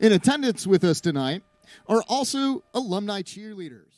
In attendance with us tonight are also alumni cheerleaders.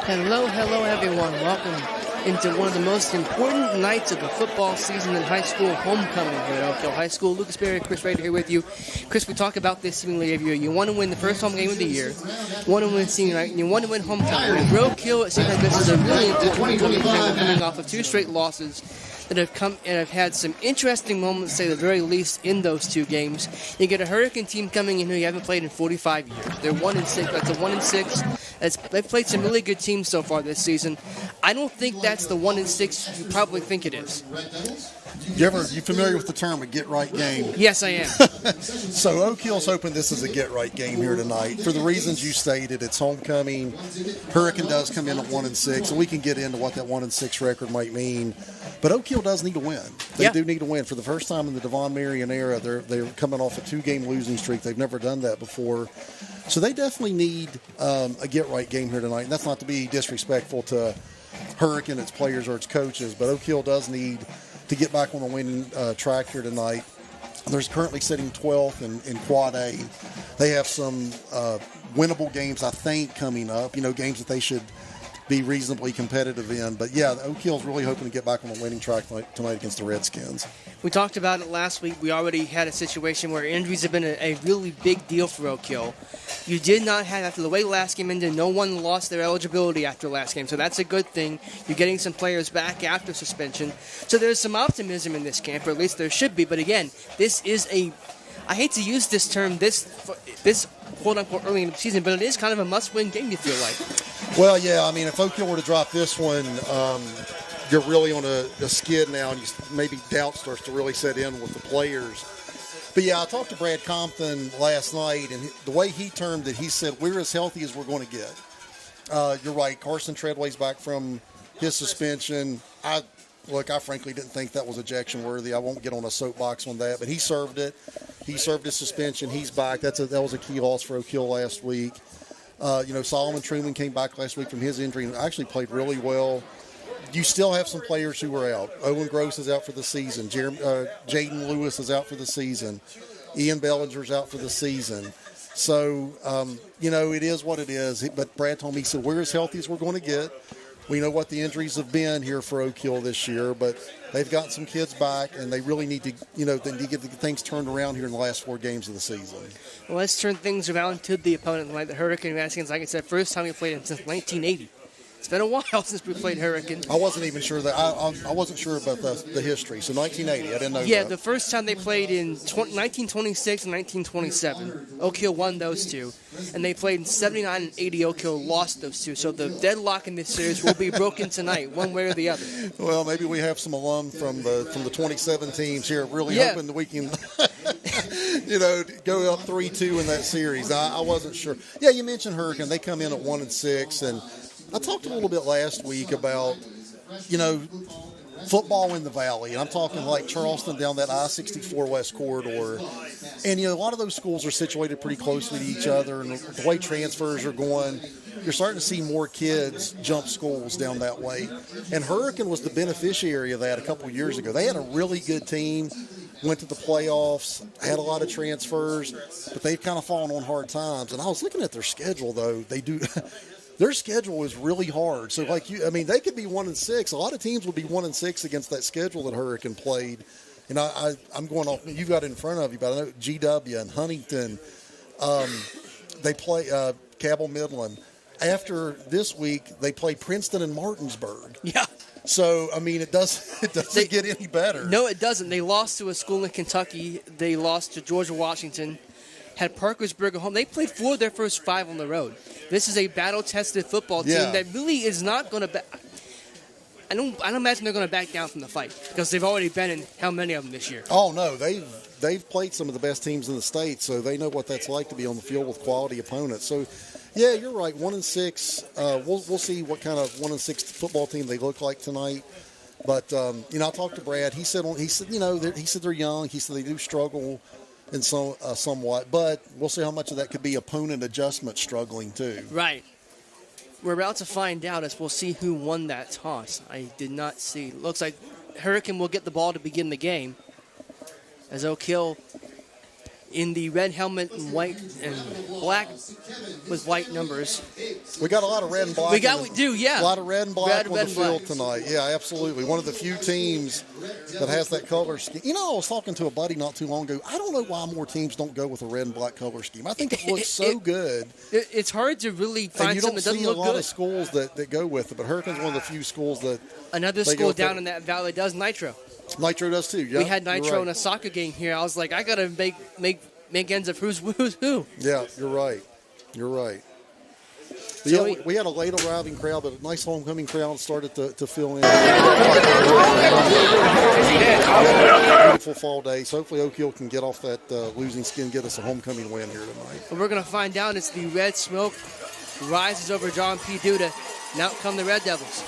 Hello everyone. Welcome into one of the most important nights of the football season in high school, homecoming here at Oak Hill High School. Lucas Berry, Chris Rader here with you. Chris, we talk about this seemingly every year. You want to win the first home game of the year, you want to win senior night, and you want to win homecoming. And Broke Hill, it seems like this is a really important one, coming off of two straight losses that have come and have had some interesting moments, to say the very least, in those two games. You get a Hurricane team coming in who you haven't played in 45 years. They're 1-6. That's a 1-6. They've played some really good teams so far this season. I don't think that's the 1-6 you probably think it is. You familiar with the term a get-right game? Yes, I am. So Oak Hill's hoping this is a get-right game here tonight. For the reasons you stated, it's homecoming. Hurricane does come in at 1-6, and we can get into what that 1-6 record might mean. But Oak Hill does need to win. They do need to win. For the first time in the Devon Marion era, they're coming off a 2-game losing streak. They've never done that before. So they definitely need a get-right game here tonight. And that's not to be disrespectful to Hurricane, its players, or its coaches, but Oak Hill does need to get back on the winning track here tonight. They're currently sitting 12th in Quad A. They have some winnable games, I think, coming up, games that they should be reasonably competitive in. But, yeah, Oak Hill's really hoping to get back on the winning track tonight against the Redskins. We talked about it last week. We already had a situation where injuries have been a really big deal for Oak Hill. You did not have, after the way last game ended, no one lost their eligibility after last game. So that's a good thing. You're getting some players back after suspension. So there's some optimism in this camp, or at least there should be. But again, this is I hate to use this term, this quote-unquote early in the season, but it is kind of a must-win game, you feel like. Well, yeah, I mean, if Oak Hill were to drop this one, you're really on a skid now, and maybe doubt starts to really set in with the players. But, yeah, I talked to Brad Compton last night, and the way he termed it, he said, we're as healthy as we're going to get. You're right. Carson Treadway's back from his suspension. I frankly didn't think that was ejection worthy. I won't get on a soapbox on that, but he served it. He served his suspension. He's back. That was a key loss for Oak Hill last week. Solomon Truman came back last week from his injury and actually played really well. You still have some players who are out. Owen Gross is out for the season. Jaden Lewis is out for the season. Ian Bellinger's out for the season. So, it is what it is. But Brad told me, he said, we're as healthy as we're going to get. We know what the injuries have been here for Oak Hill this year, but they've got some kids back, and they really need to, they need to get things turned around here in the last 4 games of the season. Well, let's turn things around to the opponent tonight, the Hurricane Redskins. Like I said, first time we played them since 1980. It's been a while since we played Hurricane. I wasn't even sure that. I wasn't sure about the history. So 1980, I didn't know that. Yeah, the first time they played in 1926 and 1927. Oak Hill won those two. And they played in 79 and 80. Oak Hill lost those two. So the deadlock in this series will be broken tonight, one way or the other. Well, maybe we have some alum from the 27 teams here really hoping that we can, go up 3-2 in that series. I wasn't sure. Yeah, you mentioned Hurricane. They come in at 1-6, and I talked a little bit last week about, football in the Valley, and I'm talking like Charleston down that I-64 West corridor. And, a lot of those schools are situated pretty closely to each other, and the way transfers are going, you're starting to see more kids jump schools down that way. And Hurricane was the beneficiary of that a couple years ago. They had a really good team, went to the playoffs, had a lot of transfers, but they've kind of fallen on hard times. And I was looking at their schedule, though. They do – their schedule is really hard. So, they could be 1-6. A lot of teams would be 1-6 against that schedule that Hurricane played. And I'm going off. You've got it in front of you, but I know GW and Huntington. They play Cabell Midland. After this week, they play Princeton and Martinsburg. Yeah. So, it doesn't get any better. No, it doesn't. They lost to a school in Kentucky. They lost to Georgia Washington. Had Parkersburg at home. They played 4 of their first 5 on the road. This is a battle-tested football team that really is not going to I don't imagine they're going to back down from the fight because they've already been in how many of them this year? Oh, no. They've played some of the best teams in the state, so they know what that's like to be on the field with quality opponents. So, yeah, you're right. 1-6. We'll see what kind of 1-6 football team they look like tonight. But, I talked to Brad. He said they're young. He said they do struggle and somewhat, but we'll see how much of that could be opponent adjustment struggling too. Right. We're about to find out as we'll see who won that toss. I did not see. Looks like Hurricane will get the ball to begin the game as Oak Hill in the red helmet and white and black with white numbers. We got a lot of red and black. We do, yeah. A lot of red and black on the field tonight. Yeah, absolutely. One of the few teams that has that color scheme. I was talking to a buddy not too long ago. I don't know why more teams don't go with a red and black color scheme. I think it looks so good. It's hard to really find something that doesn't look good. You don't see a lot of schools that go with it, but Hurricane's one of the few schools that. Another school down in that valley does Nitro. Nitro does too. Yeah, we had Nitro in a soccer game here. I was like, I gotta make ends of who's who. Yeah, you're right. You're right. So yeah, we had a late arriving crowd, but a nice homecoming crowd started to fill in. Beautiful fall day. So hopefully Oak Hill can get off that losing skin, get us a homecoming win here tonight. And we're going to find out as the red smoke rises over John P. Duda. And out come the Red Devils.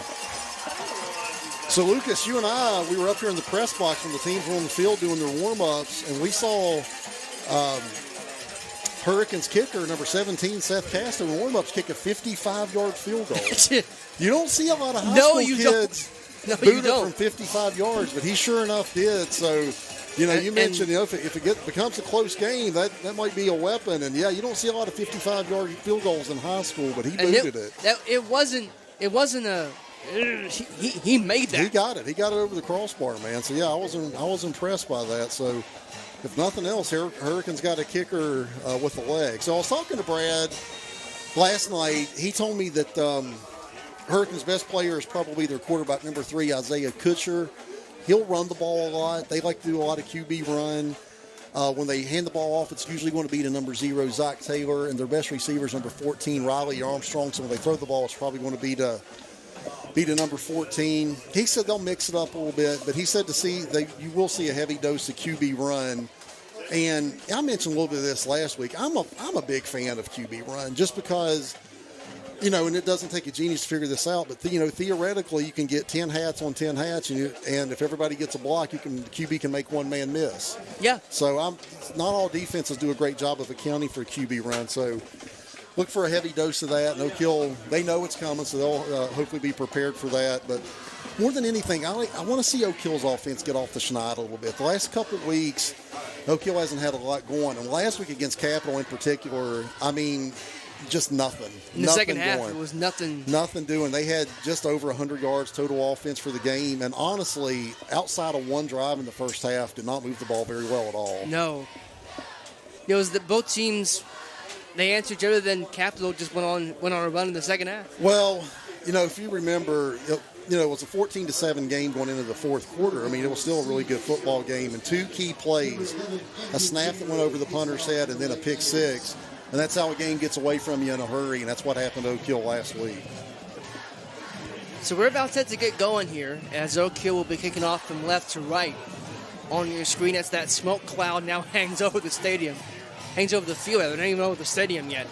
So, Lucas, you and I, we were up here in the press box when the teams were on the field doing their warm-ups, and we saw Hurricanes kicker, number 17, Seth Castro, in warm-ups kick a 55-yard field goal. You don't see a lot of high school kids boot it from 55 yards, but he sure enough did. So, you mentioned, if it becomes a close game, that might be a weapon. And, yeah, you don't see a lot of 55-yard field goals in high school, but he booted it. It wasn't a – he made that. He got it. He got it over the crossbar, man. So, yeah, I was impressed by that. So, if nothing else, Hurricanes got a kicker with the leg. So I was talking to Brad last night. He told me that Hurricanes' best player is probably their quarterback, number 3, Isaiah Kutcher. He'll run the ball a lot. They like to do a lot of QB run. When they hand the ball off, it's usually going to be to number 0, Zach Taylor, and their best receiver is number 14, Riley Armstrong. So when they throw the ball, it's probably going to be to number 14. He said they'll mix it up a little bit, but he said you will see a heavy dose of QB run. And I mentioned a little bit of this last week. I'm a big fan of QB run just because, and it doesn't take a genius to figure this out, but theoretically you can get 10 hats on 10 hats, and if everybody gets a block, the QB can make one man miss. Yeah. So not all defenses do a great job of accounting for a QB run. So look for a heavy dose of that. And Oak Hill, they know it's coming, so they'll hopefully be prepared for that. But more than anything, I want to see Oak Hill's offense get off the schneid a little bit. The last couple of weeks, Oak Hill hasn't had a lot going. And last week against Capital in particular, just nothing. In the second half, it was nothing. Nothing doing. They had just over 100 yards total offense for the game. And honestly, outside of one drive in the first half, did not move the ball very well at all. No. It was that both teams, they answered each other, then Capital just went on a run in the second half. Well, if you remember, it was a 14-7 game going into the fourth quarter. It was still a really good football game. And 2 key plays, a snap that went over the punter's head and then a pick six. And that's how a game gets away from you in a hurry, and that's what happened to Oak Hill last week. So we're about set to get going here as Oak Hill will be kicking off from left to right. On your screen, as that smoke cloud now hangs over the stadium. Hangs over the field. They're not even over the stadium yet.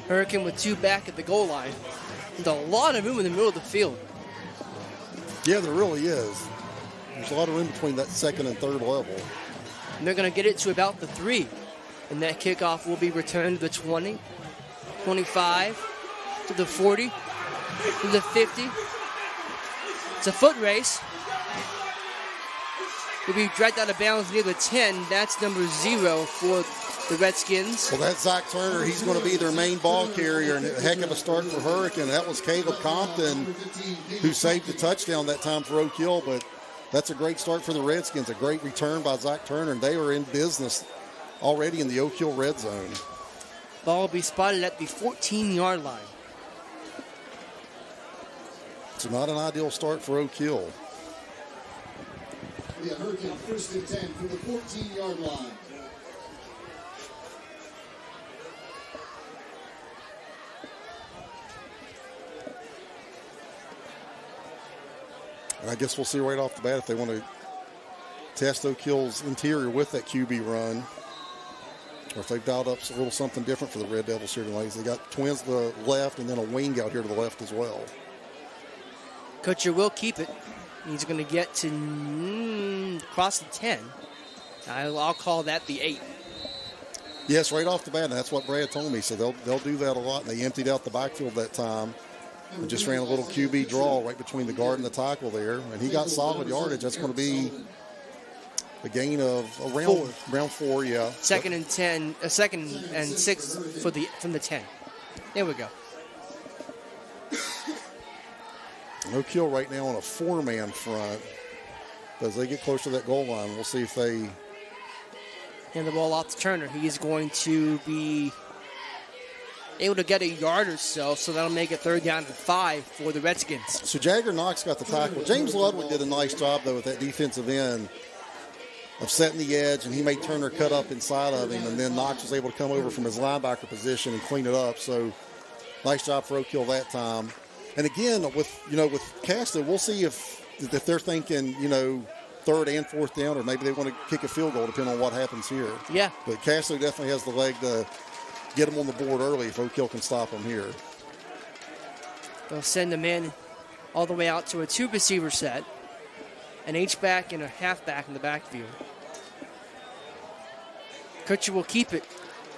Hurricane with 2 back at the goal line. With a lot of room in the middle of the field. Yeah, there really is. There's a lot of room between that second and third level. And they're going to get it to about the 3. And that kickoff will be returned to the 20, 25, to the 40, to the 50. It's a foot race. Will be dragged out of bounds near the 10. That's number 0 for the Redskins. Well, that's Zach Turner. He's going to be their main ball carrier, and a heck of a start for Hurricane. That was Caleb Compton who saved the touchdown that time for Oak Hill, but that's a great start for the Redskins. A great return by Zach Turner, and they were in business already in the Oak Hill red zone. Ball will be spotted at the 14-yard line. So not an ideal start for Oak Hill. Yeah, Hurricane 1st and 10 from the 14-yard line. And I guess we'll see right off the bat if they want to test Oak Hill's interior with that QB run, or if they've dialed up a little something different for the Red Devils here tonight. They got twins to the left and then a wing out here to the left as well. Kutcher will keep it. He's going to get to cross the 10. I'll call that the 8. Yes, right off the bat, and that's what Brad told me. So they'll do that a lot, and they emptied out the backfield that time. And just ran a little QB draw right between the guard and the tackle there. And he got solid yardage. That's going to be a gain of around 4, yeah. Second and 6 from the 10. There we go. Oak Hill right now on a 4-man front. As they get closer to that goal line, we'll see if they hand the ball off to Turner. He is going to be able to get a yard or so that'll make it 3rd down and 5 for the Redskins. So Jagger Knox got the tackle. James Ludwig did a nice job, though, with that defensive end. of setting the edge, and he made Turner cut up inside of him, and then Knox was able to come over from his linebacker position and clean it up. So nice job for Oak Hill that time. And again, with Castro, we'll see if they're thinking, third and fourth down, or maybe they want to kick a field goal, depending on what happens here. Yeah. But Castro definitely has the leg to get him on the board early if Oak Hill can stop him here. They'll send the man all the way out to a 2-receiver set, an H-back and a halfback in the backfield. Kutcher will keep it.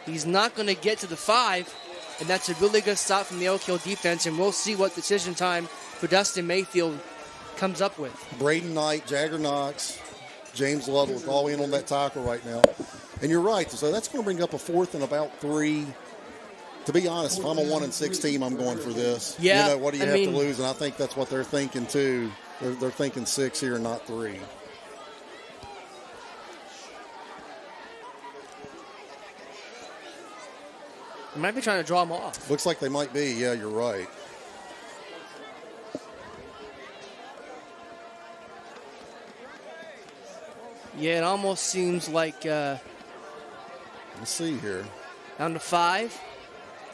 He's not going to get to the 5, and that's a really good stop from the Oak Hill defense, and we'll see what decision time for Dustin Mayfield comes up with. Braden Knight, Jagger Knox, James Ludwig all in on that tackle right now. And you're right, so that's going to bring up a 4th and about 3. To be honest, if I'm a 1-6 team, I'm going for this. Yeah, what do you have to lose? And I think that's what they're thinking too. They're thinking 6 here, not 3. They might be trying to draw him off. Looks like they might be. Yeah, you're right. Yeah, it almost seems like Let's see here. down to 5.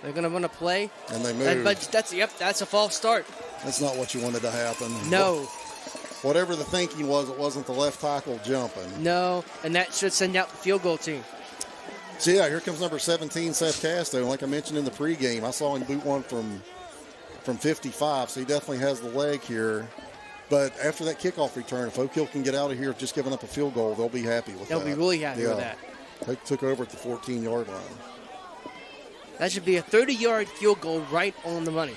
They're going to run a play. And they move. But that's a false start. That's not what you wanted to happen. No. Whatever the thinking was, it wasn't the left tackle jumping. No, and that should send out the field goal team. So, yeah, here comes number 17, Seth Casto. Like I mentioned in the pregame, I saw him boot one from 55, so he definitely has the leg here. But after that kickoff return, if Oak Hill can get out of here just giving up a field goal, they'll be happy with that. They'll be really happy with that. They took over at the 14-yard line. That should be a 30-yard field goal right on the money.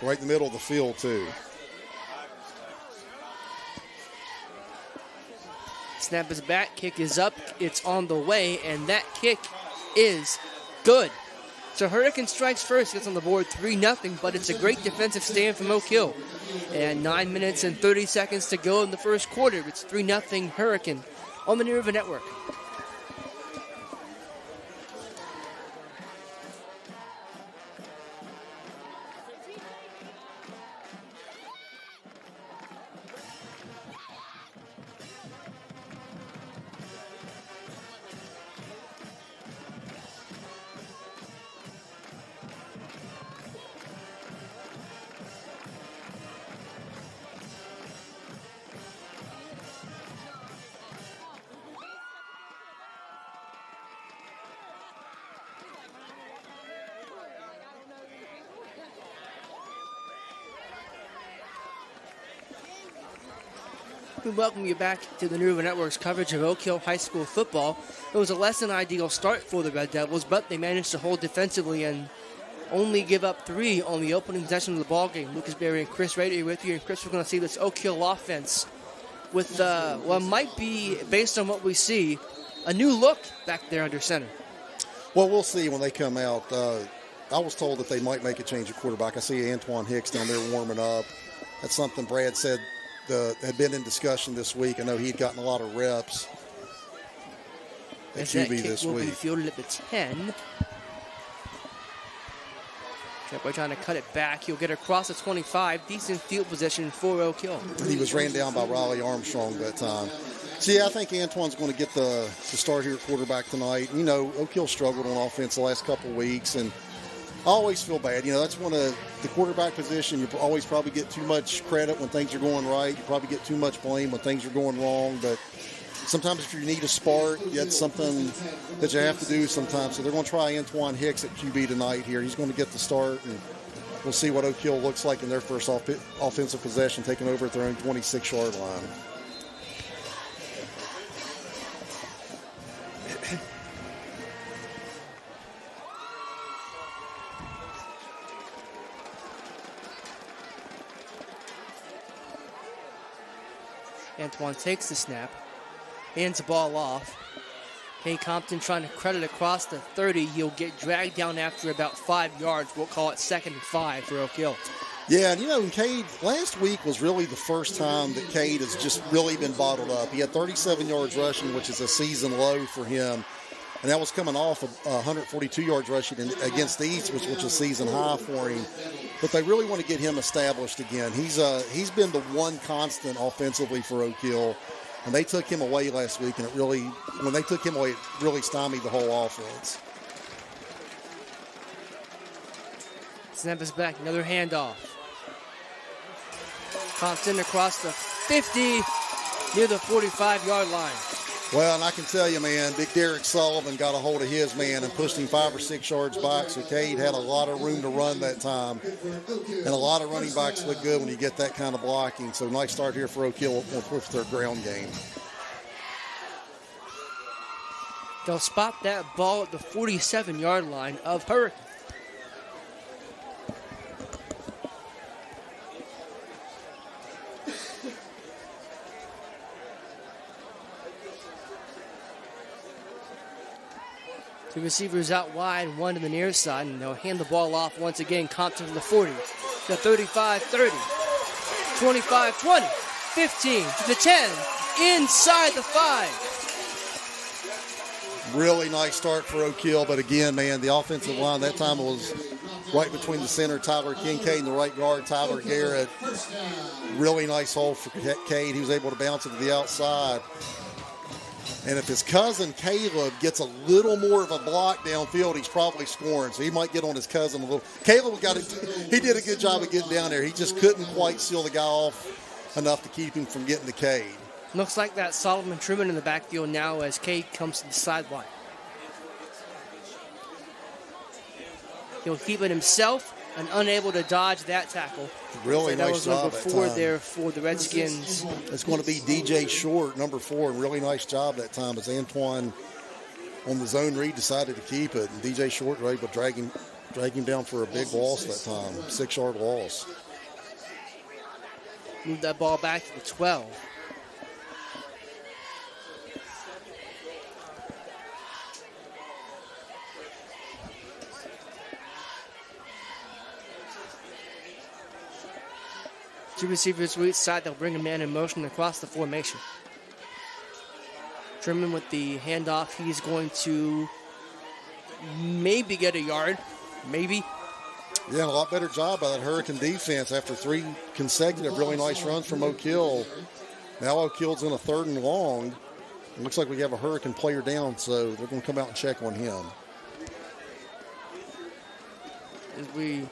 Right in the middle of the field, too. Snap is back, kick is up, it's on the way, and that kick is good. So Hurricane strikes first, gets on the board 3-0, but it's a great defensive stand from Oak Hill. And 9 minutes and 30 seconds to go in the first quarter. It's 3-0 Hurricane on the New River Network. We welcome you back to the New River Network's coverage of Oak Hill High School football. It was a less than ideal start for the Red Devils, but they managed to hold defensively and only give up 3 on the opening possession of the ballgame. Lucas Berry and Chris Rader here with you. And Chris, we're going to see this Oak Hill offense with what might be, based on what we see, a new look back there under center. Well, we'll see when they come out. I was told that they might make a change at quarterback. I see Antoine Hicks down there warming up. That's something Brad said had been in discussion this week. I know he'd gotten a lot of reps at QB this week. Will be fielded at the 10. Boy trying to cut it back. He'll get across the 25. Decent field position for Oak Hill. He was ran down by Riley Armstrong that time. So, yeah, I think Antoine's going to get the start here at quarterback tonight. You know, Oak Hill struggled on offense the last couple of weeks, and I always feel bad. You know, that's one of the quarterback position. You always probably get too much credit when things are going right. You probably get too much blame when things are going wrong. But sometimes if you need a spark, that's something that you have to do sometimes. So they're going to try Antoine Hicks at QB tonight here. He's going to get the start, and we'll see what Oak Hill looks like in their first offensive possession, taking over at their own 26-yard line. Antoine takes the snap, hands the ball off. Kay Compton trying to credit across the 30. He'll get dragged down after about 5 yards. We'll call it 2nd and 5 for Oak Hill. Yeah, and you know, Cade, last week was really the first time that Cade has just really been bottled up. He had 37 yards rushing, which is a season low for him. And that was coming off of 142 yards rushing against the East, which was a season high for him. But they really want to get him established again. He's been the one constant offensively for Oak Hill. And they took him away last week, and when they took him away, it really stymied the whole offense. Snap is back. Another handoff. Compton across the 50 near the 45-yard line. Well, and I can tell you, man, Big Derek Sullivan got a hold of his man and pushed him 5 or 6 yards back. So Cade had a lot of room to run that time. And a lot of running backs look good when you get that kind of blocking. So nice start here for Oak Hill with their ground game. They'll spot that ball at the 47-yard line of Hurricane. The receivers out wide, one to the near side, and they'll hand the ball off once again. Compton to the 40, the 35-30, 25-20, 15 to the 10, inside the 5. Really nice start for Oak Hill, but again, man, the offensive line that time was right between the center, Tyler Kincaid, and the right guard, Tyler Garrett. Really nice hold for Cade. He was able to bounce it to the outside. And if his cousin Caleb gets a little more of a block downfield, he's probably scoring. So he might get on his cousin a little. Caleb he did a good job of getting down there. He just couldn't quite seal the guy off enough to keep him from getting to Cade. Looks like that Solomon Truman in the backfield now as Cade comes to the sideline. He'll keep it himself and unable to dodge that tackle. Really nice job that was number 4 there for the Redskins. It's going to be DJ Short, number 4. Really nice job that time as Antoine on the zone read decided to keep it. And DJ Short was able to drag him down for a big loss that time, 6-yard loss. Move that ball back to the 12. Two receivers to each side. They'll bring a man in motion across the formation. Truman with the handoff. He's going to maybe get a yard. Maybe. Yeah, a lot better job by that Hurricane defense after 3 consecutive really nice runs from Oak Hill. Now Oak Hill's in a 3rd and long. It looks like we have a Hurricane player down, so they're going to come out and check on him. As we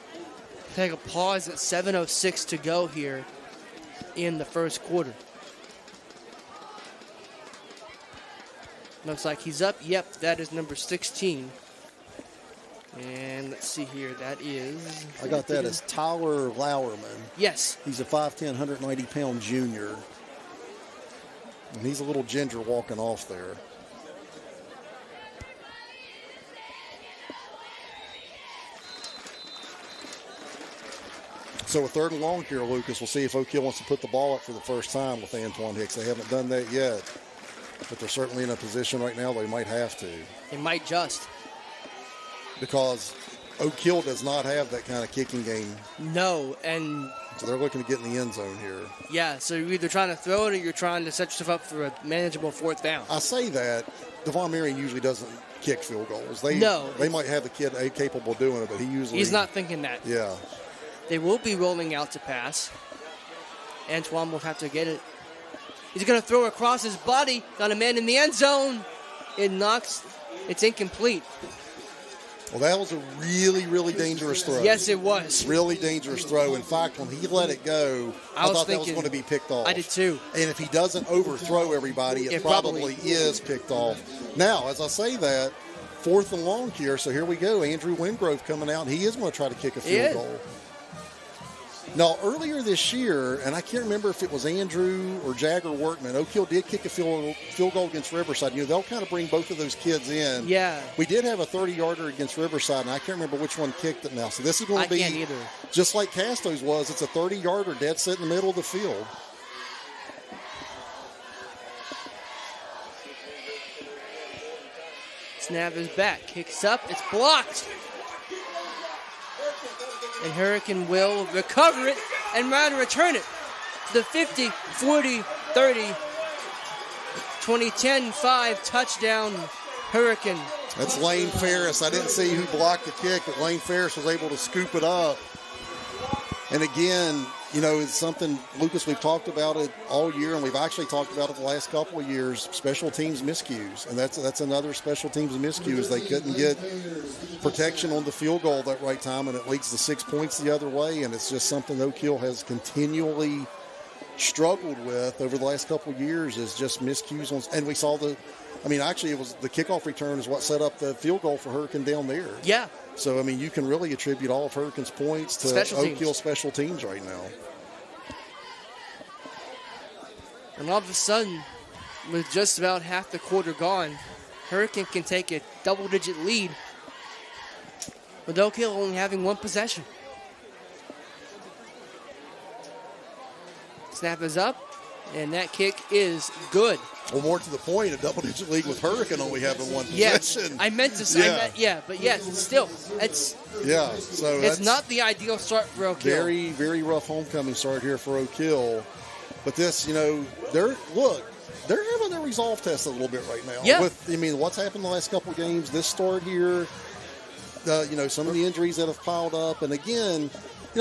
take a pause at 7:06 to go here in the first quarter. Looks like he's up. Yep, that is number 16. And let's see here. That is... I got that as Tyler Lauerman. Yes. He's a 5'10", 190-pound junior. And he's a little ginger walking off there. So a 3rd and long here, Lucas. We'll see if Oak Hill wants to put the ball up for the first time with Antoine Hicks. They haven't done that yet. But they're certainly in a position right now they might have to. They might just. Because Oak Hill does not have that kind of kicking game. No, and... So they're looking to get in the end zone here. Yeah, so you're either trying to throw it or you're trying to set yourself up for a manageable 4th down. I say that. Devon Marion usually doesn't kick field goals. They might have the kid capable of doing it, but he's not thinking that. Yeah. They will be rolling out to pass. Antoine will have to get it. He's going to throw across his body. Got a man in the end zone. It's incomplete. Well, that was a really, really dangerous throw. Yes, it was. Really dangerous throw. In fact, when he let it go, I thought that was going to be picked off. I did too. And if he doesn't overthrow everybody, it probably is picked off. Now, as I say that, 4th and long here, so here we go. Andrew Wingrove coming out. He is going to try to kick a field goal. Now, earlier this year, and I can't remember if it was Andrew or Jagger Workman, Oak Hill did kick a field goal against Riverside. They'll kind of bring both of those kids in. Yeah. We did have a 30-yarder against Riverside, and I can't remember which one kicked it now. So this is going to be, can't either. Just like Casto's was, it's a 30-yarder dead set in the middle of the field. Snap is back. Kicks up. It's blocked. And Hurricane will recover it and return it to the 50, 40, 30, 2010, 5 touchdown Hurricane. That's Lane Ferris. I didn't see who blocked the kick, but Lane Ferris was able to scoop it up. And again, it's something, Lucas, we've talked about it all year, and we've actually talked about it the last couple of years, special teams miscues. And that's another special teams miscue is they couldn't get protection on the field goal at that right time, and it leads to 6 points the other way. And it's just something Oak Hill has continually struggled with over the last couple of years is just miscues. And we saw actually it was the kickoff return is what set up the field goal for Hurricane down there. Yeah. So, you can really attribute all of Hurricane's points to Oak Hill special teams right now. And all of a sudden, with just about half the quarter gone, Hurricane can take a double-digit lead with Oak Hill only having one possession. Snap is up, and that kick is good. Well, more to the point, a double-digit lead with Hurricane only having one Yes, possession. I meant to say, but yes, still, it's it's not the ideal start for Oak Hill. Very, very rough homecoming start here for Oak Hill. But this, they're having their resolve test a little bit right now. Yeah. What's happened the last couple of games, this start here, some of the injuries that have piled up. And again,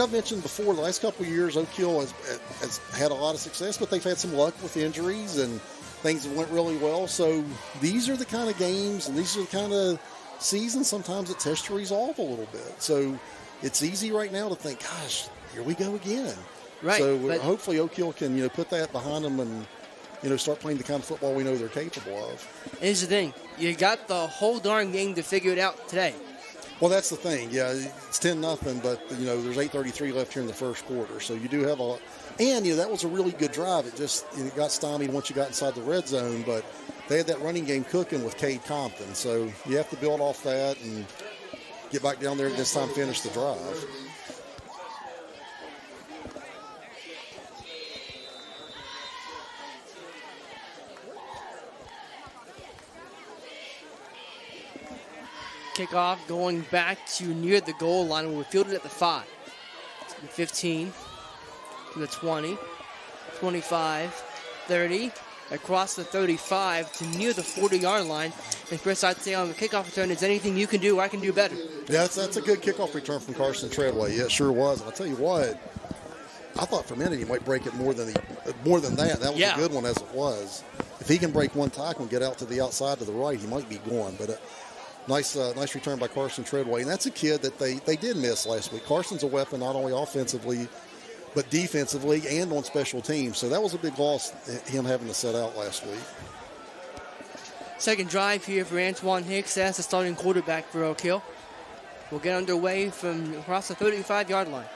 I've mentioned before, the last couple of years, Oak Hill has had a lot of success, but they've had some luck with injuries and things that went really well. So these are the kind of games and these are the kind of seasons sometimes that test your resolve a little bit. So it's easy right now to think, gosh, here we go again. Right. So hopefully Oak Hill can, put that behind them and, start playing the kind of football we know they're capable of. Here's the thing. You got the whole darn game to figure it out today. Well, that's the thing. Yeah, it's 10-0, but, there's 8:33 left here in the first quarter. So you do have and, that was a really good drive. It just it got stymied once you got inside the red zone, but they had that running game cooking with Cade Compton. So you have to build off that and get back down there and this time finish the drive. Kickoff going back to near the goal line. We're fielded at the 5. The 15, to the 20, 25, 30, across the 35 to near the 40-yard line. And Chris, I'd say on the kickoff return, is anything you can do, I can do better. Yeah, that's a good kickoff return from Carson Treadway. Yeah, it sure was. And I'll tell you what, I thought for a minute he might break it more than that. That was a good one as it was. If he can break one tackle and get out to the outside to the right, he might be going. But nice return by Carson Treadway. And that's a kid that they did miss last week. Carson's a weapon not only offensively, but defensively and on special teams. So that was a big loss, him having to set out last week. Second drive here for Antoine Hicks as the starting quarterback for Oak Hill. We'll get underway from across the 35-yard line.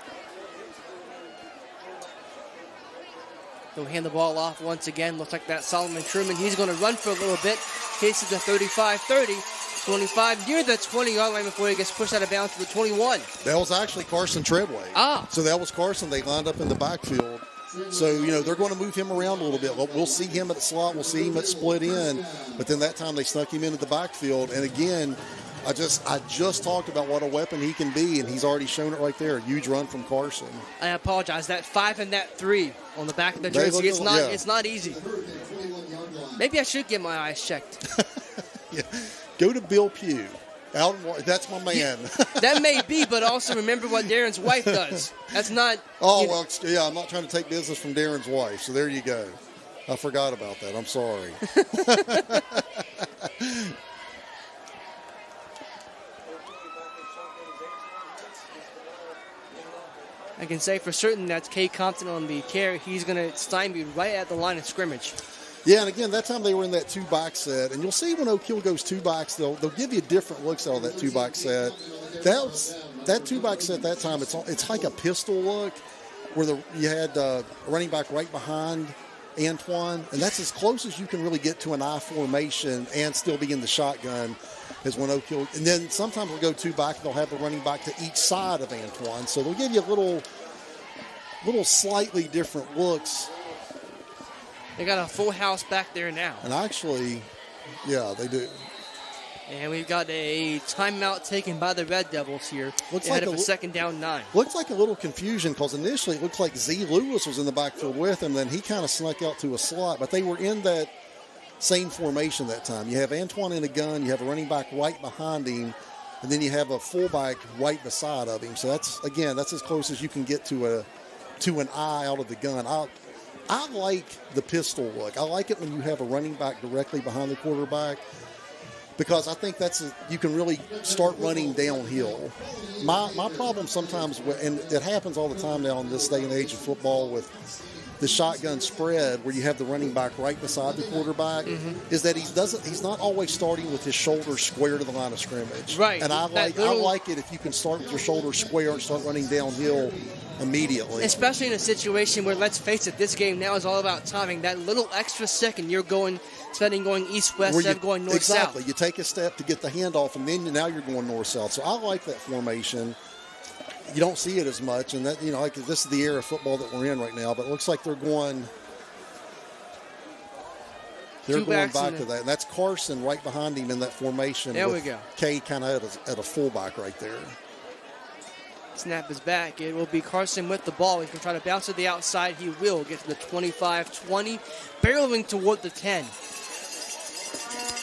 They'll hand the ball off once again. Looks like that's Solomon Truman. He's going to run for a little bit. Takes it to 35-30. 25 near the 20-yard line before he gets pushed out of bounds to the 21. That was actually Carson Treadway. So that was Carson. They lined up in the backfield. So, they're going to move him around a little bit. We'll see him at the slot. We'll see him at split in. But then that time they snuck him into the backfield. And again, I just talked about what a weapon he can be, and he's already shown it right there. A huge run from Carson. I apologize. That 5 and that 3 on the back of the jersey, it's not easy. Maybe I should get my eyes checked. Yeah. Go to Bill Pugh. That's my man. That may be, but also remember what Darren's wife does. That's not... I'm not trying to take business from Darren's wife, so there you go. I forgot about that. I'm sorry. I can say for certain that's Cade Compton on the carry. He's going to stymie right at the line of scrimmage. Yeah, and again, that time they were in that two-back set. And you'll see when Oak Hill goes two backs, they'll give you different looks out of that two-back set. That two-back set that time, it's like a pistol look where you had a running back right behind Antoine. And that's as close as you can really get to an I formation and still be in the shotgun is when Oak Hill. And then sometimes we'll go two-back, they'll have the running back to each side of Antoine. So they'll give you little slightly different looks. They got a full house back there now. And actually, yeah, they do. And we've got a timeout taken by the Red Devils here. Looks ahead like of a second down 9. Looks like a little confusion because initially it looked like Z. Lewis was in the backfield with him. Then he kind of snuck out to a slot. But they were in that same formation that time. You have Antoine in a gun. You have a running back right behind him. and then you have a fullback right beside of him. So that's as close as you can get to an eye out of the gun. I like the pistol look. I like it when you have a running back directly behind the quarterback, because I think you can really start running downhill. My problem sometimes, and it happens all the time now in this day and age of football with the shotgun spread where you have the running back right beside the quarterback, is that he's not always starting with his shoulders square to the line of scrimmage. Right. And I like it if you can start with your shoulders square and start running downhill immediately. Especially in a situation where, let's face it, this game now is all about timing. That little extra second you're spending going east-west instead of going north-south. Exactly. You take a step to get the handoff, and then now you're going north-south. So I like that formation. You don't see it as much, and that, like this is the era of football that we're in right now. But it looks like they're going back to that, and that's Carson right behind him in that formation. There we go. Cade kind of at a fullback right there. Snap is back. It will be Carson with the ball. He's going to try to bounce to the outside. He will get to the 25-20, barreling toward the 10.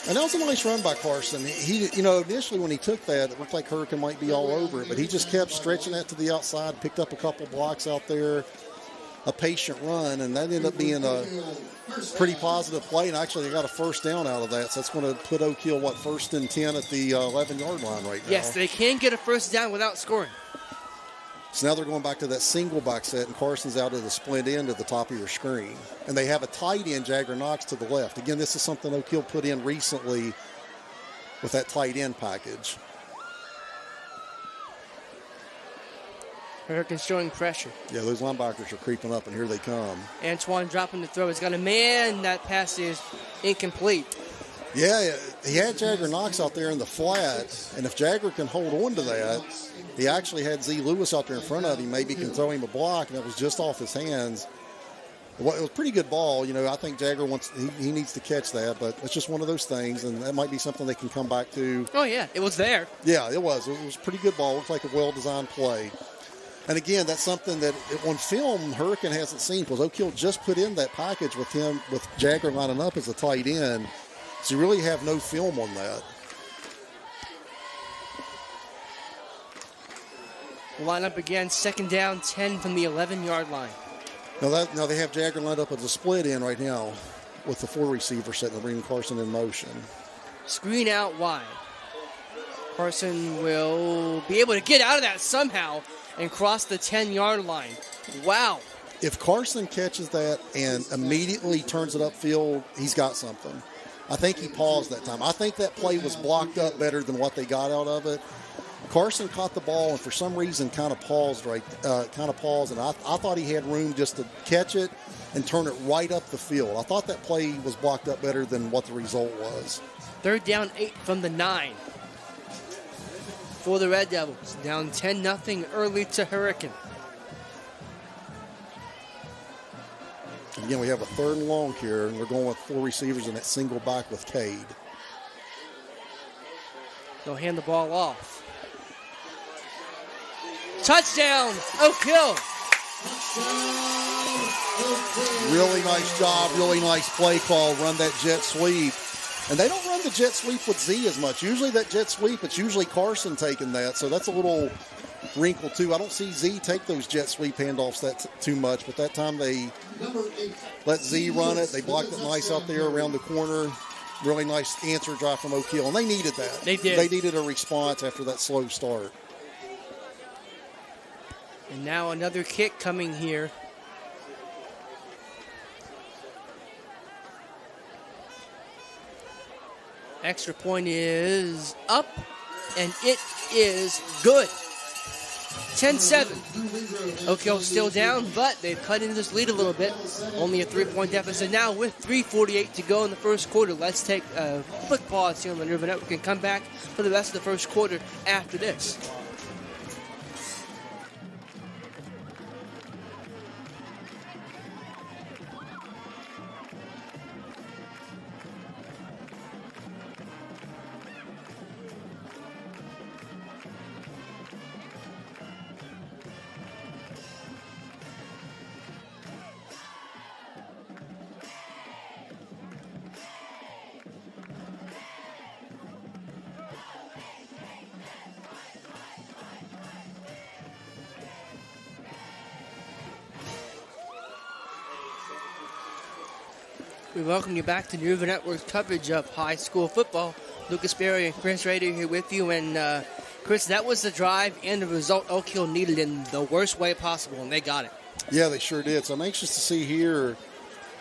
And that was a nice run by Carson. He, initially when he took that, it looked like Hurricane might be all over it, but he just kept stretching that to the outside, picked up a couple blocks out there, a patient run, and that ended up being a pretty positive play. And actually, they got a first down out of that, so that's going to put Oak Hill, first and 10 at the 11-yard line right now. Yes, they can get a first down without scoring. So now they're going back to that single back set, and Carson's out of the split end at the top of your screen. And they have a tight end, Jagger Knox, to the left. Again, this is something Oak Hill put in recently with that tight end package. Hurricanes showing pressure. Yeah, those linebackers are creeping up, and here they come. Antoine dropping the throw. He's got a man. That pass is incomplete. Yeah, he had Jagger Knox out there in the flat, and if Jagger can hold on to that, he actually had Z. Lewis out there in front of him. Maybe can throw him a block, and it was just off his hands. It was a pretty good ball. I think Jagger he needs to catch that, but it's just one of those things, and that might be something they can come back to. Oh, yeah, it was there. Yeah, it was. It was a pretty good ball. It looked like a well-designed play. And again, that's something that on film Hurricane hasn't seen, because Oak Hill just put in that package with Jagger lining up as a tight end. So you really have no film on that. Line up again, second down, 10 from the 11-yard line. Now they have Jagger lined up as a split in right now with the 4 receiver set and bringing Carson in motion. Screen out wide. Carson will be able to get out of that somehow and cross the 10-yard line. Wow. If Carson catches that and immediately turns it upfield, he's got something. I think he paused that time. I think that play was blocked up better than what they got out of it. Carson caught the ball and for some reason kind of paused, and I thought he had room just to catch it and turn it right up the field. I thought that play was blocked up better than what the result was. Third down, 8 from the 9 for the Red Devils. Down 10-0 early to Hurricane. Again, we have a 3rd and long here, and we're going with 4 receivers in that single back with Cade. They'll hand the ball off. Touchdown, Oak Hill. Really nice job, really nice play call, run that jet sweep. And they don't run the jet sweep with Z as much. Usually that jet sweep, it's usually Carson taking that, so that's a little wrinkle too. I don't see Z take those jet sweep handoffs too much, but that time they let Z run it. They blocked it nice out there around the corner. Really nice answer drive from Oak Hill, and they needed that. They did. They needed a response after that slow start. And now another kick coming here. Extra point is up, and it is good. 10-7. Oak Hill still down, but they've cut into this lead a little bit. Only a 3-point deficit now with 3:48 to go in the first quarter. Let's take a quick pause here on the Nerva Network and come back for the rest of the first quarter after this. We welcome you back to New Network's coverage of high school football. Lucas Berry and Chris Rader here with you. And, Chris, that was the drive and the result Oak Hill needed in the worst way possible, and they got it. Yeah, they sure did. So I'm anxious to see here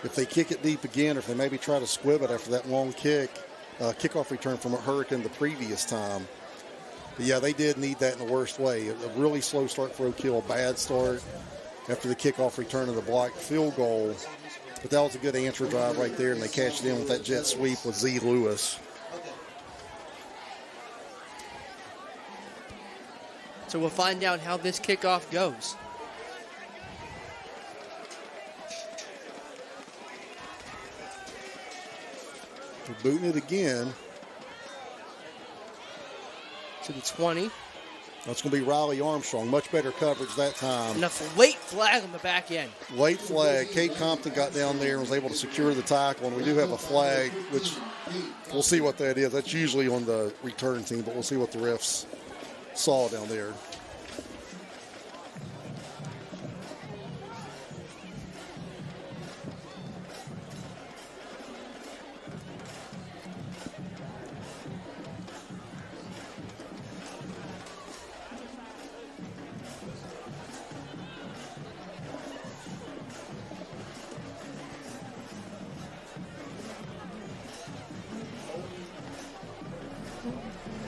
if they kick it deep again or if they maybe try to squib it after that long kickoff return from a Hurricane the previous time. But, yeah, they did need that in the worst way. A really slow start for Oak Hill, a bad start after the kickoff return of the blocked field goal. But that was a good answer drive right there, and they cashed it in with that jet sweep with Z. Lewis. So we'll find out how this kickoff goes. They're booting it again. To the 20. That's going to be Riley Armstrong. Much better coverage that time. Enough late flag on the back end. Late flag. Kate Compton got down there and was able to secure the tackle. And we do have a flag, which we'll see what that is. That's usually on the return team, but we'll see what the refs saw down there.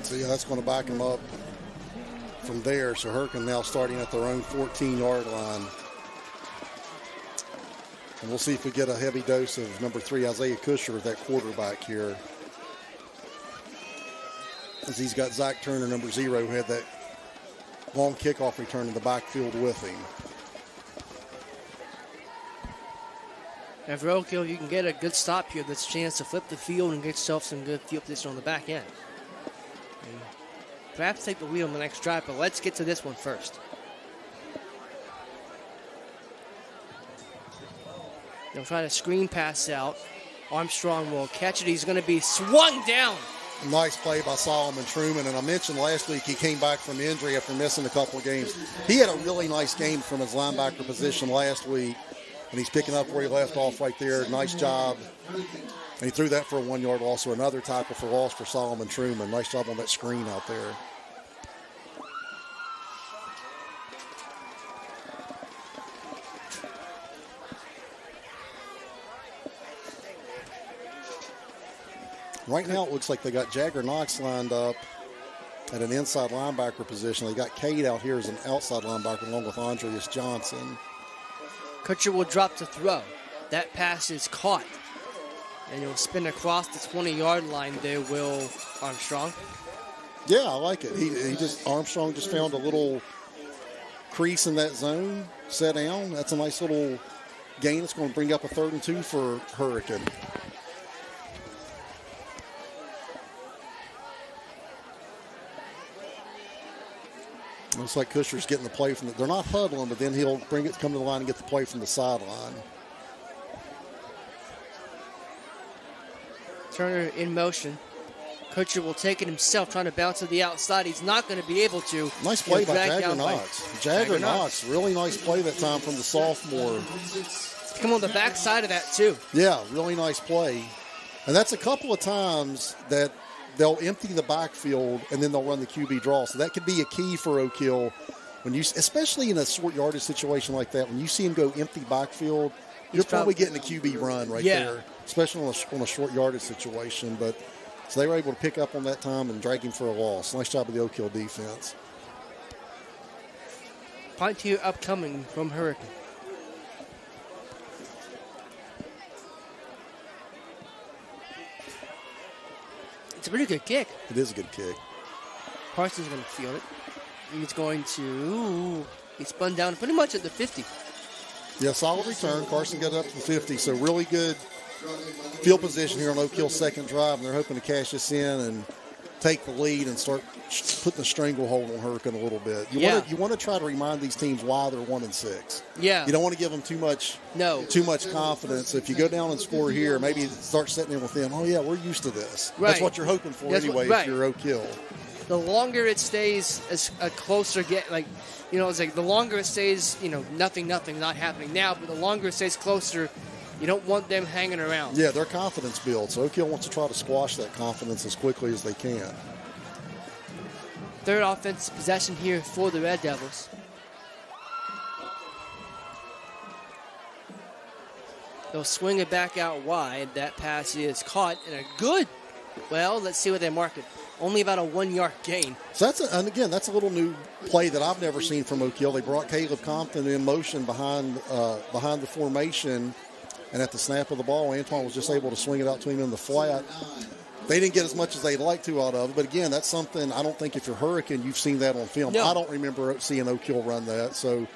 So, yeah, that's going to back them up from there. So Hurricane now starting at their own 14-yard line. And we'll see if we get a heavy dose of number 3, Isaiah Kusher, that quarterback here. As he's got Zach Turner, number 0, who had that long kickoff return in the backfield with him. Now for Oak Hill, if you can get a good stop here, that's a chance to flip the field and get yourself some good field position on the back end. And perhaps take the wheel on the next drive, but let's get to this one first. They'll try to screen pass out. Armstrong will catch it. He's going to be swung down. Nice play by Solomon Truman. And I mentioned last week he came back from injury after missing a couple of games. He had a really nice game from his linebacker position last week. And he's picking up where he left off right there. Nice job. And he threw that for a 1-yard loss. So another tackle for loss for Solomon Truman. Nice job on that screen out there. Right now it looks like they got Jagger Knox lined up at an inside linebacker position. They got Cade out here as an outside linebacker along with Andreas Johnson. Kutcher will drop to throw. That pass is caught. And he'll spin across the 20-yard line there, Will Armstrong. Yeah, I like it. Armstrong just found a little crease in that zone, set down. That's a nice little gain. It's going to bring up a 3rd and 2 for Hurricane. Looks like Kusher's getting the play from they're not huddling, but then he'll come to the line and get the play from the sideline. Turner in motion. Kutcher will take it himself, trying to bounce to the outside. He's not going to be able to. Nice play by Jagger Knox. Jagger Knox, really nice play that time from the sophomore. Come on the backside of that, too. Yeah, really nice play. And that's a couple of times that they'll empty the backfield and then they'll run the QB draw. So that could be a key for Oak Hill, especially in a short yardage situation like that. When you see him go empty backfield, you're probably getting a QB run right there, especially on a short yardage situation. But so they were able to pick up on that time and drag him for a loss. Nice job of the Oak Hill defense. Punt here upcoming from Hurricane. It's a pretty good kick. It is a good kick. Parsons going to field it. He's going to be spun down pretty much at the 50. Yeah, solid return. Carson got up to the 50, so really good field position here on Oak Hill's second drive, and they're hoping to cash this in and take the lead and start putting a stranglehold on Hurricane a little bit. You want to try to remind these teams why they're 1-6. Yeah. You don't want to give them too much confidence. If you go down and score here, maybe start setting in with them. Oh yeah, we're used to this. Right. That's what you're hoping for if you're Oak Hill. The longer it stays as a closer it's like the longer it stays, nothing, not happening now, but the longer it stays closer, You don't want them hanging around. Yeah, their confidence builds. So Oak Hill wants to try to squash that confidence as quickly as they can. Third offensive possession here for the Red Devils. They'll swing it back out wide. That pass is caught and a good. Well, let's see what they mark it. Only about a 1-yard gain. So that's a little new play that I've never seen from Oak Hill. They brought Caleb Compton in motion behind the formation, and at the snap of the ball, Antoine was just able to swing it out to him in the flat. They didn't get as much as they'd like to out of it, but again, that's something I don't think if you're Hurricane, you've seen that on film. No. I don't remember seeing Oak Hill run that. So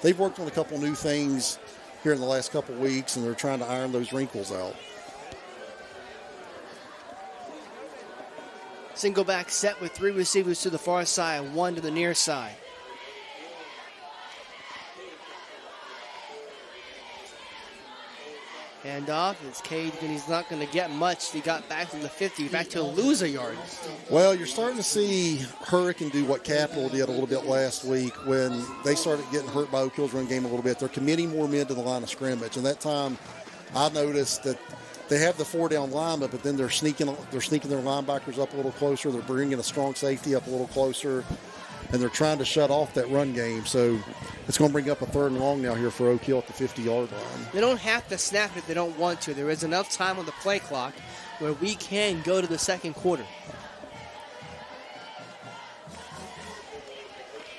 they've worked on a couple new things here in the last couple of weeks, and they're trying to iron those wrinkles out. Single back set with 3 receivers to the far side, 1 to the near side. Hand off. It's Cade, and he's not going to get much. He got back from the 50, back to lose a yard. Well, you're starting to see Hurricane do what Capital did a little bit last week when they started getting hurt by Oak Hill's run game a little bit. They're committing more men to the line of scrimmage, and that time I noticed that they have the 4-down lineman, but then they're sneaking their linebackers up a little closer. They're bringing a strong safety up a little closer, and they're trying to shut off that run game. So it's going to bring up a 3rd and long now here for Oak Hill at the 50-yard line. They don't have to snap it if they don't want to. There is enough time on the play clock where we can go to the second quarter.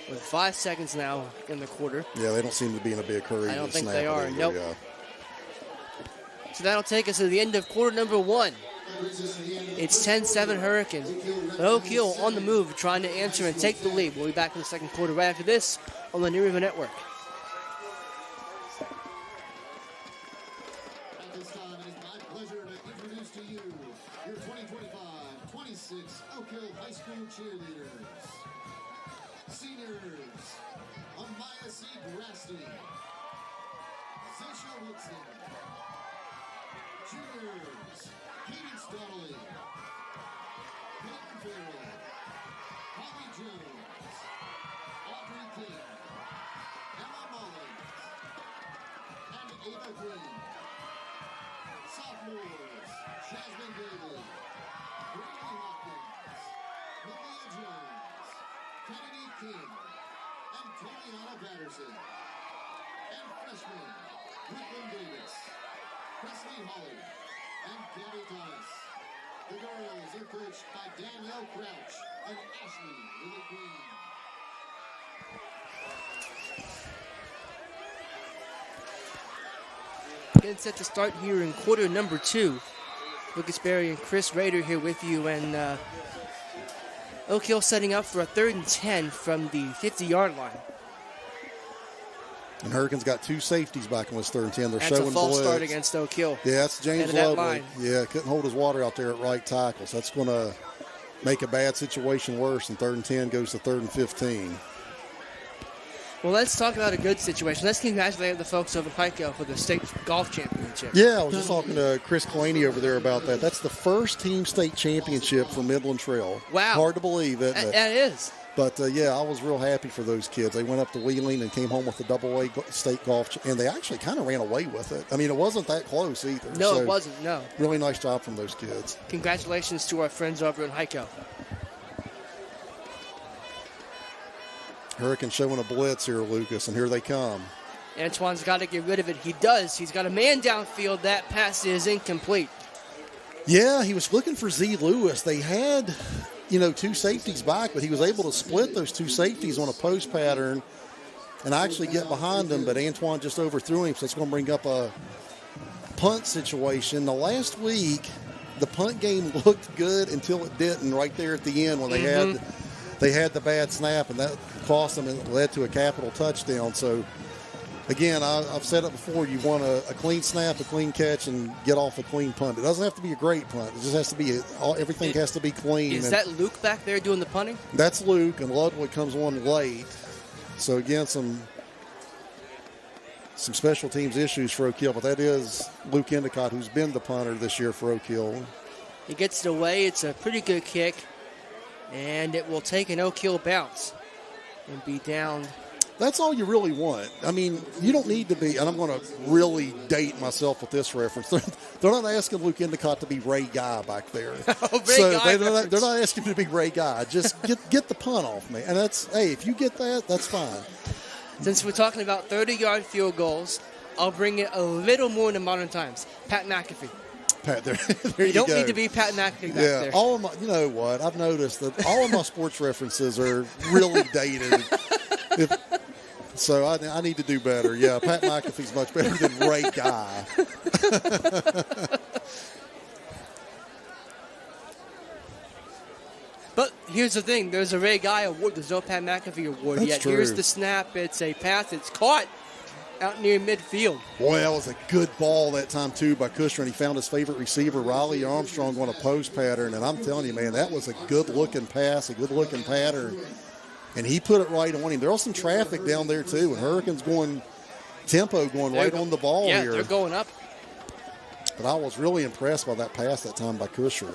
With 5 seconds now in the quarter. Yeah, they don't seem to be in a big hurry. I don't to think snap they it are. either, Nope. yeah. So that'll take us to the end of quarter number 1. It's 10-7 Hurricane. But Oak Hill on the move, trying to answer and take the lead. We'll be back in the second quarter right after this on the New River Network. At this time, it is my pleasure to introduce to you your 2025-26 Oak Hill High School cheerleaders. Seniors, Amaya C. Grasty, Zisha Woodson. Juniors, Cadence Donnelly, Peyton Farrell, Holly Jones, Audrey King, Emma Mullins, and Ava Green. Sophomores, Jasmine Daly, Brady Hopkins, Malia Jones, Kennedy King, and Toliana Patterson. And freshmen, Whitman Davis, Presley Holly, and Gabby Thomas. The girls are coached by Danielle Crouch and Ashley Lily Green. Getting set to start here in quarter number 2. Lucas Berry and Chris Rader here with you, and Oak Hill setting up for a 3rd and 10 from the 50-yard line. And Hurricane's got 2 safeties back in this 3rd and 10. They're That's showing a false blitz. start against Oak Hill. Yeah, that's James Head of that Ludwig. line. Yeah, couldn't hold his water out there at right tackle. So that's going to make a bad situation worse. And 3rd and 10 goes to 3rd and 15. Well, let's talk about a good situation. Let's congratulate the folks over at Pico for the state golf championship. Yeah, I was just talking to Chris Claney over there about that. That's the first team state championship for Midland Trail. Wow. Hard to believe, isn't it? That is. But, yeah, I was real happy for those kids. They went up to Wheeling and came home with the double-A state golf, and they actually kind of ran away with it. I mean, it wasn't that close either. No, So, it wasn't, no. Really nice job from those kids. Congratulations to our friends over in Hico. Hurricane showing a blitz here, Lucas, and here they come. Antoine's got to get rid of it. He does. He's got a man downfield. That pass is incomplete. Yeah, he was looking for Z. Lewis. They had, 2 safeties back, but he was able to split those 2 safeties on a post pattern and actually get behind him, but Antoine just overthrew him, so it's going to bring up a punt situation. Now, last week, the punt game looked good until it didn't right there at the end when they had the bad snap, and that cost them and it led to a capital touchdown. So, again, I've said it before, you want a clean snap, a clean catch, and get off a clean punt. It doesn't have to be a great punt. It just has to be everything has to be clean. Is that Luke back there doing the punting? That's Luke, and Ludwig comes on late. So, again, some special teams issues for Oak Hill, but that is Luke Endicott, who's been the punter this year for Oak Hill. He gets it away. It's a pretty good kick, and it will take an Oak Hill bounce and be down That's all you really want. I mean, you don't need to be, and I'm going to really date myself with this reference. They're not asking Luke Endicott to be Ray Guy back there. They're not asking him to be Ray Guy. Just get the punt off me. And if you get that, that's fine. Since we're talking about 30-yard field goals, I'll bring it a little more into modern times. Pat McAfee. Pat, there you don't need to be Pat McAfee back there. All of my, you know what? I've noticed that all of my sports references are really dated. So I need to do better. Yeah, Pat McAfee's much better than Ray Guy. But here's the thing. There's a Ray Guy award. There's no Pat McAfee award yet. True. Here's the snap. It's a pass. It's caught out near midfield. Boy, that was a good ball that time, too, by Kushner. And he found his favorite receiver, Riley Armstrong, on a post pattern. And I'm telling you, man, that was a good-looking pass, a good-looking pattern. And he put it right on him. There was some traffic down there, too. And Hurricanes going right on the ball here. Yeah, they're going up. But I was really impressed by that pass that time by Kushner.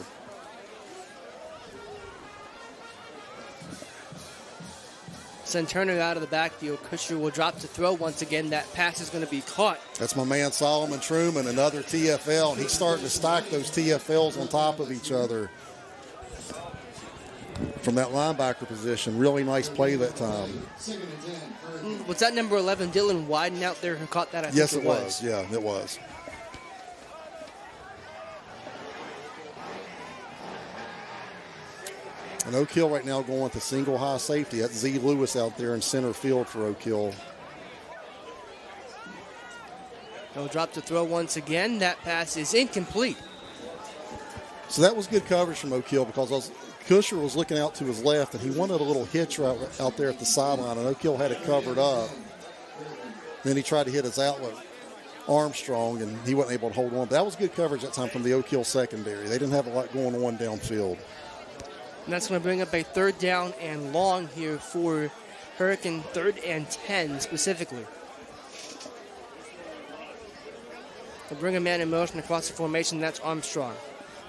Send Turner out of the backfield. Kushner will drop to throw once again. That pass is going to be caught. That's my man Solomon Truman, another TFL. And he's starting to stack those TFLs on top of each other from that linebacker position. Really nice play that time. Was that number 11, Dylan Wyden, out there who caught that? Yes, it was. Yeah, it was. And Oak Hill right now going with a single high safety. That's Z. Lewis out there in center field for Oak Hill. He'll drop to throw once again. That pass is incomplete. So that was good coverage from Oak Hill because Kushner was looking out to his left, and he wanted a little hitch out there at the sideline, and Oak Hill had it covered up. Then he tried to hit his outlet, Armstrong, and he wasn't able to hold on. But that was good coverage that time from the Oak Hill secondary. They didn't have a lot going on downfield. And that's going to bring up a 3rd down and long here for Hurricane, 3rd and 10 specifically. They'll bring a man in motion across the formation. That's Armstrong.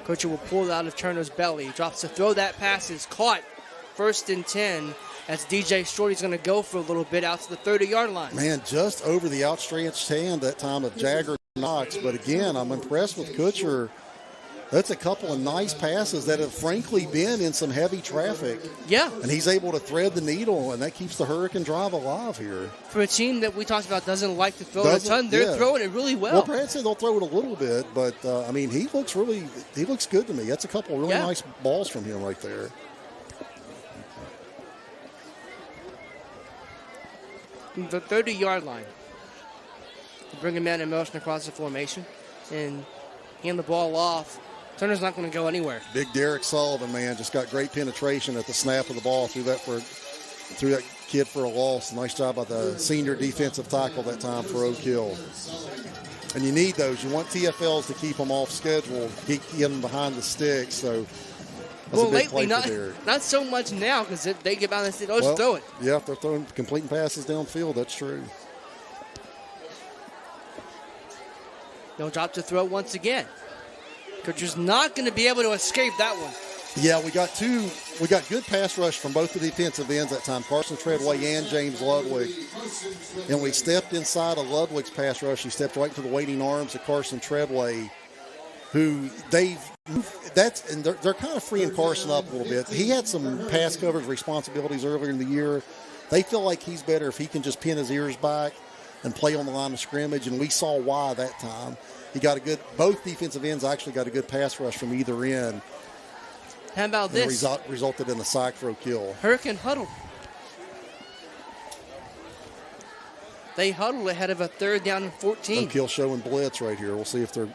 Coacher will pull it out of Turner's belly. Drops to throw. That pass is caught. 1st and 10. That's DJ Shorty's going to go for a little bit out to the 30-yard line. Man, just over the outstretched hand that time of Jagger Knox. But again, I'm impressed with Kutcher. That's a couple of nice passes that have frankly been in some heavy traffic. Yeah. And he's able to thread the needle, and that keeps the Hurricane drive alive here. For a team that we talked about doesn't like to throw a ton, they're throwing it really well. Well, Brad said they'll throw it a little bit, but, I mean, he looks good to me. That's a couple of really nice balls from him right there. The 30-yard line. To bring a man in motion across the formation and hand the ball off. Turner's not going to go anywhere. Big Derek Sullivan, man, just got great penetration at the snap of the ball. Threw that kid for a loss. Nice job by the senior defensive tackle that time for Oak Hill. And you need those. You want TFLs to keep them off schedule, get them behind the sticks. So that's a big play for Derek. Not so much now because they get behind the sticks. Just throw it. Yeah, if they're completing passes downfield, that's true. They'll drop to throw once again. Kutcher's not going to be able to escape that one. Yeah, we got good pass rush from both the defensive ends that time, Carson Treadway and James Ludwig. And we stepped inside of Ludwig's pass rush. He stepped right to the waiting arms of Carson Treadway, who they're kind of freeing Carson up a little bit. He had some pass coverage responsibilities earlier in the year. They feel like he's better if he can just pin his ears back and play on the line of scrimmage, and we saw why that time. Both defensive ends actually got a good pass rush from either end. How about this? Resulted in a sack for Oak Hill. Hurricane huddle. They huddle ahead of a 3rd down and 14. Oak Hill showing blitz right here. We'll see if they're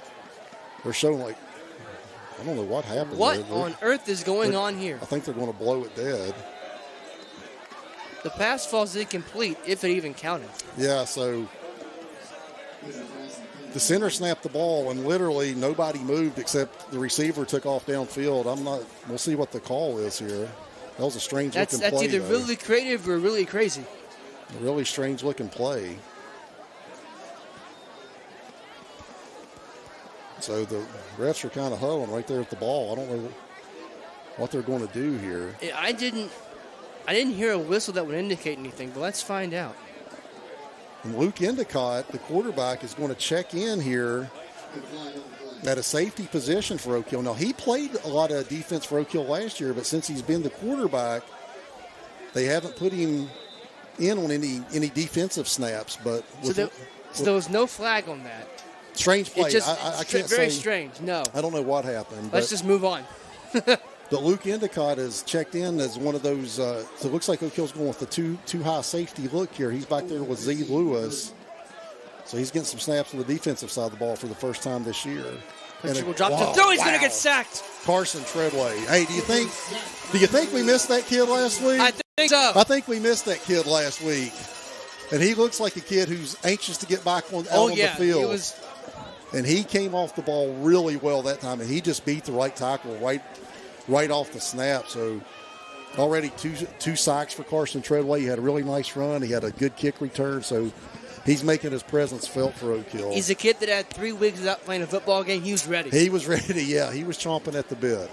showing I don't know what happened. What on earth is going on here? I think they're going to blow it dead. The pass falls incomplete, if it even counted. Yeah, so the center snapped the ball, and literally nobody moved except the receiver took off downfield. We'll see what the call is here. That was a strange looking play. That's either really creative or really crazy. A really strange looking play. So the refs are kind of huddling right there at the ball. I don't know what they're going to do here. I didn't hear a whistle that would indicate anything, but let's find out. And Luke Endicott, the quarterback, is going to check in here at a safety position for Oak Hill. Now, he played a lot of defense for Oak Hill last year, but since he's been the quarterback, they haven't put him in on any defensive snaps. But so there was no flag on that. Strange play. I can't say. Very strange. No. I don't know what happened. Let's just move on. But Luke Endicott is checked in as one of those. So it looks like Oak Hill's going with the too high safety look here. He's back there with Z Lewis. So he's getting some snaps on the defensive side of the ball for the first time this year. And will drop to throw. He's going to get sacked. Carson Treadway. Hey, do you think we missed that kid last week? I think so. I think we missed that kid last week. And he looks like a kid who's anxious to get back on the field. And he came off the ball really well that time, and he just beat the right tackle right off the snap. So already two sacks for Carson Treadway. He had a really nice run. He had a good kick return. So he's making his presence felt for Oak Hill. He's a kid that had 3 weeks without playing a football game. He was ready. He was ready, yeah. He was chomping at the bit.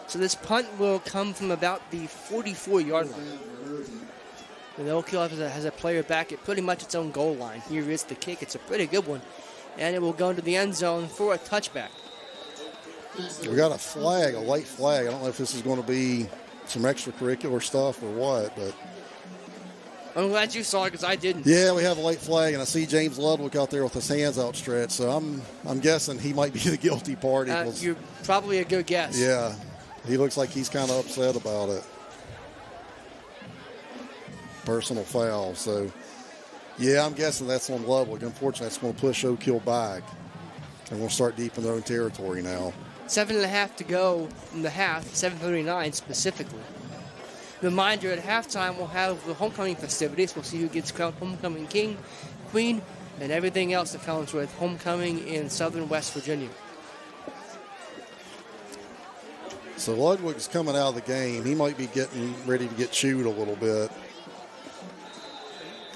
So this punt will come from about the 44-yard line. And Oak Hill has a player back at pretty much its own goal line. Here is the kick. It's a pretty good one. And it will go into the end zone for a touchback. We got a late flag. I don't know if this is going to be some extracurricular stuff or what, but I'm glad you saw it because I didn't. Yeah, we have a late flag, and I see James Ludwig out there with his hands outstretched, so I'm guessing he might be the guilty party. You're probably a good guess. Yeah, he looks like he's kind of upset about it. Personal foul, so yeah, I'm guessing that's on Ludwig. Unfortunately, that's going to push Oak Hill back, and we'll start deep in their own territory now. 7.5 to go in the half, 7:39 specifically. Reminder, at halftime, we'll have the homecoming festivities. We'll see who gets crowned homecoming king, queen, and everything else that comes with homecoming in southern West Virginia. So Ludwig's coming out of the game. He might be getting ready to get chewed a little bit.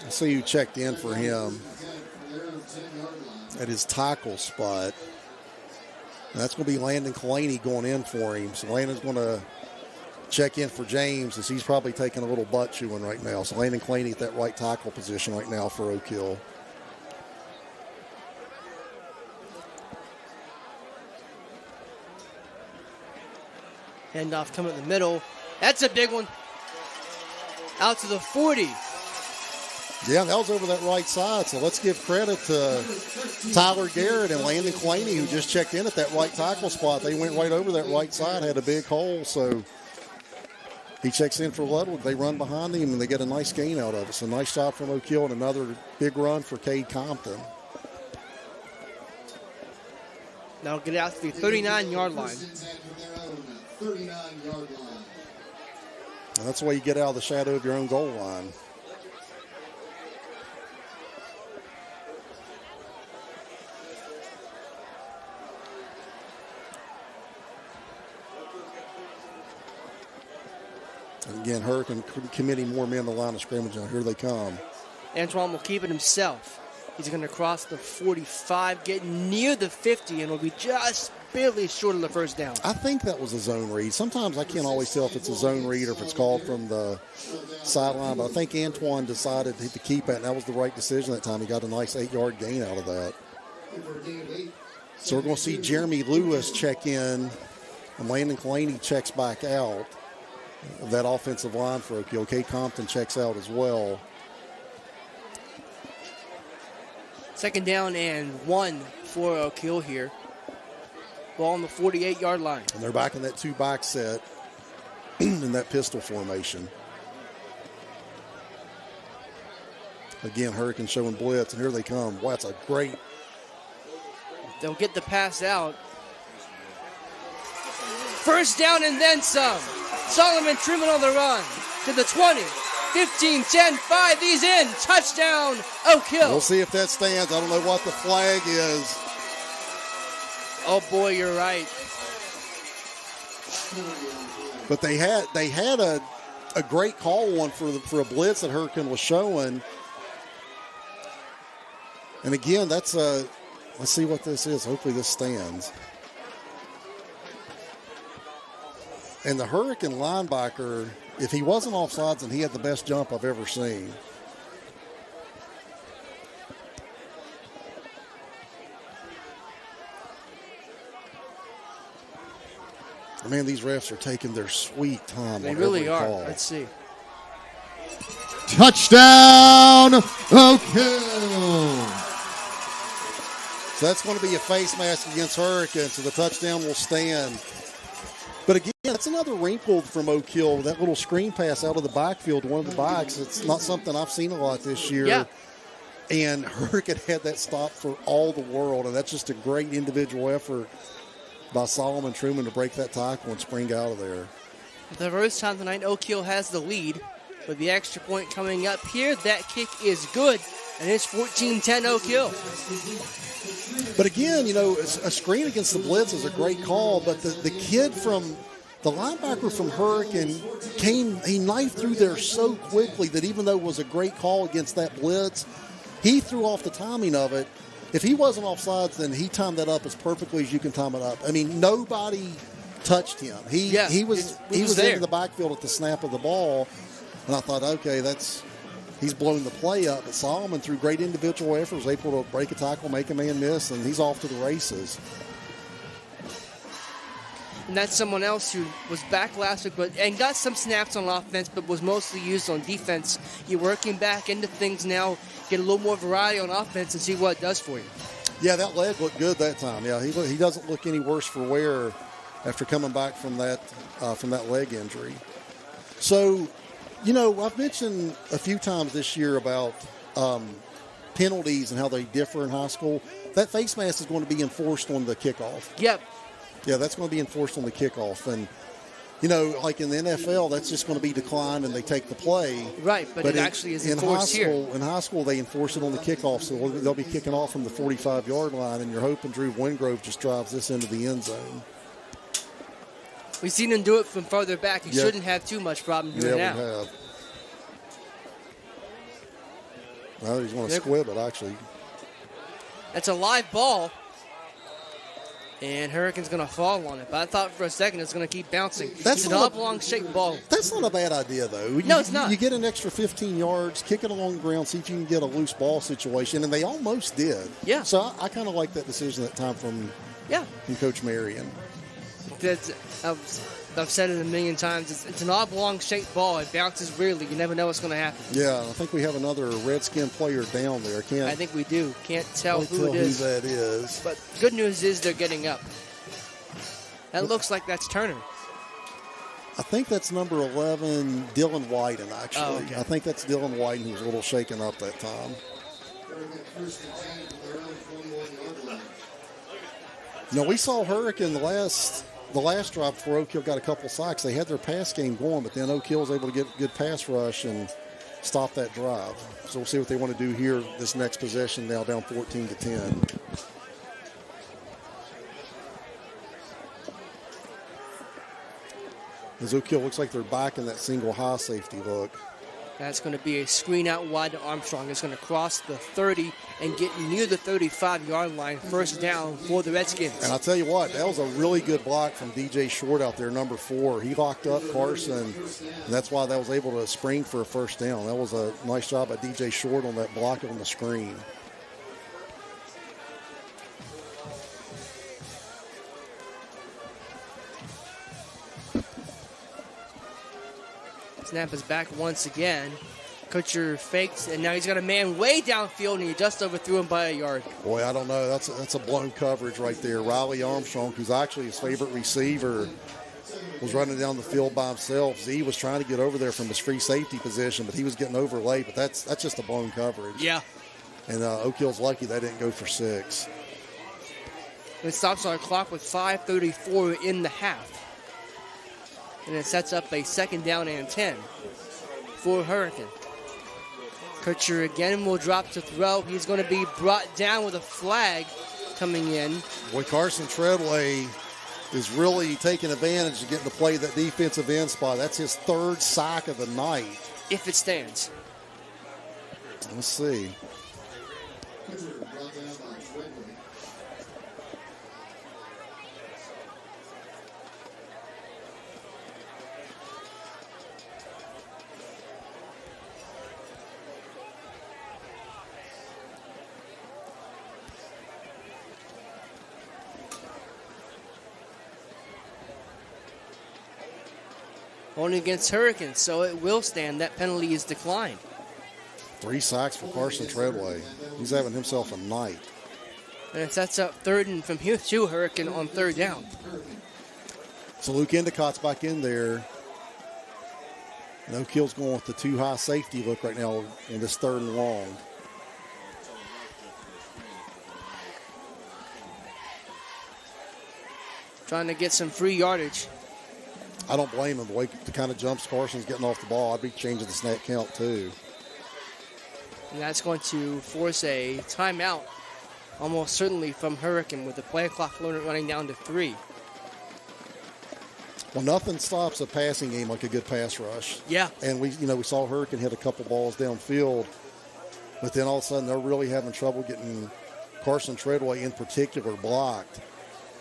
I see who checked in for him at his tackle spot. And that's going to be Landon Kalani going in for him. So Landon's going to check in for James as he's probably taking a little butt chewing right now. So Landon Kalani at that right tackle position right now for Oak Hill. Handoff coming in the middle. That's a big one. Out to the 40. Yeah, that was over that right side. So let's give credit to Tyler Garrett and Landon Kalani, who just checked in at that right tackle spot. They went right over that right side, had a big hole. So he checks in for Ludwig. They run behind him, and they get a nice gain out of it. So nice job from Oak Hill and another big run for Cade Compton. That'll get out to the 39-yard line. 39-yard line. And that's the way you get out of the shadow of your own goal line. And again, Hurricane committing more men to the line of scrimmage. Now here they come. Antoine will keep it himself. He's going to cross the 45, get near the 50, and will be just barely short of the first down. I think that was a zone read. Sometimes I can't always tell if it's a zone read or if it's called from the sideline, but I think Antoine decided to keep it, and that was the right decision that time. He got a nice 8-yard gain out of that. So we're going to see Jeremy Lewis check in, and Landon Kalani checks back out of that offensive line for Oak Hill. Cade Compton checks out as well. 2nd down and 1 for Oak Hill here. Ball on the 48-yard line. And they're back in that 2-back set in that pistol formation. Again, Hurricane showing blitz, and here they come. Wow, that's a great. They'll get the pass out. First down and then some. Solomon Truman on the run to the 20. 15, 10, 5, he's in. Touchdown, Oak Hill. We'll see if that stands. I don't know what the flag is. Oh, boy, you're right. But they had a great call one for a blitz that Hurricane was showing. And again, let's see what this is. Hopefully this stands. And the Hurricane linebacker if he wasn't offsides, then he had the best jump I've ever seen. Man, these refs are taking their sweet time. They on really every are. call. Let's see. Touchdown, Oak Hill. So that's going to be a face mask against Hurricane, so the touchdown will stand. But again, that's another wrinkle from Oak Hill, that little screen pass out of the backfield to one of the backs. It's not something I've seen a lot this year. Yeah. And Hurricane had that stop for all the world, and that's just a great individual effort by Solomon Truman to break that tackle and spring out of there. The first time tonight, Oak Hill has the lead. With the extra point coming up here, that kick is good, and it's 14-10 Oak Hill. But again, you know, a screen against the blitz is a great call, but the kid from the linebacker from Hurricane he knifed through there so quickly that even though it was a great call against that blitz, he threw off the timing of it. If he wasn't offsides, then he timed that up as perfectly as you can time it up. I mean, nobody touched him. He was there into the backfield at the snap of the ball, and I thought, okay, he's blowing the play up. But Solomon, through great individual effort, was able to break a tackle, make a man miss, and he's off to the races. And that's someone else who was back last week and got some snaps on offense, but was mostly used on defense. You're working back into things now, get a little more variety on offense and see what it does for you. Yeah, that leg looked good that time. Yeah, he doesn't look any worse for wear after coming back from that leg injury. So, you know, I've mentioned a few times this year about penalties and how they differ in high school. That face mask is going to be enforced on the kickoff. Yep. Yeah, that's going to be enforced on the kickoff. And, you know, like in the NFL, that's just going to be declined and they take the play. Right, but it actually is enforced here. In high school, they enforce it on the kickoff, so they'll be kicking off from the 45-yard line, and you're hoping Drew Wingrove just drives this into the end zone. We've seen him do it from further back. He shouldn't have too much problem doing it now. We have. Well, he's going to squib it, actually. That's a live ball. And Hurricane's going to fall on it. But I thought for a second it's going to keep bouncing. It's an oblong-shaped ball. That's not a bad idea, though. No, it's not. You get an extra 15 yards, kick it along the ground, see if you can get a loose ball situation, and they almost did. Yeah. So I kind of like that decision that time from Coach Marion. I've said it a million times. It's an oblong-shaped ball. It bounces weirdly. You never know what's going to happen. Yeah, I think we have another Redskin player down there. I think we do. Can't tell who it is. Who that is. But good news is they're getting up. That looks like that's Turner. I think that's number 11, Dylan Whiten, actually. Oh, okay. I think that's Dylan Whiten who was a little shaken up that time. You know, we saw Hurricane the last drive before Oak Hill got a couple sacks. They had their pass game going, but then Oak Hill was able to get a good pass rush and stop that drive. So we'll see what they want to do here this next possession, now down 14-10. As Oak Hill looks like they're back in that single high safety look. That's going to be a screen out wide to Armstrong. It's going to cross the 30 and get near the 35-yard line. First down for the Redskins. And I'll tell you what, that was a really good block from DJ Short out there, number 4. He locked up Carson, and that's why that was able to spring for a first down. That was a nice job by DJ Short on that block on the screen. Snap is back once again. Kutcher fakes, and now he's got a man way downfield, and he just overthrew him by a yard. Boy, I don't know. That's a blown coverage right there. Riley Armstrong, who's actually his favorite receiver, was running down the field by himself. Z was trying to get over there from his free safety position, but he was getting over late. But that's just a blown coverage. Yeah. And Oak Hill's lucky they didn't go for 6. It stops our clock with 5:34 in the half. And it sets up a second down and 10 for Hurricane. Kutcher again will drop to throw. He's going to be brought down with a flag coming in. Boy, Carson Treadway is really taking advantage of getting to play that defensive end spot. That's his 3rd sack of the night. If it stands. Let's see. going against Hurricanes, so it will stand. That penalty is declined. 3 sacks for Carson Treadway. He's having himself a night. And it sets up third and from here to Hurricane on third down. So Luke Endicott's back in there. No Kill's going with the too high safety look right now in this third and long. Trying to get some free yardage. I don't blame him. The kind of jumps Carson's getting off the ball, I'd be changing the snap count too. And that's going to force a timeout, almost certainly from Hurricane, with the play clock running down to 3. Well, nothing stops a passing game like a good pass rush. Yeah. And we saw Hurricane hit a couple balls downfield, but then all of a sudden they're really having trouble getting Carson Treadway in particular blocked.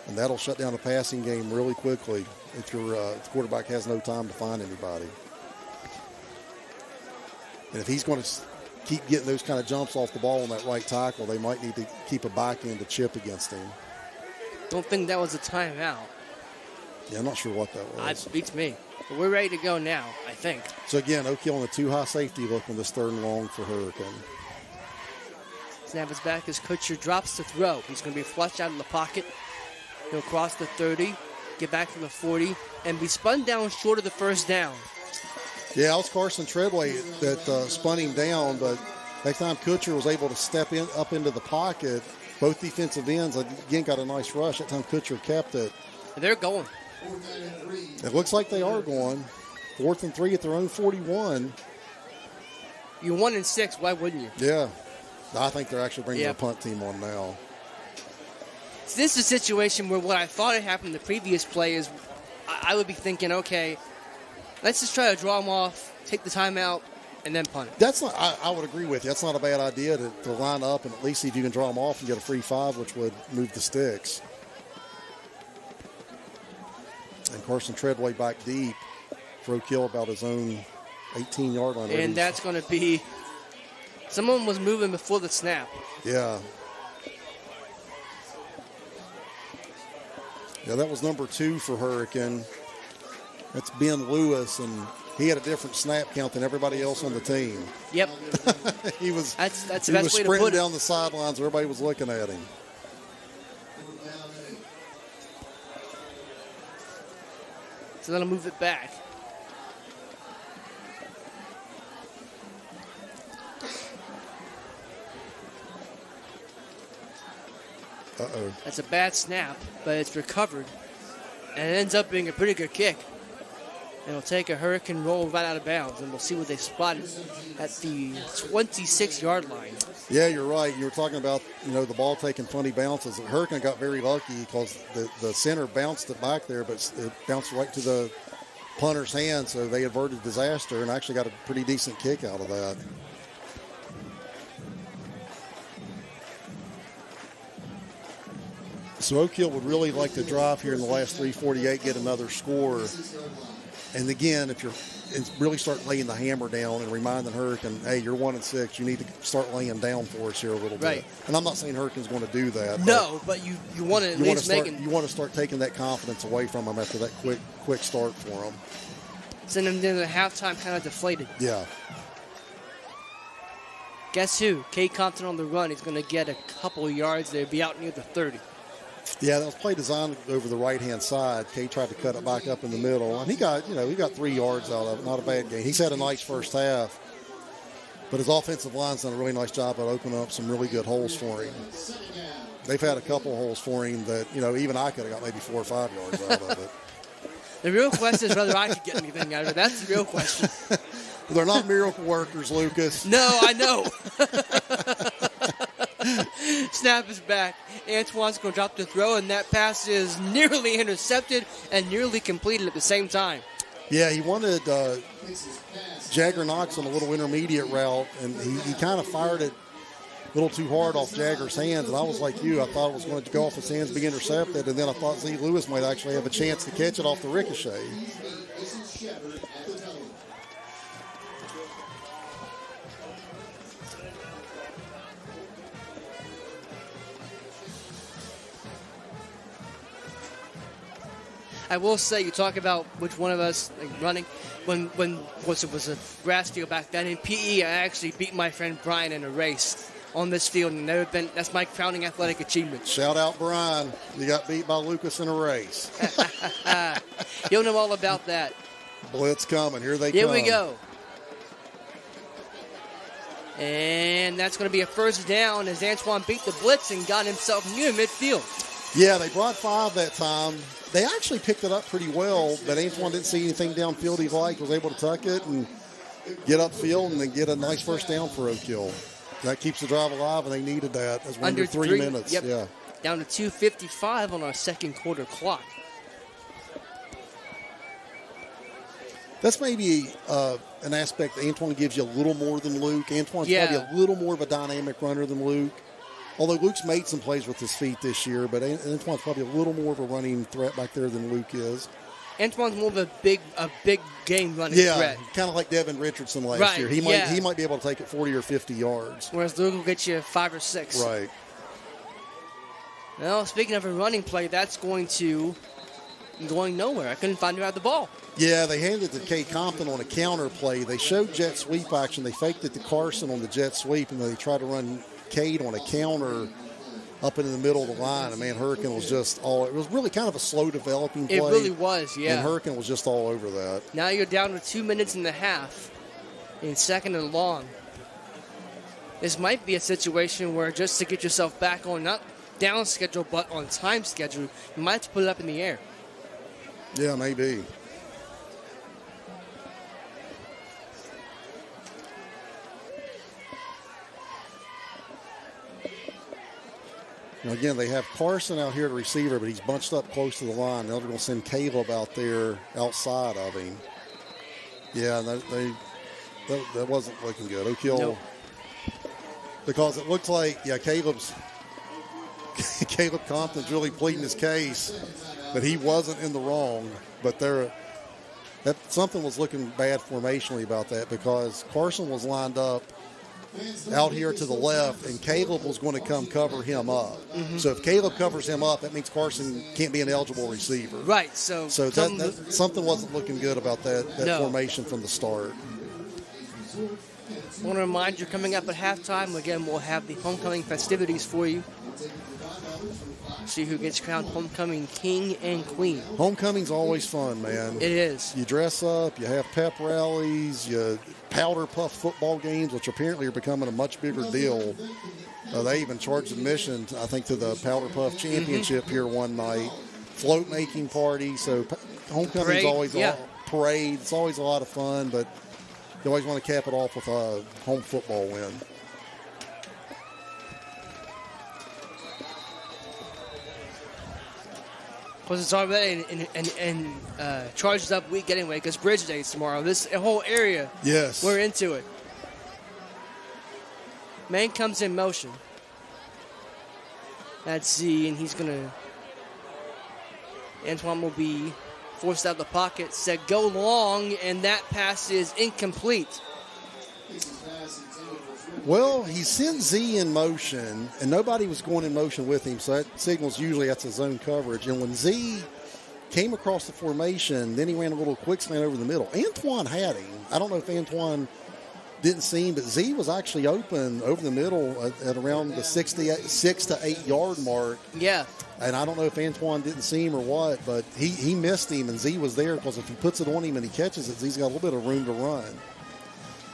And that'll shut down the passing game really quickly if your quarterback has no time to find anybody. And if he's going to keep getting those kind of jumps off the ball on that right tackle, they might need to keep a back end to chip against him. Don't think that was a timeout. Yeah, I'm not sure what that was. That beats me. But we're ready to go now, I think. So again, Oak Hill on the too high safety look on this third and long for Hurricane. Snap is back as Kutcher drops to throw. He's going to be flushed out of the pocket. He'll cross the 30, get back to the 40, and be spun down short of the first down. Yeah, it was Carson Treadway that spun him down, but next time Kutcher was able to step up into the pocket, both defensive ends, again, got a nice rush. That time Kutcher kept it. They're going. It looks like they are going. 4th and 3 at their own 41. You're 1 and 6. Why wouldn't you? Yeah. I think they're actually bringing their punt team on now. This is a situation where what I thought had happened the previous play is I would be thinking, okay, let's just try to draw them off, take the timeout, and then punt it. That's not. I would agree with you. That's not a bad idea to line up and at least see if you can draw them off and get a free 5, which would move the sticks. And Carson Treadway back deep for Oak Hill about his own 18-yard line. And that's going to be – someone was moving before the snap. Yeah. Yeah, that was number 2 for Hurricane. That's Ben Lewis, and he had a different snap count than everybody else on the team. Yep. he was that's the best way to put it. sprinting down the sidelines. Everybody was looking at him. So that'll move it back. Uh-oh. That's a bad snap, but it's recovered. And it ends up being a pretty good kick. It'll take a Hurricane roll right out of bounds, and we'll see what they spotted at the 26-yard line. Yeah, you're right. You were talking about, the ball taking funny bounces. The Hurricane got very lucky because the center bounced it back there, but it bounced right to the punter's hand, so they averted disaster and actually got a pretty decent kick out of that. So Oak Hill would really like to drive here in the last 3:48, get another score. And again, if you're really start laying the hammer down and reminding Hurricane, hey, you're 1 and 6, you need to start laying down for us here a little bit. And I'm not saying Hurricane's going to do that. No, but you want to at least make it. You want to start taking that confidence away from them after that quick start for them. Send them into the halftime kind of deflated. Yeah. Guess who? Kate Compton on the run. He's going to get a couple of yards there, be out near the 30. Yeah, that was play designed over the right-hand side. Kay tried to cut it back up in the middle, and he got 3 yards out of it. Not a bad game. He's had a nice first half, but his offensive line's done a really nice job at opening up some really good holes for him. They've had a couple of holes for him that, even I could have got maybe 4 or 5 yards out of it. The real question is whether I could get anything out of it. That's the real question. They're not miracle workers, Lucas. No, I know. Snap is back. Antoine's going to drop the throw, and that pass is nearly intercepted and nearly completed at the same time. Yeah, he wanted Jagger Knox on a little intermediate route, and he kind of fired it a little too hard off Jagger's hands, and I was like you. I thought it was going to go off his hands, be intercepted, and then I thought Z. Lewis might actually have a chance to catch it off the ricochet. I will say, you talk about which one of us running. When was a grass field back then in PE, I actually beat my friend Brian in a race on this field, and that's my crowning athletic achievement. Shout out, Brian. You got beat by Lucas in a race. You'll know all about that. Blitz coming. Here they come. Here come. we go. And that's going to be a first down as Antoine beat the blitz and got himself near midfield. Yeah, they brought 5 that time. They actually picked it up pretty well, but Antoine didn't see anything downfield he liked, was able to tuck it and get upfield and then get a nice first down for Oak Hill. That keeps the drive alive, and they needed that. As under 3 minutes. Yep. Yeah. Down to 2:55 on our second quarter clock. That's maybe an aspect that Antoine gives you a little more than Luke. Antoine's probably a little more of a dynamic runner than Luke. Although Luke's made some plays with his feet this year, but Antoine's probably a little more of a running threat back there than Luke is. Antoine's more of a big game running threat. Yeah, kind of like Devin Richardson last year. He might be able to take it 40 or 50 yards. Whereas Luke will get you 5 or 6. Right. Well, speaking of a running play, that's going nowhere. I couldn't find who had the ball. Yeah, they handed it to Cade Compton on a counter play. They showed jet sweep action. They faked it to Carson on the jet sweep, and then they tried to run Cade on a counter up into the middle of the line. And, man, Hurricane was just it was really kind of a slow developing play. It really was, yeah. And Hurricane was just all over that. Now you're down to 2 minutes and a half in second and long. This might be a situation where just to get yourself back on, not down schedule, but on time schedule, you might have to put it up in the air. Yeah, maybe. Now, again, they have Carson out here at receiver, but he's bunched up close to the line. Now they're going to send Caleb out there outside of him. Yeah, that wasn't looking good. Oak Hill, nope. Because it looks like, Caleb Compton's really pleading his case that he wasn't in the wrong, but something was looking bad formationally about that because Carson was lined up out here to the left, and Caleb was going to come cover him up. Mm-hmm. So if Caleb covers him up, that means Carson can't be an eligible receiver. Right. So something wasn't looking good about that formation from the start. I want to remind you, coming up at halftime, again, we'll have the homecoming festivities for you. See who gets crowned homecoming king and queen. Homecoming's always fun, man. It is. You dress up, you have pep rallies, you powder puff football games, which apparently are becoming a much bigger deal. They even charged admission, I think, to the Powder Puff Championship here one night. Float making party. So homecoming's always a parade. It's always a lot of fun, but you always want to cap it off with a home football win. Because it's already and charges up week anyway, because Bridge Day is tomorrow. This whole area, yes, we're into it. Man comes in motion. That's Z, and he's going to... Antoine will be forced out of the pocket, said go long, and that pass is incomplete. Well, he sent Z in motion, and nobody was going in motion with him, so that signals usually that's a zone coverage. And when Z came across the formation, then he ran a little quick slant over the middle. Antoine had him. I don't know if Antoine didn't see him, but Z was actually open over the middle at around the 6 to 8 yard mark. Yeah. And I don't know if Antoine didn't see him or what, but he missed him, and Z was there because if he puts it on him and he catches it, Z's got a little bit of room to run.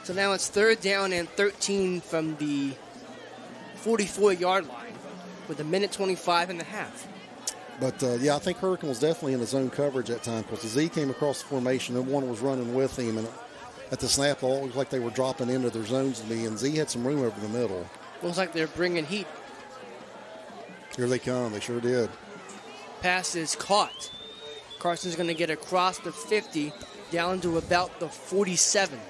So now it's 3rd down and 13 from the 44-yard line with 1:25 in the half. But, I think Hurricane was definitely in the zone coverage at time because Z came across the formation and one was running with him. And at the snap, it looked like they were dropping into their zones to me, and Z had some room over the middle. Looks like they're bringing heat. Here they come. They sure did. Pass is caught. Carson's going to get across the 50 down to about the 47.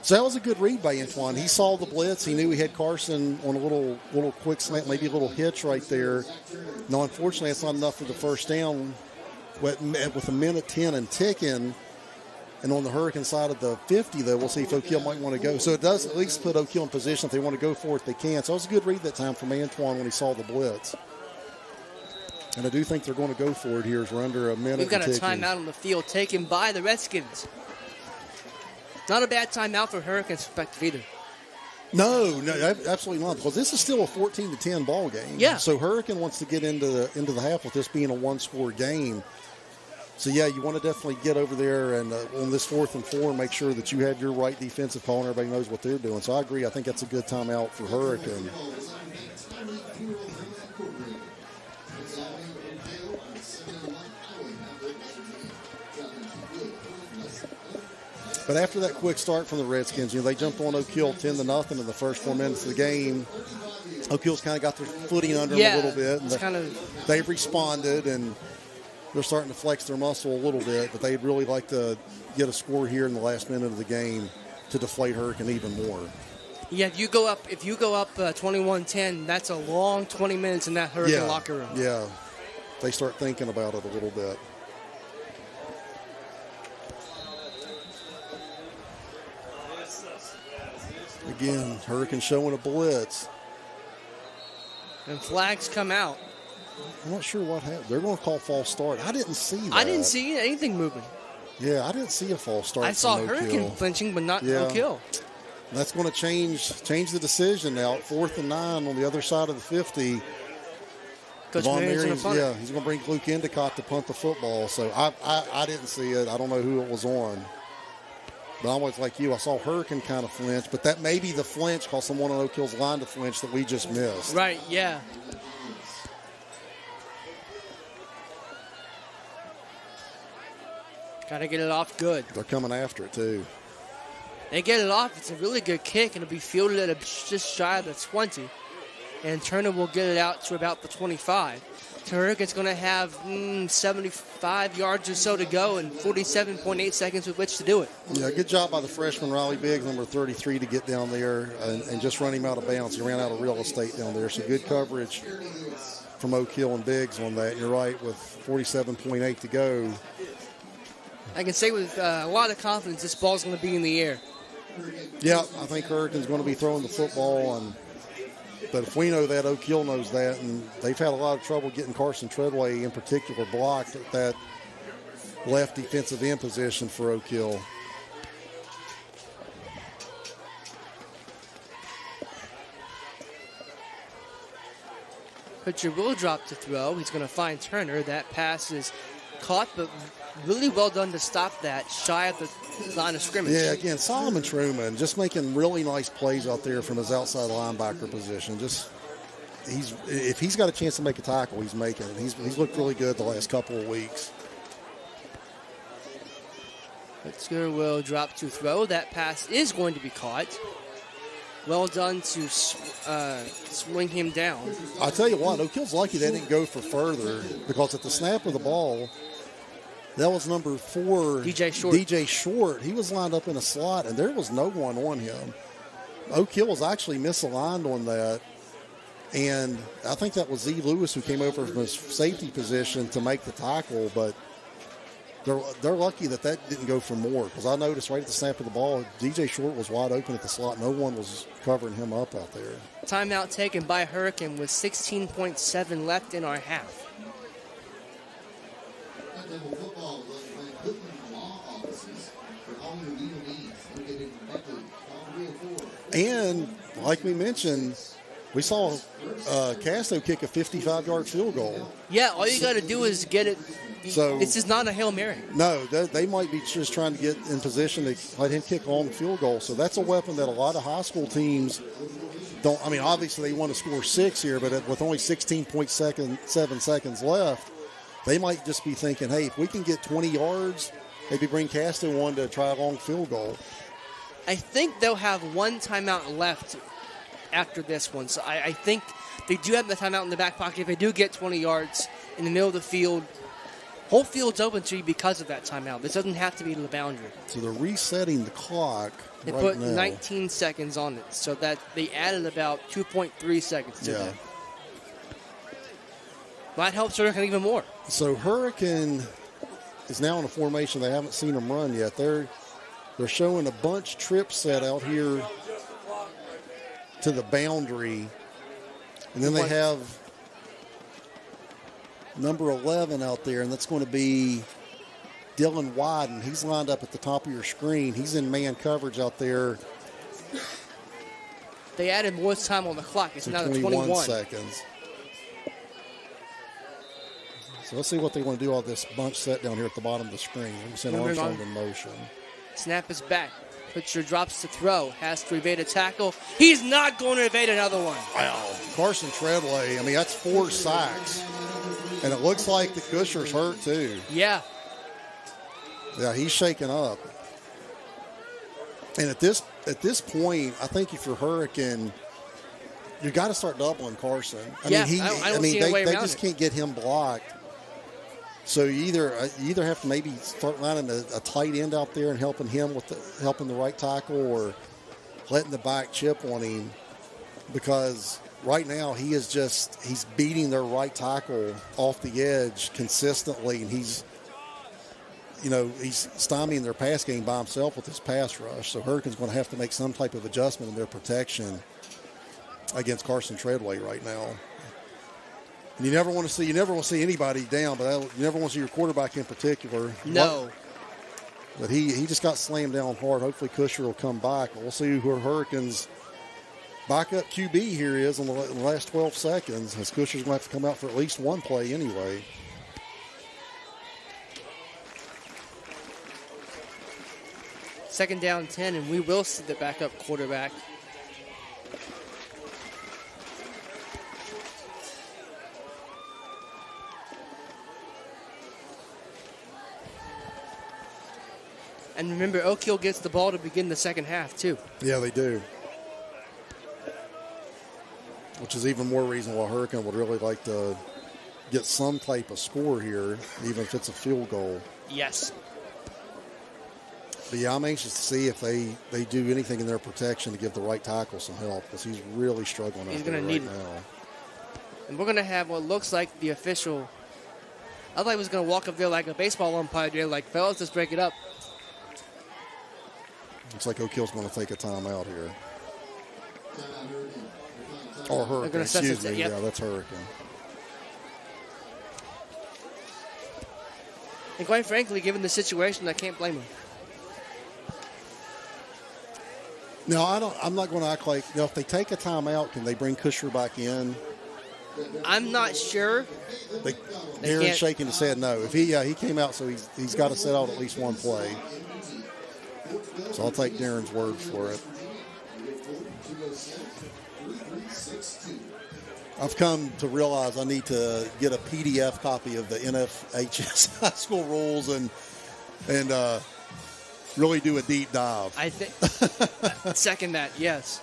So that was a good read by Antoine. He saw the blitz. He knew he had Carson on a little quick slant, maybe a little hitch right there. No, unfortunately, that's not enough for the first down. With 1:10 and ticking, and on the Hurricane side of the 50, though, we'll see if Oak Hill might want to go. So it does at least put Oak Hill in position. If they want to go for it, they can. So it was a good read that time from Antoine when he saw the blitz. And I do think they're going to go for it here as we're under a minute. We've got a ticking. timeout on the field taken by the Redskins. Not a bad timeout for Hurricanes perspective either. No, absolutely not. Because this is still a 14-10 ball game. Yeah. So Hurricane wants to get into the half with this being a one-score game. So yeah, you want to definitely get over there and on this 4th and 4, make sure that you have your right defensive call and everybody knows what they're doing. So I agree. I think that's a good timeout for Hurricane. But after that quick start from the Redskins, they jumped on Oak Hill 10-0 in the first 4 minutes of the game. Oak Hill's kind of got their footing under them a little bit. And they've responded, and they're starting to flex their muscle a little bit. But they'd really like to get a score here in the last minute of the game to deflate Hurricane even more. Yeah, if you go up 21-10, that's a long 20 minutes in that Hurricane locker room. Yeah, they start thinking about it a little bit. Again, Hurricane showing a blitz. And flags come out. I'm not sure what happened. They're going to call false start. I didn't see that. I didn't see anything moving. Yeah, I didn't see a false start. I saw Hurricane flinching, but not Oak Hill. That's going to change the decision now. 4th and 9 on the other side of the 50. Coach Marion's going to punt. Yeah, he's going to bring Luke Endicott to punt the football. So I didn't see it. I don't know who it was on. But I'm always like you. I saw Hurricane kind of flinch, but that may be the flinch because someone on Oak Hill's line to flinch that we just missed. Right, yeah. Got to get it off good. They're coming after it, too. They get it off. It's a really good kick, and it'll be fielded at just shy of the 20. And Turner will get it out to about the 25. Hurricane's going to have 75 yards or so to go and 47.8 seconds with which to do it. Yeah, good job by the freshman Riley Biggs, number 33, to get down there and just run him out of bounds. He ran out of real estate down there. So good coverage from Oak Hill and Biggs on that. You're right, with 47.8 to go. I can say with a lot of confidence this ball's going to be in the air. Yeah, I think Hurricane's going to be throwing the football. But if we know that, Oak Hill knows that, and they've had a lot of trouble getting Carson Treadway in particular blocked at that left defensive end position for Oak Hill. Pitcher will drop to throw. He's going to find Turner. That pass is caught, but really well done to stop that shy of the line of scrimmage. Yeah, again, Solomon Truman just making really nice plays out there from his outside linebacker position. If he's got a chance to make a tackle, he's making it. He's looked really good the last couple of weeks. Pitcher will drop to throw. That pass is going to be caught. Well done to swing him down. I'll tell you what, Oak Hill's lucky they didn't go for further because at the snap of the ball, that was number 4, DJ Short. He was lined up in a slot, and there was no one on him. Oak Hill was actually misaligned on that, and I think that was Z. Lewis who came over from his safety position to make the tackle, but they're lucky that didn't go for more because I noticed right at the snap of the ball, DJ Short was wide open at the slot. No one was covering him up out there. Timeout taken by Hurricane with 16.7 left in our half. And like we mentioned, we saw Castro kick a 55-yard field goal. Yeah, all you got to do is get it. So this is not a Hail Mary. No, they might be just trying to get in position to let him kick a long field goal. So that's a weapon that a lot of high school teams don't. I mean, obviously they want to score 6 here, but with only 16.7 seconds left, they might just be thinking, hey, if we can get 20 yards, maybe bring Castro on to try a long field goal. I think they'll have one timeout left after this one. So I think they do have the timeout in the back pocket. If they do get 20 yards in the middle of the field, whole field's open to you because of that timeout. This doesn't have to be to the boundary. So they're resetting the clock. They put 19 seconds on it, so that they added about 2.3 seconds to that. That helps Hurricane even more. So Hurricane is now in a formation they haven't seen them run yet. They're showing a bunch trip set out here to the boundary. And then they have number 11 out there, and that's going to be Dylan Wyden. He's lined up at the top of your screen. He's in man coverage out there. They added more time on the clock. It's now 21 seconds. So let's see what they want to do all this bunch set down here at the bottom of the screen. We send Armstrong in motion. Snap is back. Pitcher drops to throw. Has to evade a tackle. He's not going to evade another one. Wow. Carson Treadway, I mean, that's 4 sacks. And it looks like the Kusher's hurt, too. Yeah. Yeah, he's shaken up. And at this point, I think if you're Hurricane, you got to start doubling Carson. I mean, they just can't get him blocked. So you either have to maybe start lining a tight end out there and helping him with helping the right tackle, or letting the back chip on him, because right now he's beating their right tackle off the edge consistently, and he's stymieing their pass game by himself with his pass rush. So Hurricane's going to have to make some type of adjustment in their protection against Carson Treadway right now. And you never want to see anybody down, but you never want to see your quarterback in particular. No. But he just got slammed down hard. Hopefully Kusher will come back. We'll see who Hurricanes' backup QB here is in the last 12 seconds, as Kusher's going to have to come out for at least one play anyway. Second down 10, and we will see the backup quarterback. And remember, Oak Hill gets the ball to begin the second half, too. Yeah, they do. Which is even more reason why Hurricane would really like to get some type of score here, even if it's a field goal. Yes. But yeah, I'm anxious to see if they do anything in their protection to give the right tackle some help, because he's really struggling out there right now. And we're going to have what looks like the official. I thought he was going to walk up there like a baseball umpire there, like, fellas, let's break it up. Looks like Oak Hill's going to take a timeout here. Or Hurricane, excuse me. Yep. Yeah, that's Hurricane. And quite frankly, given the situation, I can't blame him. No, I'm not going to act like, if they take a timeout, can they bring Kusher back in? I'm not sure. Darren's shaking his head no. If he came out, so he's got to set out at least one play. So I'll take Darren's word for it. I've come to realize I need to get a PDF copy of the NFHS high school rules and really do a deep dive. I think second that, yes.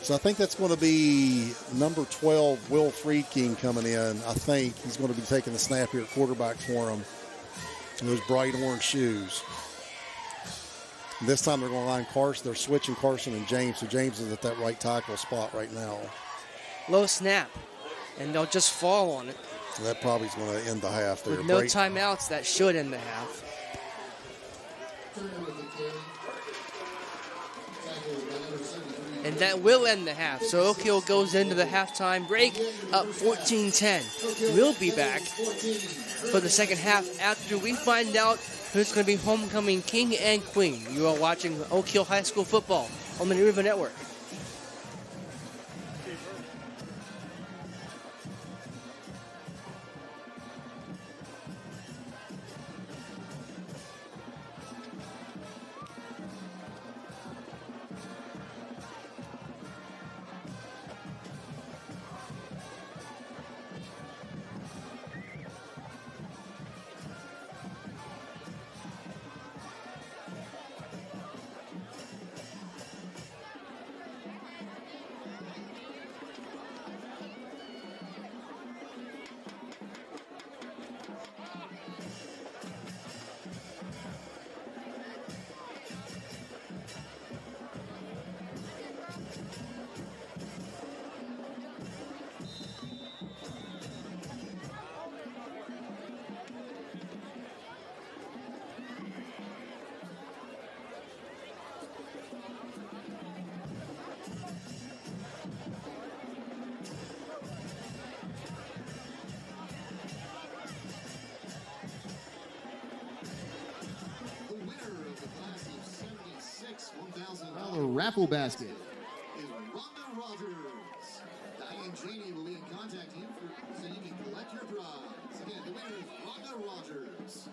So I think that's going to be number 12, Will Friedking, coming in. I think he's going to be taking the snap here at quarterback for him in those bright orange shoes. And this time they're going to line Carson. They're switching Carson and James. So James is at that right tackle spot right now. Low snap, and they'll just fall on it. So that probably is going to end the half there. With no timeouts, that should end the half. And that will end the half. So Oak Hill goes into the halftime break up 14-10. We'll be back for the second half after we find out who's going to be homecoming king and queen. You are watching Oak Hill High School football on the New River Network. raffle basket. Is Rhonda Rogers. Diane Cheney will be in contact with you so you can collect your prize. Again, the winner is Rhonda Rogers.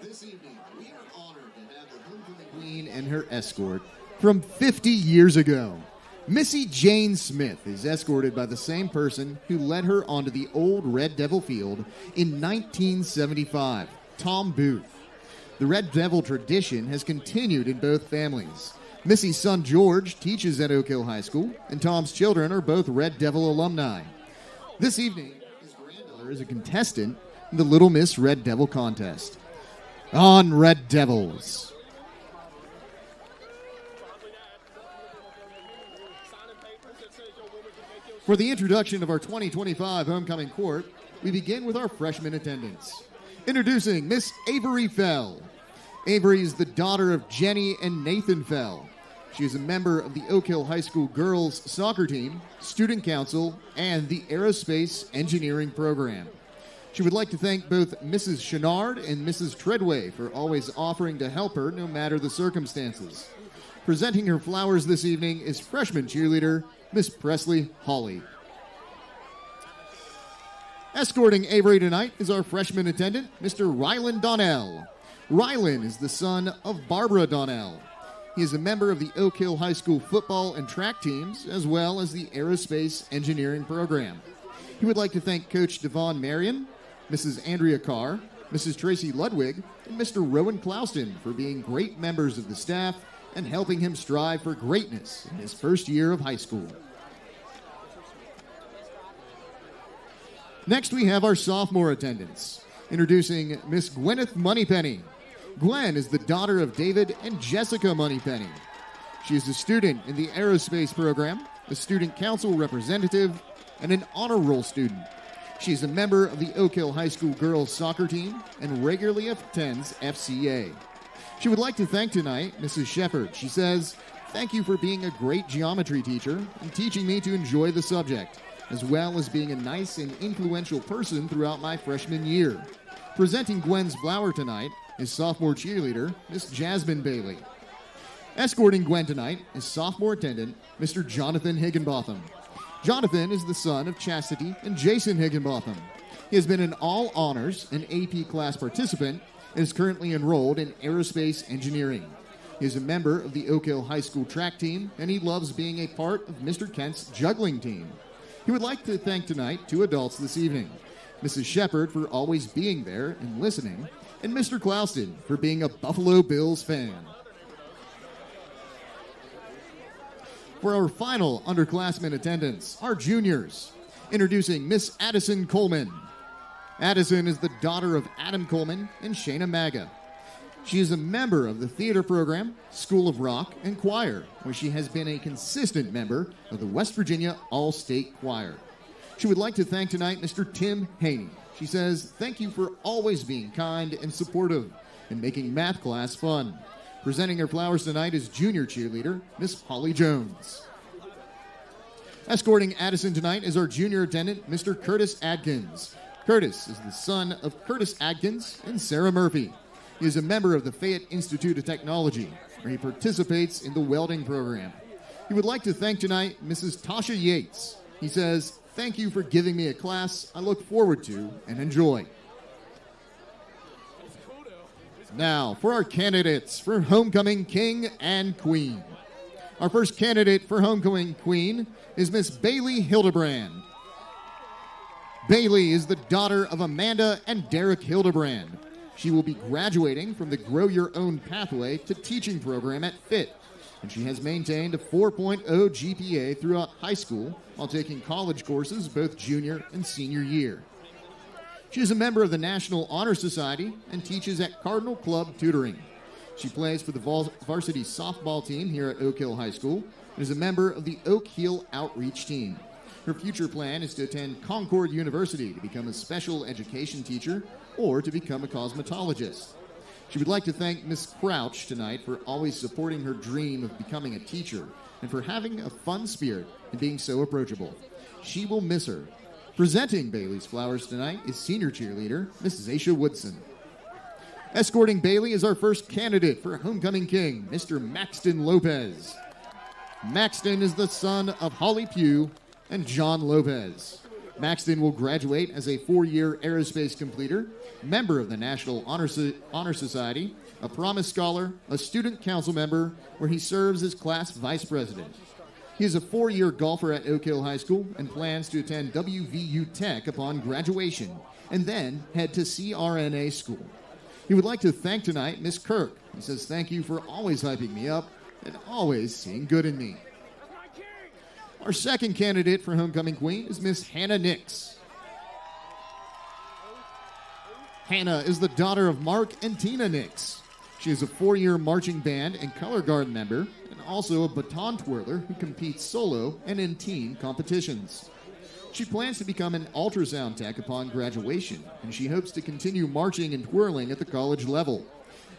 This evening, we are honored to have the homecoming Queen and her escort from 50 years ago. Missy Jane Smith is escorted by the same person who led her onto the old Red Devil field in 1975, Tom Booth. The Red Devil tradition has continued in both families. Missy's son George teaches at Oak Hill High School, and Tom's children are both Red Devil alumni. This evening, his granddaughter is a contestant in the Little Miss Red Devil contest. On Red Devils. For the introduction of our 2025 homecoming court, we begin with our freshman attendance. Introducing Miss Avery Fell. Avery is the daughter of Jenny and Nathan Fell. She is a member of the Oak Hill High School girls soccer team, student council, and the aerospace engineering program. She would like to thank both Mrs. Chenard and Mrs. Treadway for always offering to help her no matter the circumstances. Presenting her flowers this evening is freshman cheerleader, Miss Presley Hawley. Escorting Avery tonight is our freshman attendant, Mr. Rylan Donnell. Rylan is the son of Barbara Donnell. He is a member of the Oak Hill High School football and track teams, as well as the aerospace engineering program. He would like to thank Coach Devon Marion, Mrs. Andrea Carr, Mrs. Tracy Ludwig, and Mr. Rowan Clouston for being great members of the staff and helping him strive for greatness in his first year of high school. Next, we have our sophomore attendants. Introducing Miss Gwyneth Moneypenny. Gwen is the daughter of David and Jessica Moneypenny. She is a student in the aerospace program, a student council representative, and an honor roll student. She is a member of the Oak Hill High School girls soccer team and regularly attends FCA. She would like to thank tonight Mrs. Shepard. She says, "Thank you for being a great geometry teacher and teaching me to enjoy the subject, as well as being a nice and influential person throughout my freshman year." Presenting Gwen's flower tonight is sophomore cheerleader, Miss Jasmine Bailey. Escorting Gwen tonight is sophomore attendant, Mr. Jonathan Higginbotham. Jonathan is the son of Chastity and Jason Higginbotham. He has been an all honors and AP class participant and is currently enrolled in aerospace engineering. He is a member of the Oak Hill High School track team, and he loves being a part of Mr. Kent's juggling team. He would like to thank tonight two adults this evening, Mrs. Shepard for always being there and listening, and Mr. Clouston for being a Buffalo Bills fan. For our final underclassmen attendance, our juniors. Introducing Miss Addison Coleman. Addison is the daughter of Adam Coleman and Shayna Maga. She is a member of the theater program, School of Rock, and choir, where she has been a consistent member of the West Virginia All-State Choir. She would like to thank tonight Mr. Tim Haney. She says, "Thank you for always being kind and supportive and making math class fun. Presenting her flowers tonight is junior cheerleader, Miss Holly Jones. Escorting Addison tonight is our junior attendant, Mr. Curtis Adkins. Curtis is the son of Curtis Adkins and Sarah Murphy. He is a member of the Fayette Institute of Technology, where he participates in the welding program. He would like to thank tonight Mrs. Tasha Yates. He says, "Thank you for giving me a class I look forward to and enjoy." Now, for our candidates for Homecoming King and Queen. Our first candidate for Homecoming Queen is Miss Bailey Hildebrand. Bailey is the daughter of Amanda and Derek Hildebrand. She will be graduating from the Grow Your Own Pathway to Teaching program at FIT, and she has maintained a 4.0 GPA throughout high school while taking college courses both junior and senior year. She is a member of the National Honor Society and teaches at Cardinal Club Tutoring. She plays for the varsity softball team here at Oak Hill High School and is a member of the Oak Hill Outreach Team. Her future plan is to attend Concord University to become a special education teacher or to become a cosmetologist. She would like to thank Miss Crouch tonight for always supporting her dream of becoming a teacher and for having a fun spirit and being so approachable. She will miss her. Presenting Bailey's flowers tonight is senior cheerleader, Mrs. Aisha Woodson. Escorting Bailey is our first candidate for Homecoming King, Mr. Maxton Lopez. Maxton is the son of Holly Pugh and John Lopez. Maxton will graduate as a 4-year aerospace completer, member of the National Honor Society, a Promise Scholar, a student council member, where he serves as class vice president. He is a 4-year golfer at Oak Hill High School and plans to attend WVU Tech upon graduation and then head to CRNA school. He would like to thank tonight Miss Kirk. He says, "Thank you for always hyping me up and always seeing good in me." Our second candidate for Homecoming Queen is Miss Hannah Nix. Hannah is the daughter of Mark and Tina Nix. She is a 4-year marching band and color guard member and also a baton twirler who competes solo and in team competitions. She plans to become an ultrasound tech upon graduation, and she hopes to continue marching and twirling at the college level.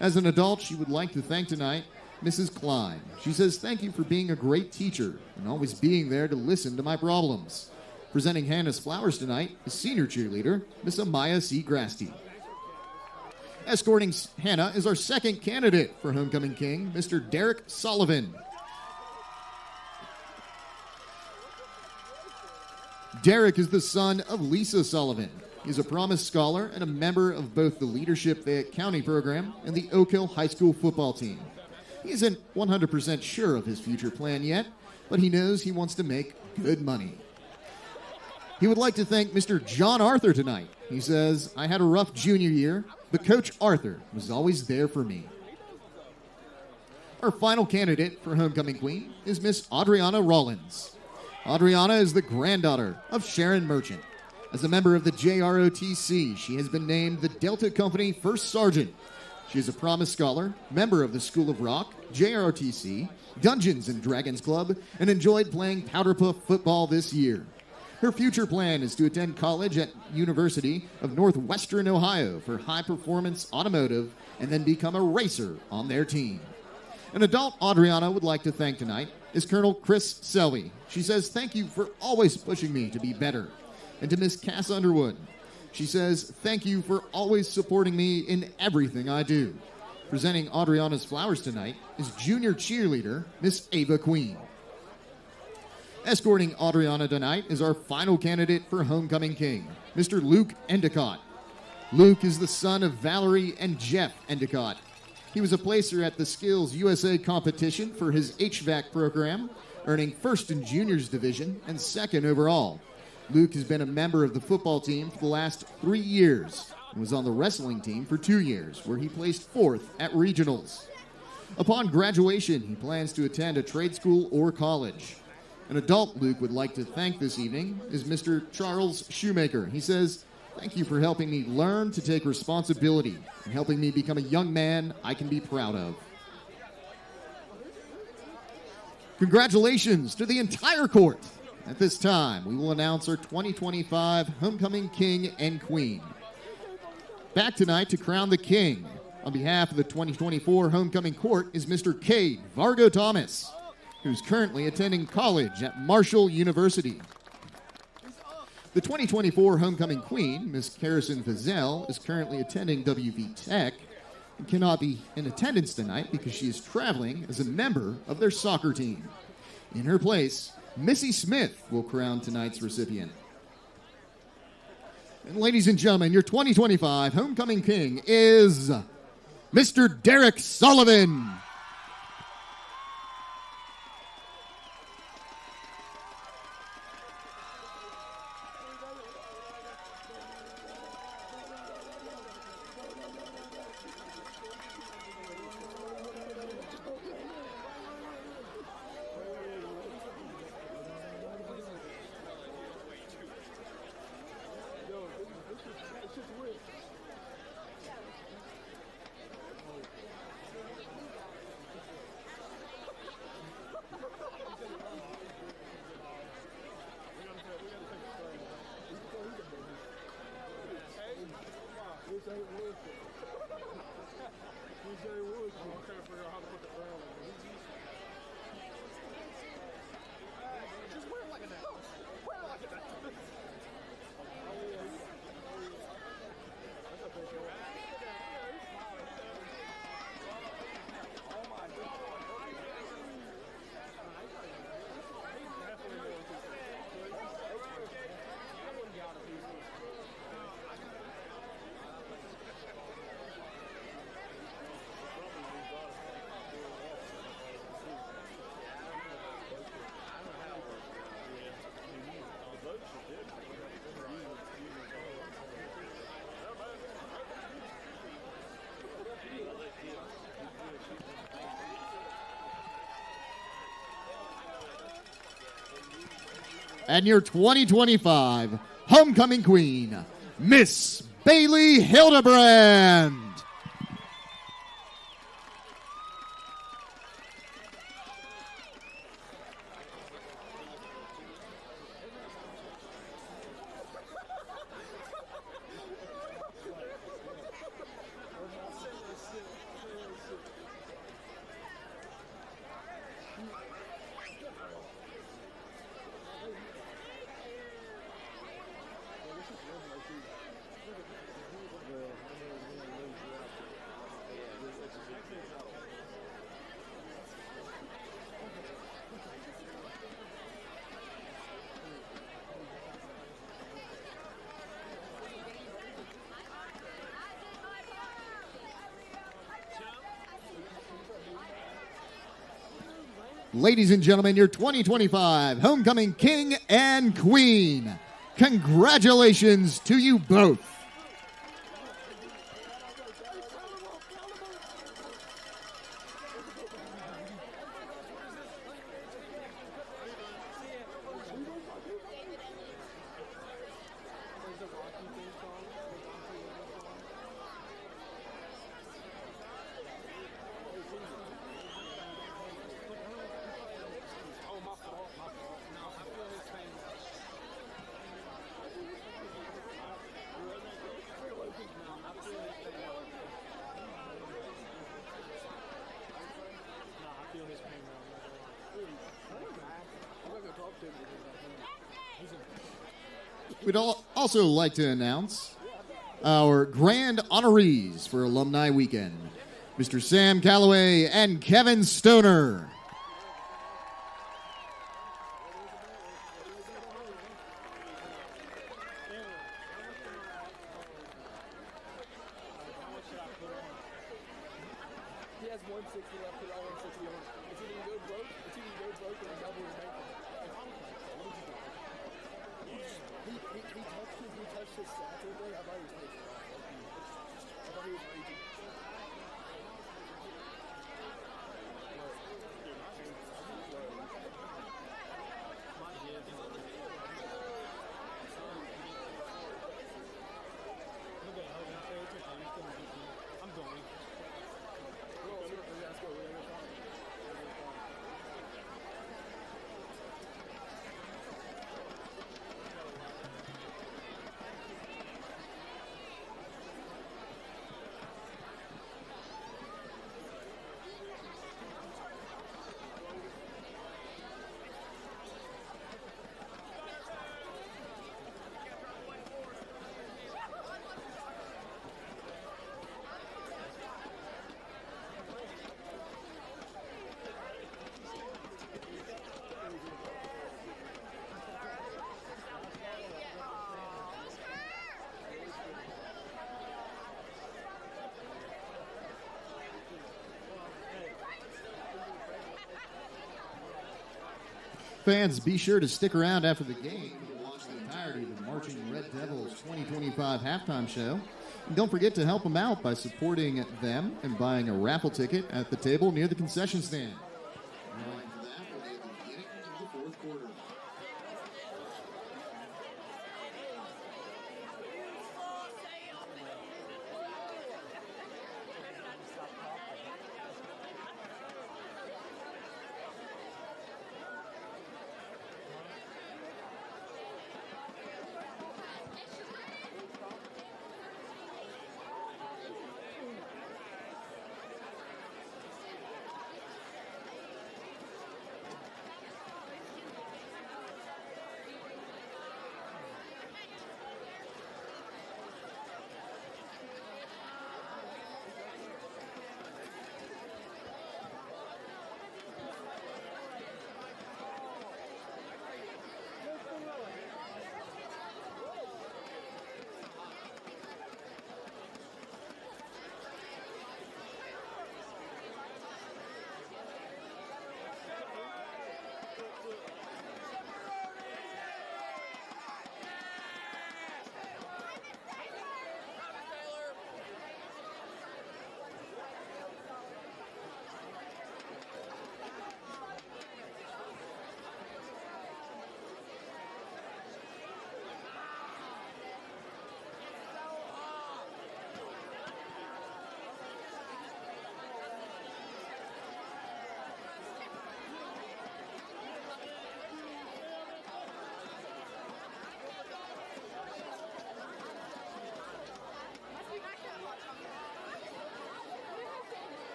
As an adult, she would like to thank tonight Mrs. Klein. She says, "Thank you for being a great teacher and always being there to listen to my problems." Presenting Hannah's flowers tonight is senior cheerleader, Miss Amaya C. Grasty. Escorting Hannah is our second candidate for Homecoming King, Mr. Derek Sullivan. Derek is the son of Lisa Sullivan. He's a Promise Scholar and a member of both the Leadership Fayette County program and the Oak Hill High School football team. He isn't 100% sure of his future plan yet, but he knows he wants to make good money. He would like to thank Mr. John Arthur tonight. He says, "I had a rough junior year, but Coach Arthur was always there for me." Our final candidate for Homecoming Queen is Miss Adriana Rollins. Adriana is the granddaughter of Sharon Merchant. As a member of the JROTC, she has been named the Delta Company First Sergeant. She is a Promise Scholar, member of the School of Rock, JROTC, Dungeons and Dragons Club, and enjoyed playing Powder Puff football this year. Her future plan is to attend college at University of Northwestern Ohio for high-performance automotive and then become a racer on their team. An adult Adriana would like to thank tonight is Colonel Chris Selby. She says, "Thank you for always pushing me to be better." And to Miss Cass Underwood, she says, "Thank you for always supporting me in everything I do." Presenting Adriana's flowers tonight is junior cheerleader Miss Ava Queen. Escorting Adriana tonight is our final candidate for Homecoming King, Mr. Luke Endicott. Luke is the son of Valerie and Jeff Endicott. He was a placer at the Skills USA competition for his HVAC program, earning first in juniors division and second overall. Luke has been a member of the football team for the last 3 years and was on the wrestling team for 2 years, where he placed 4th at regionals. Upon graduation, he plans to attend a trade school or college. An adult Luke would like to thank this evening is Mr. Charles Shoemaker. He says, "Thank you for helping me learn to take responsibility and helping me become a young man I can be proud of." Congratulations to the entire court. At this time, we will announce our 2025 Homecoming King and Queen. Back tonight to crown the king On behalf of the 2024 homecoming court is Mr. Cade Vargo Thomas, who's currently attending college at Marshall University. The 2024 homecoming queen, Miss Carison Fazell, is currently attending WV Tech and cannot be in attendance tonight because she is traveling as a member of their soccer team. In her place, Missy Smith will crown tonight's recipient. And ladies and gentlemen, your 2025 homecoming king is Mr. Derek Sullivan. And your 2025 homecoming queen, Miss Bailey Hildebrand. Ladies and gentlemen, your 2025 homecoming king and queen. Congratulations to you both. We'd also like to announce our grand honorees for Alumni Weekend, Mr. Sam Calloway and Kevin Stoner. Fans, be sure to stick around after the game to watch the entirety of the Marching Red Devils 2025 halftime show. And don't forget to help them out by supporting them and buying a raffle ticket at the table near the concession stand.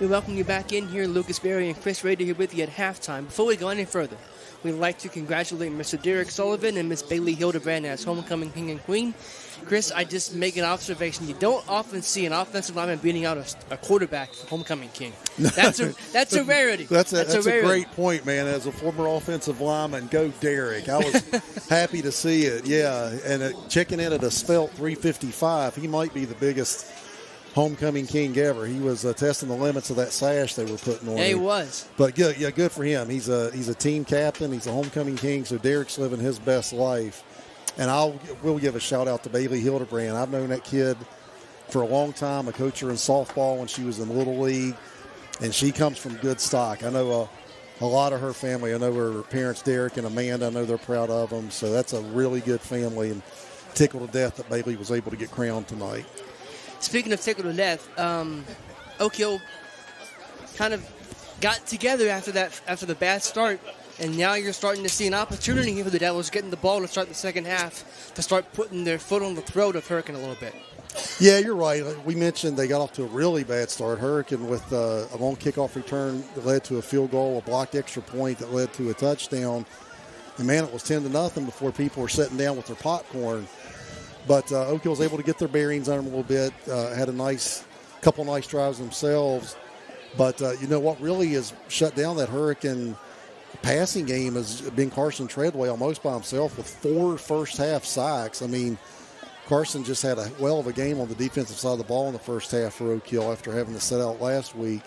We welcome you back in here. Lucas Berry and Chris Rader here with you at halftime. Before we go any further, we'd like to congratulate Mr. Derek Sullivan and Miss Bailey Hildebrand as homecoming king and queen. Chris, I just make an observation. You don't often see an offensive lineman beating out a quarterback for homecoming king. That's a rarity. That's a great point, man. As a former offensive lineman, go Derek. I was happy to see it, yeah. And checking in at a svelte 355, he might be the biggest homecoming king ever. He was testing the limits of that sash they were putting on Yeah, he him. was. But good for him. He's a team captain. He's a homecoming king, so Derek's living his best life. And we'll give a shout-out to Bailey Hildebrand. I've known that kid for a long time. I coached her in softball when she was in Little League, and she comes from good stock. I know a lot of her family. I know her parents, Derek and Amanda. I know they're proud of them. So that's a really good family, and tickled to death that Bailey was able to get crowned tonight. Speaking of tickled to death, Oak Hill kind of got together after the bad start, and now you're starting to see an opportunity here for the Devils getting the ball to start the second half, to start putting their foot on the throat of Hurricane a little bit. Yeah, you're right. We mentioned they got off to a really bad start. Hurricane with a long kickoff return that led to a field goal, a blocked extra point that led to a touchdown. And, man, it was 10-0 before people were sitting down with their popcorn. But Oak Hill was able to get their bearings on them a little bit, had a couple nice drives themselves. But you know what really has shut down that Hurricane passing game has been Carson Treadway almost by himself with 4 first-half sacks. I mean, Carson just had a well of a game on the defensive side of the ball in the first half for Oak Hill after having to sit out last week.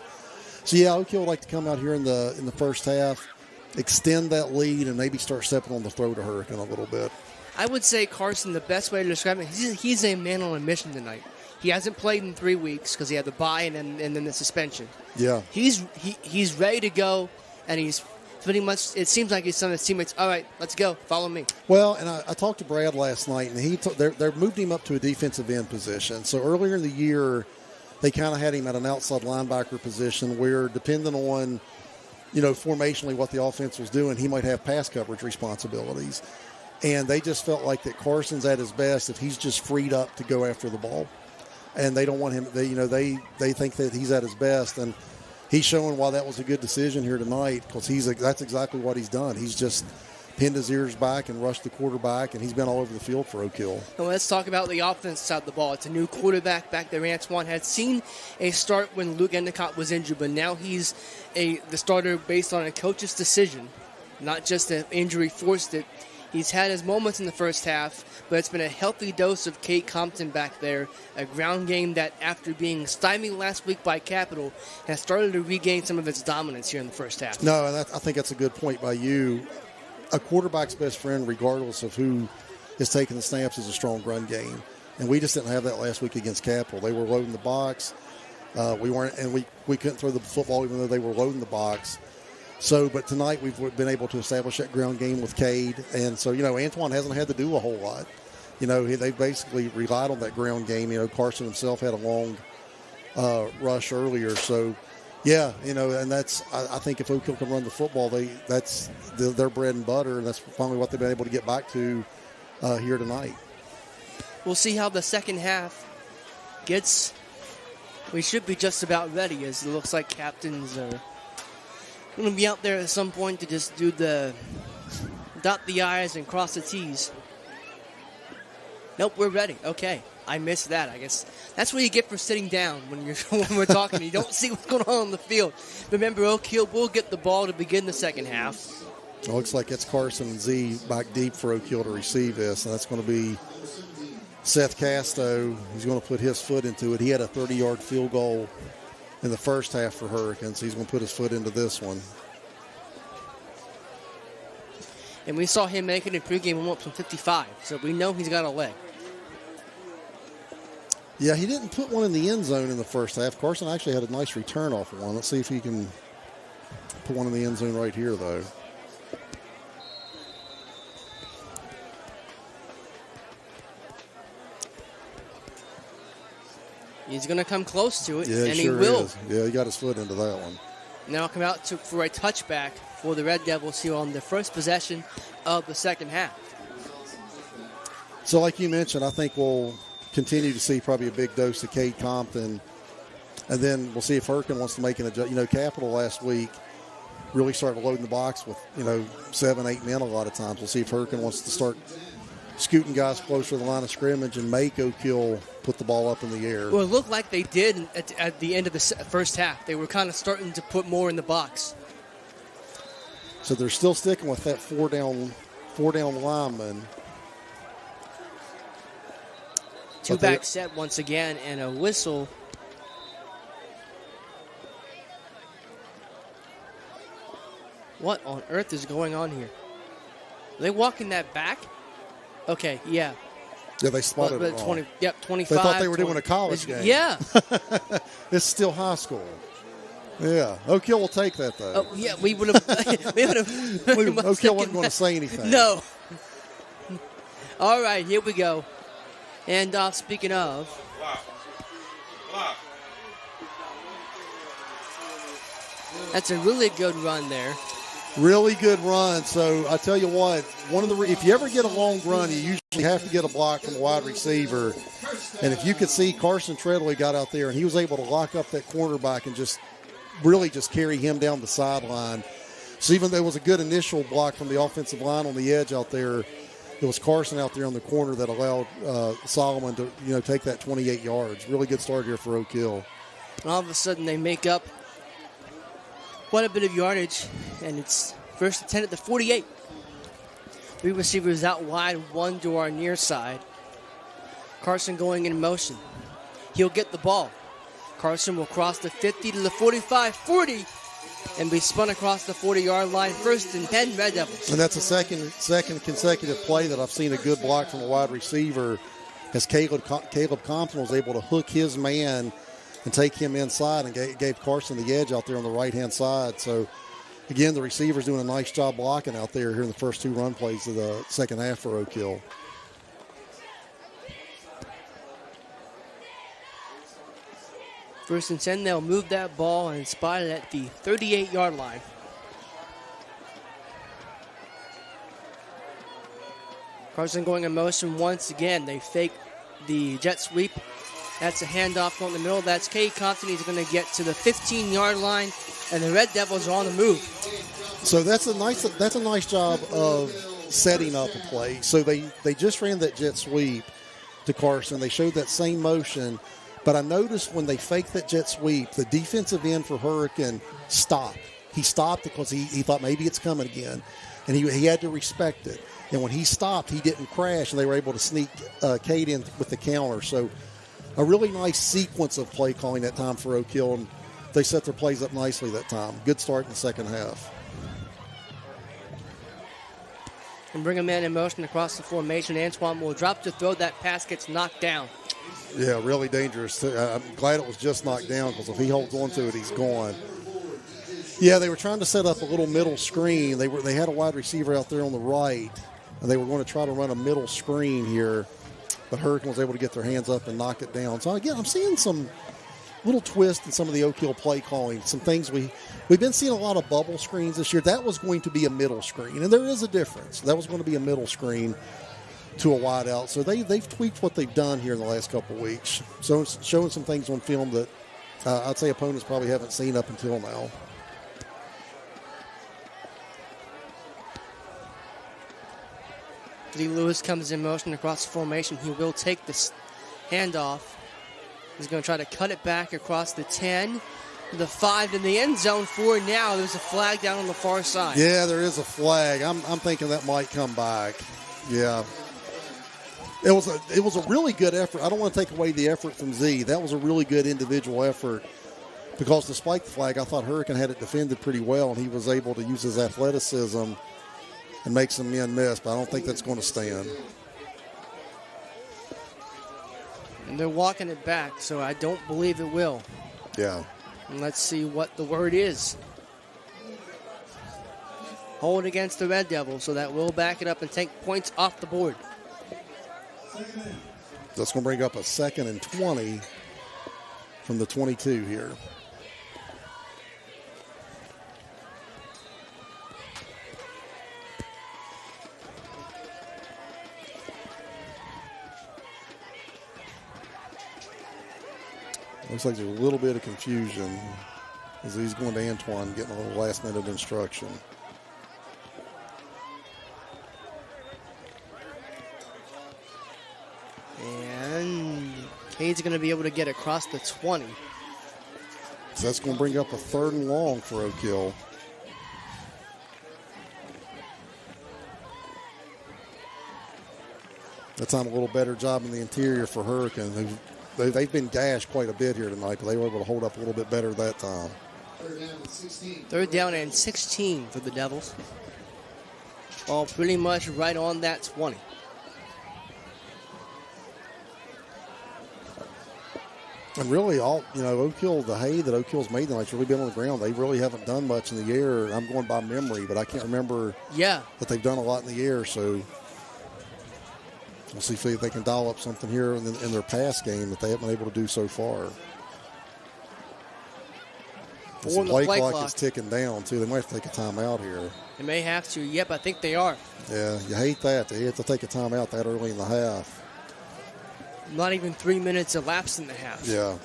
So, yeah, Oak Hill would like to come out here in the first half, extend that lead, and maybe start stepping on the throat of Hurricane a little bit. I would say, Carson, the best way to describe it, he's a man on a mission tonight. He hasn't played in 3 weeks because he had the bye and then the suspension. Yeah. He's ready to go, and he's pretty much, it seems like he's telling his teammates, all right, let's go, follow me. Well, and I talked to Brad last night, and they moved him up to a defensive end position. So earlier in the year, they kind of had him at an outside linebacker position where, depending on, formationally what the offense was doing, he might have pass coverage responsibilities. And they just felt like that Carson's at his best if he's just freed up to go after the ball. And they don't want him, they think that he's at his best. And he's showing why that was a good decision here tonight, because that's exactly what he's done. He's just pinned his ears back and rushed the quarterback, and he's been all over the field for Oak Hill. Well, let's talk about the offense side of the ball. It's a new quarterback back there. Antoine had seen a start when Luke Endicott was injured, but now he's the starter based on a coach's decision, not just an injury forced it. He's had his moments in the first half, but it's been a healthy dose of Kate Compton back there, a ground game that, after being stymied last week by Capital, has started to regain some of its dominance here in the first half. No, and I think that's a good point by you. A quarterback's best friend, regardless of who is taking the snaps, is a strong run game. And we just didn't have that last week against Capital. They were loading the box. We couldn't throw the football even though they were loading the box. So, but tonight we've been able to establish that ground game with Cade. And so, Antoine hasn't had to do a whole lot. They basically relied on that ground game. Carson himself had a long rush earlier. So, yeah, and that's, I think if Oak Hill can run the football, that's their bread and butter, and that's finally what they've been able to get back to here tonight. We'll see how the second half gets. We should be just about ready, as it looks like captains are going to be out there at some point to just do the dot the I's and cross the T's. Nope, we're ready. Okay, I missed that. I guess that's what you get for sitting down when we're talking. You don't see what's going on the field. Remember, Oak Hill will get the ball to begin the second half. It looks like it's Carson and Z back deep for Oak Hill to receive this, and that's going to be Seth Casto. He's going to put his foot into it. He had a 30-yard field goal in the first half for Hurricanes. He's going to put his foot into this one. And we saw him make it in pregame warm-up from 55, so we know he's got a leg. Yeah, he didn't put one in the end zone in the first half. Carson actually had a nice return off of one. Let's see if he can put one in the end zone right here, though. He's going to come close to it, yeah, and sure he will. Is. Yeah, he got his foot into that one. Now come out for a touchback for the Red Devils here on the first possession of the second half. So like you mentioned, I think we'll continue to see probably a big dose of Cade Compton, and then we'll see if Hurricane wants to make an adjustment. Capital last week really started loading the box with, 7, 8 men a lot of times. We'll see if Hurricane wants to start scooting guys closer to the line of scrimmage and make Oak Hill put the ball up in the air. Well, it looked like they did at the end of the first half. They were kind of starting to put more in the box. So they're still sticking with that four down lineman. Two-back set once again, and a whistle What on earth is going on here? Are they walking that back? Okay, yeah. Yeah, they spotted it wrong. 25. They thought they were doing a college game. Yeah. It's still high school. Yeah. Oak Hill will take that, though. Oh, yeah, we would have. Oak Hill wasn't going to say anything. No. All right, here we go. And speaking of. That's a really good run there. Really good run. So I tell you what, if you ever get a long run, you usually have to get a block from a wide receiver. And if you could see, Carson Treadway got out there and he was able to lock up that cornerback and just carry him down the sideline. So even though it was a good initial block from the offensive line on the edge out there, it was Carson out there on the corner that allowed Solomon to take that 28 yards. Really good start here for Oak Hill. All of a sudden they make up quite a bit of yardage, and it's first and 10 at the 48. 3 receivers out wide, 1 to our near side. Carson going in motion. He'll get the ball. Carson will cross the 50 to the 45, 40, and be spun across the 40-yard line. First and 10, Red Devils. And that's a second consecutive play that I've seen a good block from a wide receiver, as Caleb Compton was able to hook his man and take him inside and gave Carson the edge out there on the right-hand side. So, again, the receiver's doing a nice job blocking out there here in the first 2 run plays of the second half for Oak Hill. First and 10, they'll move that ball and spot it at the 38-yard line. Carson going in motion once again. They fake the jet sweep. That's a handoff going in the middle. That's Cade Compton. He's going to get to the 15-yard line, and the Red Devils are on the move. So that's a nice job of setting up a play. So they just ran that jet sweep to Carson. They showed that same motion, but I noticed when they faked that jet sweep, the defensive end for Hurricane stopped. He stopped because he thought maybe it's coming again, and he had to respect it. And when he stopped, he didn't crash, and they were able to sneak Cade in with the counter. So a really nice sequence of play calling that time for Oak Hill, and they set their plays up nicely that time. Good start in the second half. And bring a man in motion across the formation. Antoine will drop to throw. That pass gets knocked down. Yeah, really dangerous. I'm glad it was just knocked down, because if he holds on to it, he's gone. Yeah, they were trying to set up a little middle screen. They had a wide receiver out there on the right, and they were going to try to run a middle screen here. But Hurricane was able to get their hands up and knock it down. So, again, I'm seeing some little twist in some of the Oak Hill play calling. Some things we've been seeing a lot of bubble screens this year. That was going to be a middle screen, and there is a difference. That was going to be a middle screen to a wide out. So they've tweaked what they've done here in the last couple of weeks. So showing some things on film that I'd say opponents probably haven't seen up until now. Lee Lewis comes in motion across the formation. He will take this handoff. He's going to try to cut it back across the 10, the 5 in the end zone. 4 now. There's a flag down on the far side. Yeah, there is a flag. I'm thinking that might come back. Yeah. It was a really good effort. I don't want to take away the effort from Z. That was a really good individual effort, because despite the flag, I thought Hurricane had it defended pretty well, and he was able to use his athleticism and make some men miss, but I don't think that's going to stand. And they're walking it back, so I don't believe it will. Yeah. And let's see what the word is. Hold against the Red Devils, so that will back it up and take points off the board. That's going to bring up a 2nd and 20 from the 22 here. Looks like there's a little bit of confusion as he's going to Antoine, getting a little last-minute instruction. And Cade's going to be able to get across the 20. So that's going to bring up a 3rd and long for Oak Hill. That time a little better job in the interior for Hurricane. They've been gashed quite a bit here tonight, but they were able to hold up a little bit better that time. Third down and 16 for the Devils. All pretty much right on that 20. And really, Oak Hill, the hay that Oak Hill's made tonight's really been on the ground. They really haven't done much in the air. I'm going by memory, but I can't remember that they've done a lot in the air. So we'll see if they can dial up something here in their pass game that they haven't been able to do so far. The play clock is ticking down, too. They might have to take a timeout here. They may have to. Yep, I think they are. Yeah, you hate that. They have to take a timeout that early in the half. Not even 3 minutes elapsed in the half. Yeah.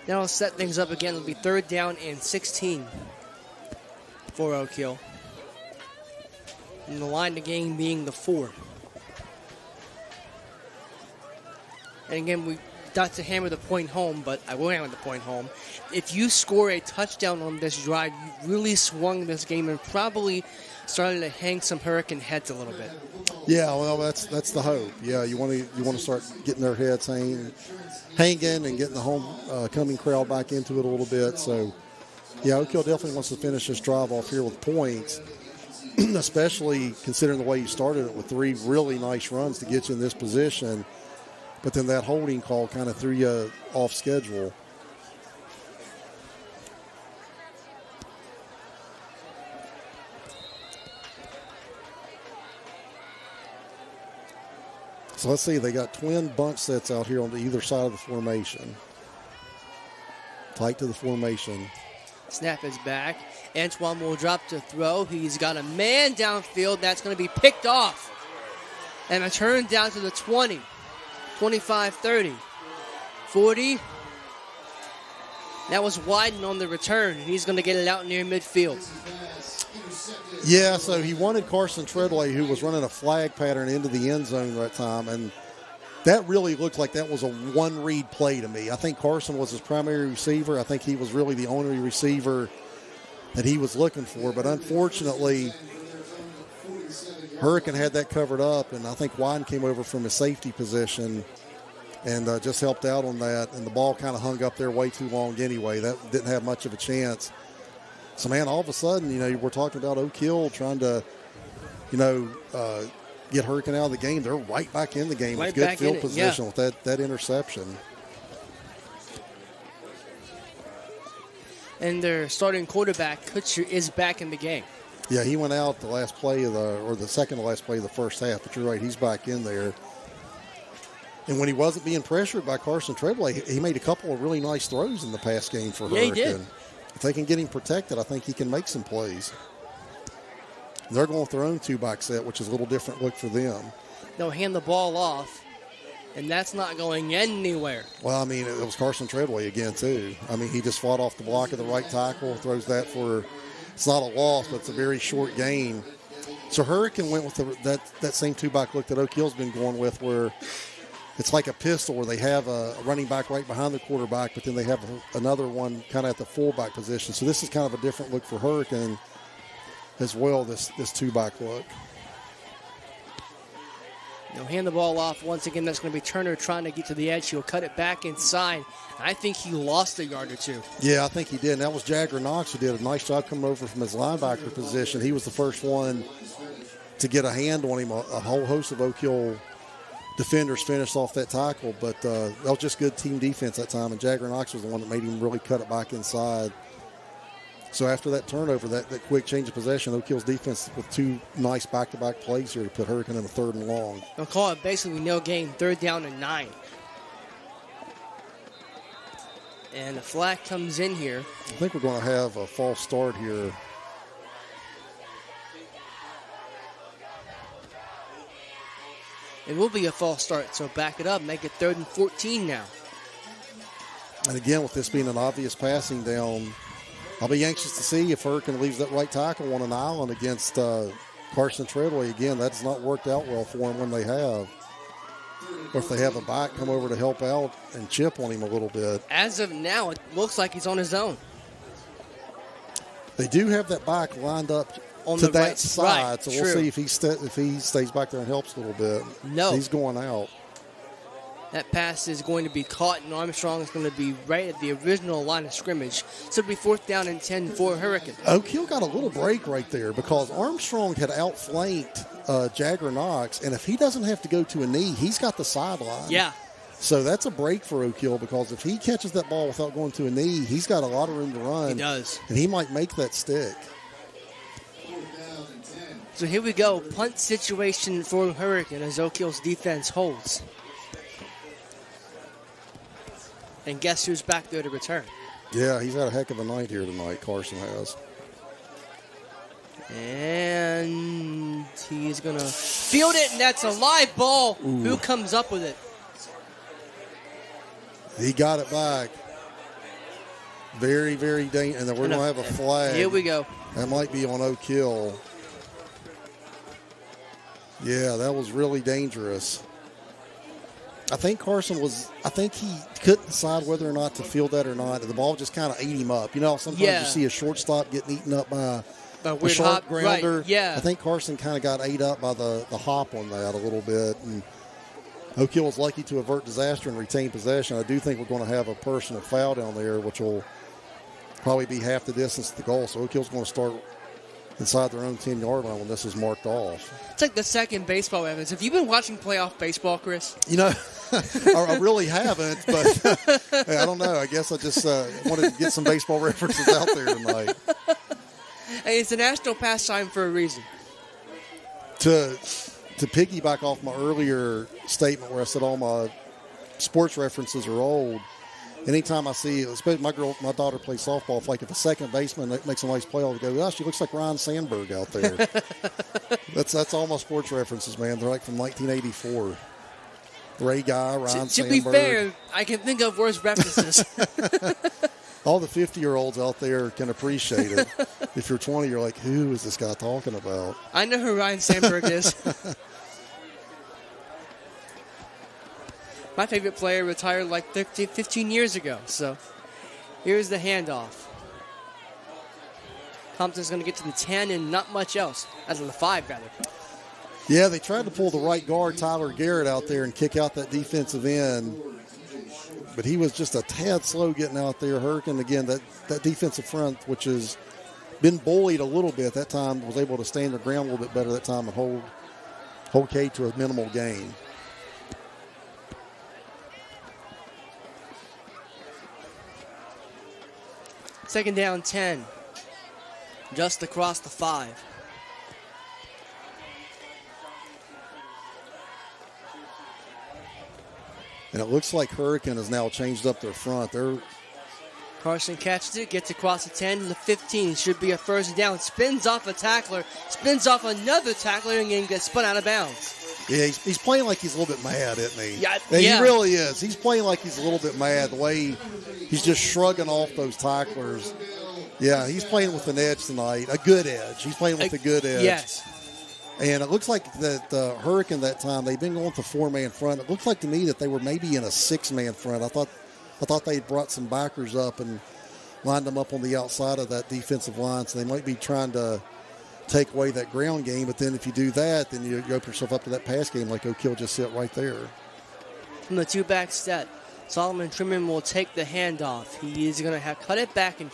Now I'll set things up again. It'll be third down and 16 for Oak Hill. And the line to gain being the 4. And again, we got to hammer the point home, but I will hammer the point home. If you score a touchdown on this drive, you really swung this game and probably started to hang some Hurricane heads a little bit. Yeah, well, that's the hope. Yeah, you want to start getting their heads hanging and getting the homecoming crowd back into it a little bit. So, yeah, Oak Hill definitely wants to finish this drive off here with points, especially considering the way you started it with 3 really nice runs to get you in this position. But then that holding call kind of threw you off schedule. So let's see, they got twin bunch sets out here on either side of the formation. Tight to the formation. Snap is back. Antoine will drop to throw. He's got a man downfield. That's going to be picked off. And a turn down to the 20. 25, 30, 40. That was Wyden on the return, and he's going to get it out near midfield. Yeah, so he wanted Carson Treadway, who was running a flag pattern into the end zone that time, and that really looked like that was a one-read play to me. I think Carson was his primary receiver. I think he was really the only receiver that he was looking for, but unfortunately, Hurricane had that covered up, and I think Wyden came over from his safety position and just helped out on that, and the ball kind of hung up there way too long anyway. That didn't have much of a chance. So, man, all of a sudden, we're talking about Oak Hill trying to, get Hurricane out of the game. They're right back in the game with good field position with that interception. And their starting quarterback, Kutcher, is back in the game. Yeah, he went out the last play the second to last play of the first half, but you're right, he's back in there. And when he wasn't being pressured by Carson Treadway, he made a couple of really nice throws in the pass game for Hurricane. He did. If they can get him protected, I think he can make some plays. They're going with their own 2-back set, which is a little different look for them. They'll hand the ball off, and that's not going anywhere. Well, I mean, it was Carson Treadway again, too. I mean, he just fought off the block of the right tackle, throws that for – it's not a loss, but it's a very short gain. So Hurricane went with that same 2-back look that Oak Hill's been going with, where it's like a pistol where they have a running back right behind the quarterback, but then they have another one kind of at the fullback position. So this is kind of a different look for Hurricane as well, this 2-back look. They'll hand the ball off. Once again, that's going to be Turner trying to get to the edge. He'll cut it back inside. I think he lost a yard or two. Yeah, I think he did. And that was Jagger Knox who did a nice job coming over from his linebacker position. He was the first one to get a hand on him. A whole host of Oak Hill defenders finished off that tackle, but that was just good team defense that time, and Jagger Knox was the one that made him really cut it back inside. So after that turnover, that quick change of possession, Oak Hill's defense with 2 nice back-to-back plays here to put Hurricane in a 3rd and long. They'll call it basically no gain, 3rd down and 9. And the flag comes in here. I think we're going to have a false start here. It will be a false start, so back it up, make it 3rd and 14 now. And again, with this being an obvious passing down, I'll be anxious to see if Hurricane leaves that right tackle on an island against Carson Treadway. Again, that's not worked out well for him when they have. Or if they have a back come over to help out and chip on him a little bit. As of now, it looks like he's on his own. They do have that back lined up on to the that right side, right, so we'll see if he stays back there and helps a little bit. No. He's going out. That pass is going to be caught, and Armstrong is going to be right at the original line of scrimmage. So it'll be 4th down and 10 for Hurricane. Oak Hill got a little break right there because Armstrong had outflanked Jagger Knox, and if he doesn't have to go to a knee, he's got the sideline. Yeah. So that's a break for Oak Hill because if he catches that ball without going to a knee, he's got a lot of room to run. He does. And he might make that stick. So here we go. Punt situation for Hurricane as Oak Hill's defense holds. And guess who's back there to return? Yeah, he's had a heck of a night here tonight, Carson has. And he's going to field it, and that's a live ball. Ooh. Who comes up with it? He got it back. Very, very dangerous. And then we're going to have a flag. Here we go. That might be on Oak Hill. Yeah, that was really dangerous. I think he couldn't decide whether or not to field that or not. The ball just kind of ate him up. You know, sometimes you see a shortstop getting eaten up by a sharp grounder. Right, yeah. I think Carson kind of got ate up by the hop on that a little bit. And Oak Hill was lucky to avert disaster and retain possession. I do think we're going to have a personal foul down there, which will probably be half the distance to the goal. So Oak Hill's going to start inside their own 10-yard line when this is marked off. It's like the second baseball evidence. Have you been watching playoff baseball, Chris? You know, I really haven't, but I don't know. I guess I just wanted to get some baseball references out there tonight. Hey, it's a national pastime for a reason. To piggyback off my earlier statement where I said all my sports references are old, anytime I see, especially my daughter plays softball, if a second baseman makes a nice play, I'll go, oh, she looks like Ryan Sandberg out there. That's all my sports references, man. They're like from 1984. Ray Guy, Ryan Sandberg. To be fair, I can think of worse references. All the 50-year-olds out there can appreciate it. If you're 20, you're like, who is this guy talking about? I know who Ryan Sandberg is. My favorite player retired like 15 years ago. So here's the handoff. Compton's going to get to the 10 and not much else. That's the 5, rather. Yeah, they tried to pull the right guard, Tyler Garrett, out there and kick out that defensive end. But he was just a tad slow getting out there. Hurricane, again, that defensive front, which has been bullied a little bit that time, was able to stand their ground a little bit better that time and hold K to a minimal gain. Second down, 10. Just across the 5. And it looks like Hurricane has now changed up their front. Carson catches it, gets across the 10 to the 15. Should be a first down. Spins off a tackler, spins off another tackler, and gets spun out of bounds. Yeah, he's playing like he's a little bit mad, isn't he? Yeah. He really is. He's playing like he's a little bit mad, the way he's just shrugging off those tacklers. Yeah, he's playing with an edge tonight, a good edge. He's playing with a good edge. Yes. And it looks like that Hurricane that time, they've been going with a 4-man front. It looks like to me that they were maybe in a 6-man front. I thought they brought some backers up and lined them up on the outside of that defensive line, so they might be trying to take away that ground game. But then if you do that, then you open yourself up to that pass game like Oak Hill just sit right there. From the 2-back set, Solomon Trimman will take the handoff. He is going to cut it back in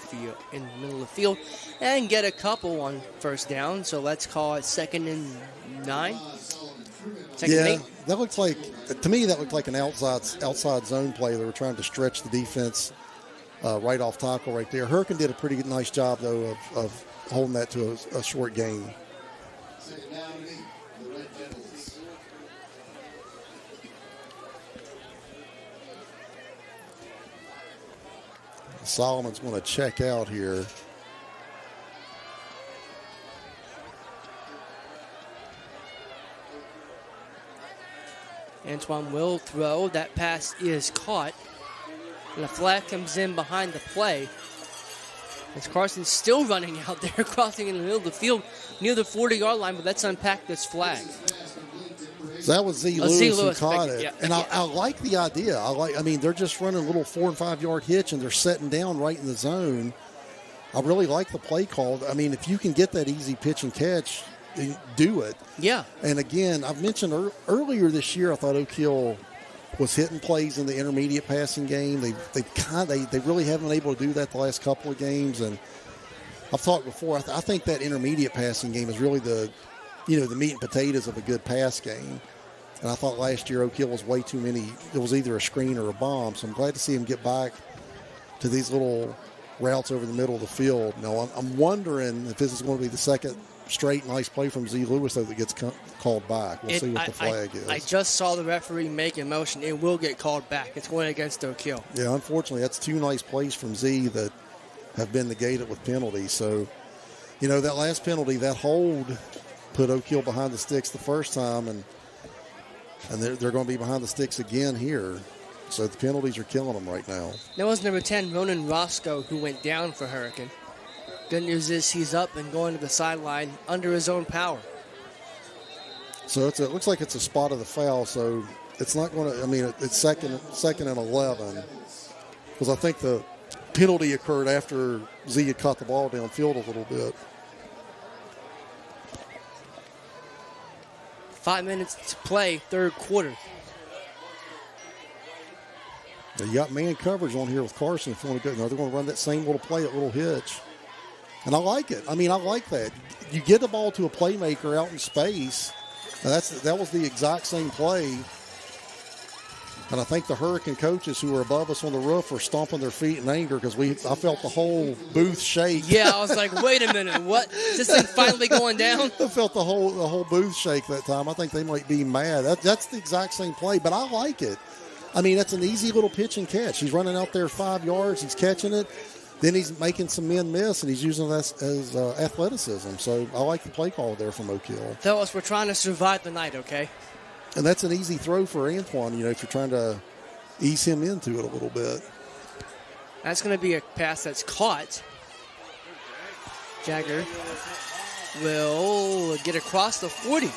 the middle of the field and get a couple on first down. So let's call it 2nd and 9. Second and 8. That looked like, to me, that looked like an outside zone play. They were trying to stretch the defense right off tackle right there. Hurricane did a pretty nice job, though, of holding that to a short gain. Second down and 8, the Red Devils. Solomon's going to check out here. Antoine will throw. That pass is caught. And a flag comes in behind the play. As Carson's still running out there, crossing in the middle of the field near the 40-yard line, but let's unpack this flag. So that was Z. Lewis who caught it. Yeah. And I like the idea. I mean, they're just running a little 4- and 5-yard hitch, and they're setting down right in the zone. I really like the play call. I mean, if you can get that easy pitch and catch, do it. Yeah. And again, I've mentioned earlier this year, I thought Oak Hill was hitting plays in the intermediate passing game. They really haven't been able to do that the last couple of games. And I've talked before. I think that intermediate passing game is really the meat and potatoes of a good pass game. And I thought last year Oak Hill was way too many. It was either a screen or a bomb. So I'm glad to see him get back to these little routes over the middle of the field. Now, I'm wondering if this is going to be the second straight nice play from Z. Lewis, though, that gets called back. We'll see what the flag is. I just saw the referee make a motion. It will get called back. It's going against Oak Hill. Yeah, unfortunately, that's two nice plays from Z that have been negated with penalties. So, that last penalty, that hold, put Oak Hill behind the sticks the first time, and they're going to be behind the sticks again here. So the penalties are killing them right now. That was number 10, Ronan Roscoe, who went down for Hurricane. Good news is he's up and going to the sideline under his own power. So it looks like it's a spot of the foul, so it's not going to, it's second and 11. Because I think the penalty occurred after Z had caught the ball downfield a little bit. 5 minutes to play, third quarter. You got man coverage on here with Carson if you want to go. They're going to run that same little play, that little hitch. And I like it. I like that. You get the ball to a playmaker out in space. That was the exact same play. And I think the Hurricane coaches who were above us on the roof were stomping their feet in anger because I felt the whole booth shake. Yeah, I was like, wait a minute, what? Is this thing finally going down? I felt the whole booth shake that time. I think they might be mad. That's the exact same play, but I like it. That's an easy little pitch and catch. He's running out there 5 yards. He's catching it. Then he's making some men miss, and he's using that as athleticism. So I like the play call there from Oak Hill. Fellas, we're trying to survive the night, okay? And that's an easy throw for Antoine, if you're trying to ease him into it a little bit. That's going to be a pass that's caught. Jagger will get across the 40.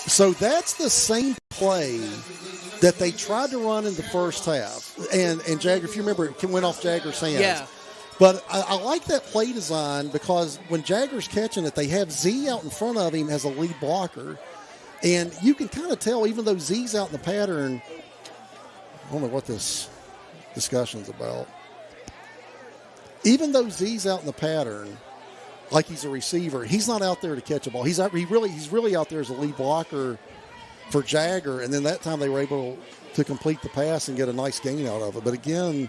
So that's the same play that they tried to run in the first half. And Jagger, if you remember, it went off Jagger's hands. Yeah. But I like that play design because when Jagger's catching it, they have Z out in front of him as a lead blocker. And you can kind of tell, even though Z's out in the pattern, I don't know what this discussion's about. Even though Z's out in the pattern, like he's a receiver, he's not out there to catch a ball. He's really out there as a lead blocker for Jagger, and then that time they were able to complete the pass and get a nice gain out of it. But again,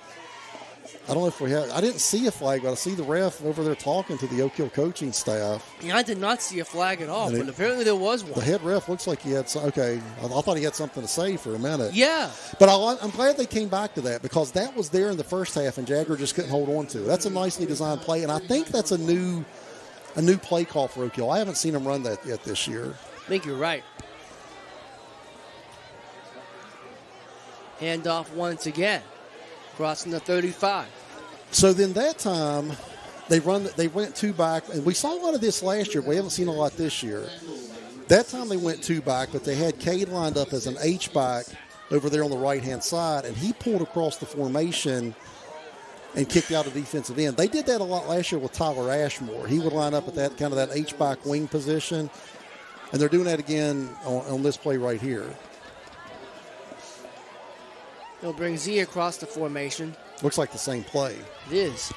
I don't know if I didn't see a flag, but I see the ref over there talking to the Oak Hill coaching staff. Yeah, I did not see a flag at all, but apparently there was one. The head ref looks like he had I thought he had something to say for a minute. Yeah. But I'm glad they came back to that because that was there in the first half and Jagger just couldn't hold on to it. That's a nicely designed play, and I think that's a new play call for Oak Hill. I haven't seen them run that yet this year. I think you're right. Handoff once again, crossing the 35. So then that time, they went two back, and we saw a lot of this last year. We haven't seen a lot this year. That time they went two back, but they had Cade lined up as an H-back over there on the right-hand side, and he pulled across the formation and kicked out a defensive end. They did that a lot last year with Tyler Ashmore. He would line up at that kind of that H-back wing position, and they're doing that again on this play right here. They'll bring Z across the formation. Looks like the same play. It is.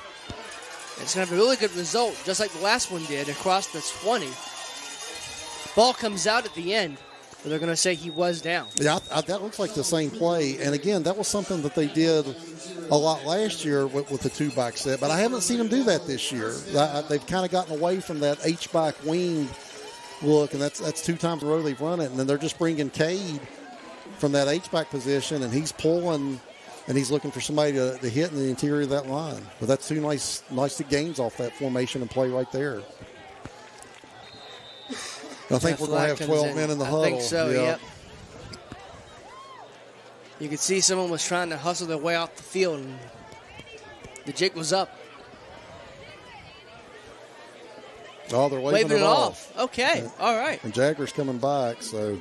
It's going to have a really good result, just like the last one did, across the 20. Ball comes out at the end, but they're going to say he was down. Yeah, that looks like the same play. And, again, that was something that they did a lot last year with the two-back set, but I haven't seen them do that this year. They've kind of gotten away from that H-back wing look, and that's 2 times in a row they've run it, and then they're just bringing Cade from that H-back position, and he's pulling, and he's looking for somebody to hit in the interior of that line. But that's 2 nice gains off that formation and play right there. I think we're going to have 12 men in the huddle. I think so, yep. You could see someone was trying to hustle their way off the field, and the jig was up. Oh, they're waving it off. Okay, all right. And Jagger's coming back, so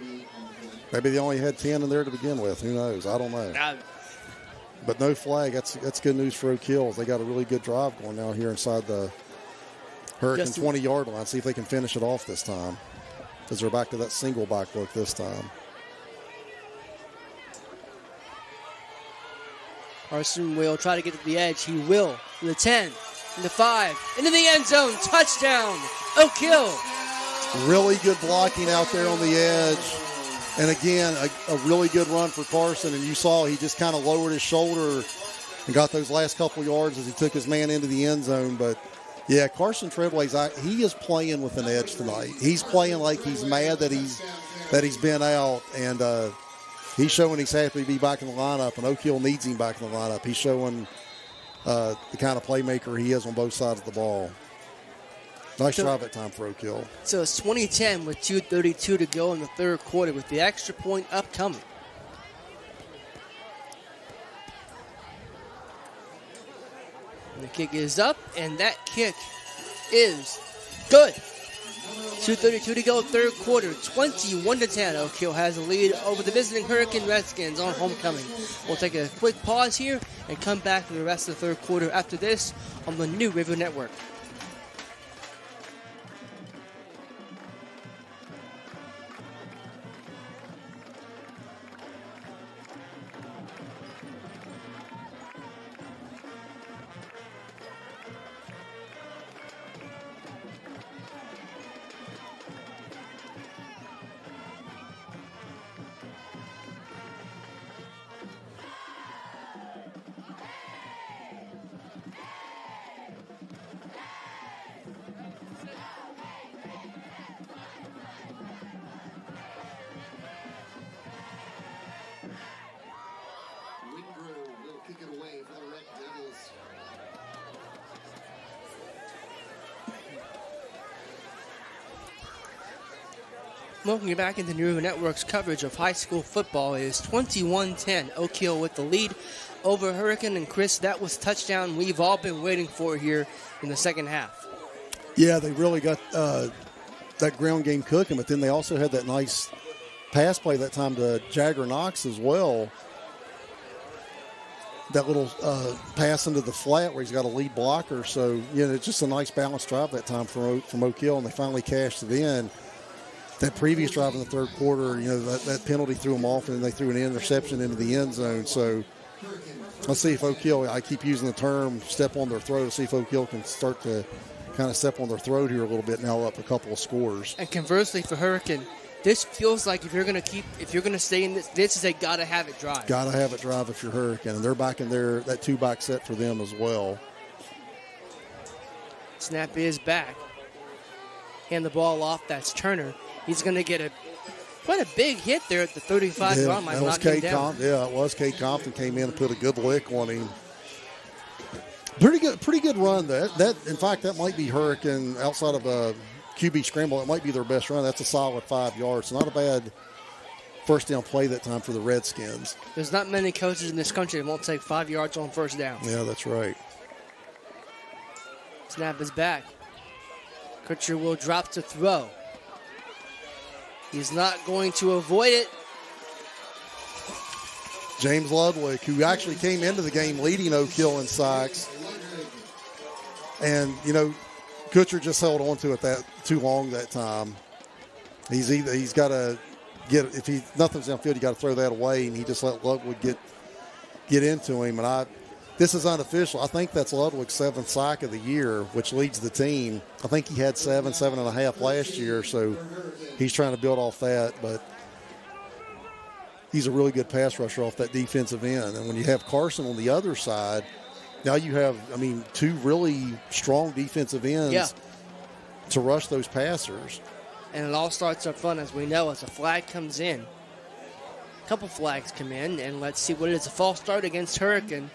maybe they only had 10 in there to begin with. Who knows? I don't know. But no flag. That's good news for Oak Hill. They got a really good drive going now here inside the Hurricane 20-yard line. See if they can finish it off this time, because they're back to that single back look this time. Carson will try to get to the edge. He will. In the 10, in the 5, into the end zone. Touchdown, Oak Hill. Really good blocking out there on the edge. And again, a really good run for Carson. And you saw he just kind of lowered his shoulder and got those last couple yards as he took his man into the end zone. But, yeah, Carson Treadway's, he is playing with an edge tonight. He's playing like he's mad that he's been out. And he's showing he's happy to be back in the lineup. And Oak Hill needs him back in the lineup. He's showing the kind of playmaker he is on both sides of the ball. Nice drive that time for Oak Hill. So it's 20-10 with 2:32 to go in the third quarter with the extra point upcoming. And the kick is up, and that kick is good. 2:32 to go, third quarter, 21-10. Oak Hill has a lead over the visiting Hurricane Redskins on homecoming. We'll take a quick pause here and come back for the rest of the third quarter after this on the New River Network. Welcome you back into New River Network's coverage of high school football. It is 21-10. Oak Hill with the lead over Hurricane. And Chris, that was touchdown we've all been waiting for here in the second half. Yeah, they really got that ground game cooking, but then they also had that nice pass play that time to Jagger Knox as well. That little pass into the flat where he's got a lead blocker. So, it's just a nice balanced drive that time from Oak Hill, and they finally cashed it in. That previous drive in the third quarter, that penalty threw them off, and then they threw an interception into the end zone. So let's see if Oak Hill, I keep using the term step on their throat, see if Oak Hill can start to kind of step on their throat here a little bit now up a couple of scores. And conversely for Hurricane, this feels like if you're going to stay in this is a gotta have it drive. Gotta have it drive if you're Hurricane, and they're back in there, that two-back set for them as well. Snap is back. Hand the ball off. That's Turner. He's going to get quite a big hit there at the 35 line. Might knock him down. Yeah, it was. Kate Compton came in and put a good lick on him. Pretty good run. In fact, that might be Hurricane outside of a QB scramble. It might be their best run. That's a solid 5 yards. Not a bad first down play that time for the Redskins. There's not many coaches in this country that won't take 5 yards on first down. Yeah, that's right. Snap is back. Kutcher will drop to throw. He's not going to avoid it. James Ludwig, who actually came into the game leading Oak Hill in sacks. And, Kutcher just held on to it that too long that time. He's got to get, if nothing's downfield, you got to throw that away, and he just let Ludwig get into him. And this is unofficial. I think that's Ludwig's 7th sack of the year, which leads the team. I think he had 7.5 last year, so he's trying to build off that. But he's a really good pass rusher off that defensive end. And when you have Carson on the other side, now you have, two really strong defensive ends to rush those passers. And it all starts up front, as we know, as a flag comes in. A couple flags come in, and let's see what it is. A false start against Hurricane.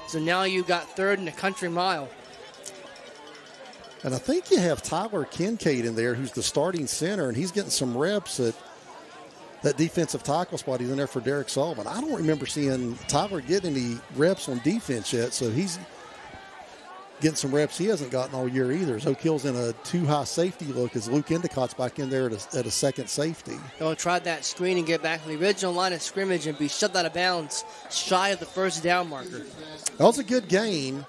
So now you got third and a country mile. And I think you have Tyler Kincaid in there, who's the starting center, and he's getting some reps at that defensive tackle spot. He's in there for Derek Sullivan. I don't remember seeing Tyler get any reps on defense yet, so he's getting some reps he hasn't gotten all year either. Oak Hill's in a too-high safety look as Luke Endicott's back in there at a second safety. They'll try that screen and get back to the original line of scrimmage and be shoved out of bounds shy of the first down marker. That was a good gain.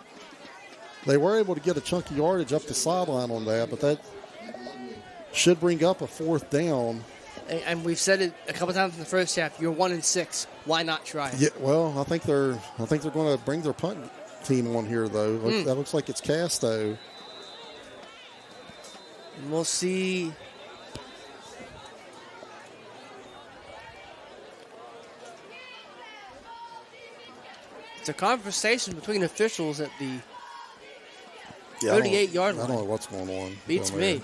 They were able to get a chunky yardage up the sideline on that, but that should bring up a 4th down. And we've said it a couple times in the first half. You're 1-6. Why not try it? Yeah, well, I think they're going to bring their punt team on here though. That looks like it's Casto. And we'll see. It's a conversation between officials at the 38-yard line. I don't know what's going on. Beats me.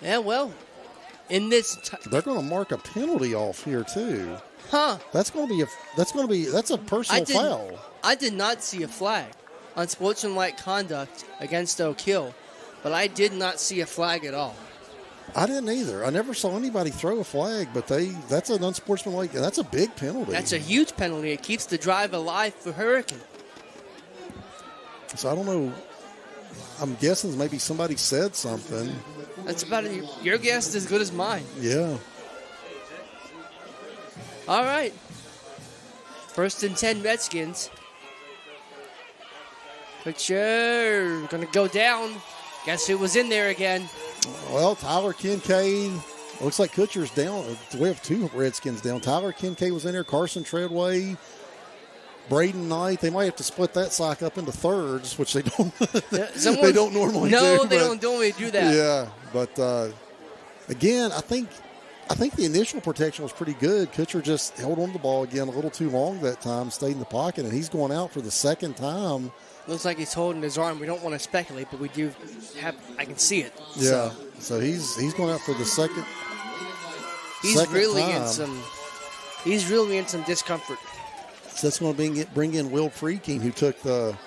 Yeah, well, in this, they're going to mark a penalty off here too. Huh? That's a personal foul. I did not see a flag on sportsmanlike conduct against Oak Hill, but I did not see a flag at all. I didn't either. I never saw anybody throw a flag, but that's an unsportsmanlike. That's a big penalty. That's a huge penalty. It keeps the drive alive for Hurricane. So I don't know. I'm guessing maybe somebody said something. That's about it. Your guess is as good as mine. Yeah. All right. 1st and 10 Redskins. Kutcher going to go down. Guess who was in there again? Well, Tyler Kincaid. Looks like Kutcher's down. We have 2 Redskins down. Tyler Kincaid was in there. Carson Treadway. Braden Knight. They might have to split that sock up into thirds, which they don't. They don't normally do. No, they don't normally do that. Yeah, but again, I think the initial protection was pretty good. Kutcher just held on to the ball again a little too long that time, stayed in the pocket, and he's going out for the second time. Looks like he's holding his arm. We don't want to speculate, but we do have. I can see it. Yeah, so he's going out for the second. He's really in some. He's really in some discomfort. So that's going to bring in Will Freaking, who took the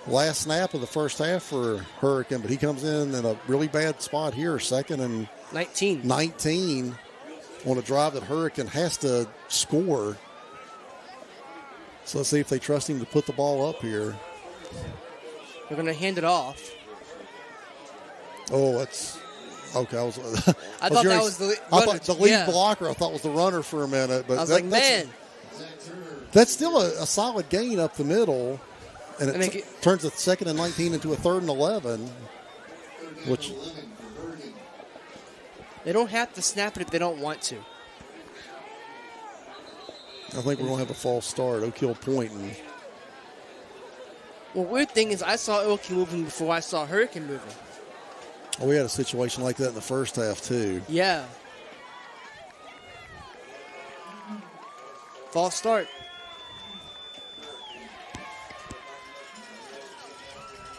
last snap of the first half for Hurricane, but he comes in a really bad spot here, 2nd and 19 on a drive that Hurricane has to score. So let's see if they trust him to put the ball up here. They're going to hand it off. Oh, that's okay. I thought that was the runner. I thought the lead blocker. I thought was the runner for a minute, but I was like, man. That's still a solid gain up the middle, and it turns a 2nd and 19 into a 3rd and 11, which they don't have to snap it if they don't want to. I think we're going to have a false start. Oak Hill pointing. Well, weird thing is I saw Oak Hill moving before I saw Hurricane moving. Oh, we had a situation like that in the first half, too. Yeah. False start.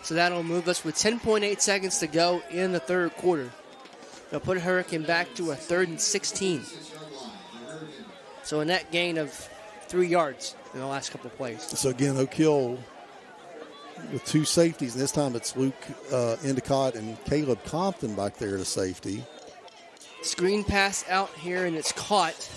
So that'll move us with 10.8 seconds to go in the 3rd quarter. They'll put Hurricane back to a 3rd and 16. So a net gain of 3 yards in the last couple of plays. So again, Oak Hill with 2 safeties, and this time it's Luke Endicott and Caleb Compton back there to safety. Screen pass out here, and it's caught.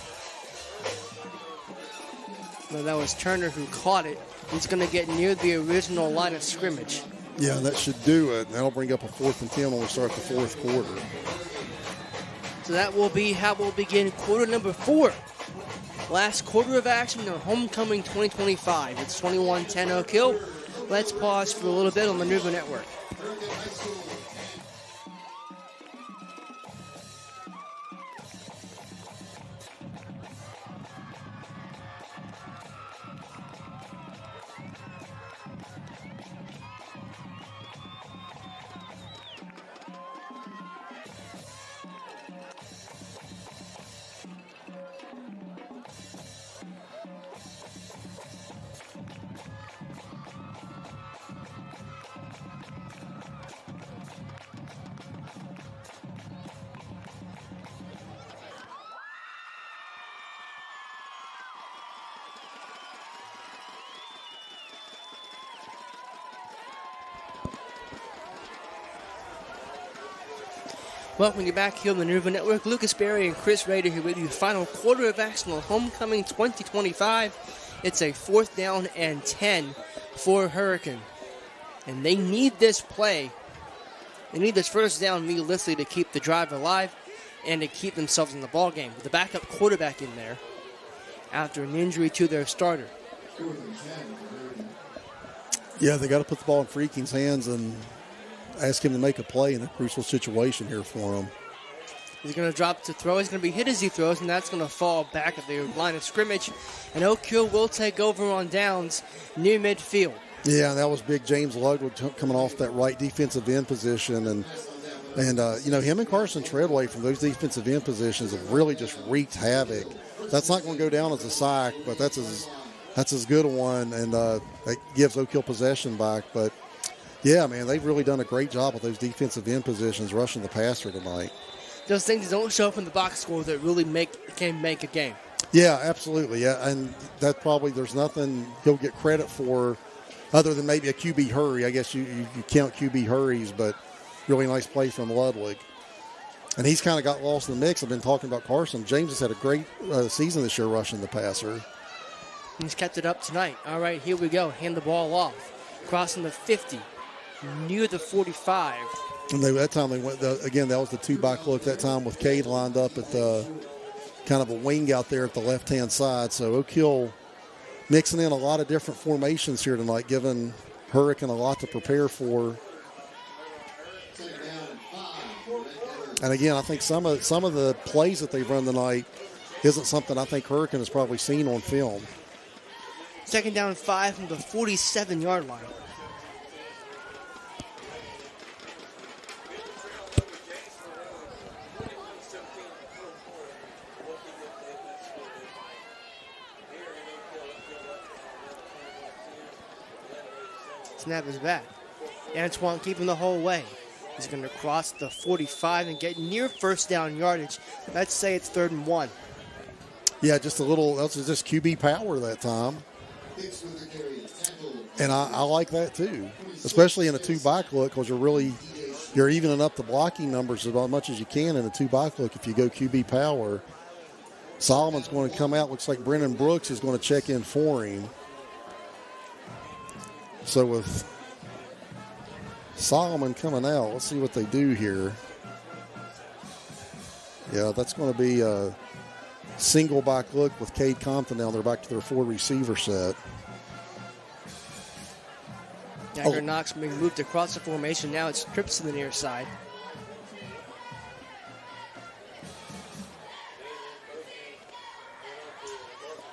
Well, that was Turner who caught it. He's going to get near the original line of scrimmage. Yeah, that should do it. That'll bring up a 4th and 10 when we start the 4th quarter. So that will be how we'll begin quarter number 4. Last quarter of action in Homecoming 2025. It's 21-10 Oak Hill. Let's pause for a little bit on the Maneuver Network. Welcome you back here on the Maneuver Network. Lucas Berry and Chris Rader here with you. Final quarter of action on Homecoming 2025. It's a 4th down and 10 for Hurricane. And they need this play. They need this 1st down realistically to keep the drive alive and to keep themselves in the ball game. With the backup quarterback in there after an injury to their starter. Yeah, they got to put the ball in Freaking's hands and ask him to make a play in a crucial situation here for him. He's going to drop to throw. He's going to be hit as he throws, and that's going to fall back at the line of scrimmage. And Oak Hill will take over on downs near midfield. Yeah, that was big. James Ludwig coming off that right defensive end position. And him and Carson Treadway from those defensive end positions have really just wreaked havoc. That's not going to go down as a sack, but that's as good a one, and it gives Oak Hill possession back. But, yeah, man, they've really done a great job with those defensive end positions rushing the passer tonight. Those things that don't show up in the box score that really can make a game. Yeah, absolutely. Yeah, and that probably there's nothing he'll get credit for other than maybe a QB hurry. I guess you count QB hurries, but really nice play from Ludwig. And he's kind of got lost in the mix. I've been talking about Carson. James has had a great season this year rushing the passer. He's kept it up tonight. All right, here we go. Hand the ball off. Crossing the 50, near the 45. And that time they went, again, that was the two-back look that time with Cade lined up at the kind of a wing out there at the left-hand side. So Oak Hill mixing in a lot of different formations here tonight, giving Hurricane a lot to prepare for. And again, I think some of the plays that they've run tonight isn't something I think Hurricane has probably seen on film. 2nd down 5 from the 47-yard line. Snap is back. Antoine keeping the whole way. He's going to cross the 45 and get near first down yardage. Let's say it's 3rd and 1. Yeah, just a little. That was just QB power that time. And I like that too, especially in a two-back look, because you're evening up the blocking numbers as much as you can in a two-back look if you go QB power. Solomon's going to come out. Looks like Brennan Brooks is going to check in for him. So with Solomon coming out, let's see what they do here. Yeah, that's going to be a single back look with Cade Compton now. They're back to their 4-receiver set. Dagger Knox being moved across the formation. Now it's trips to the near side.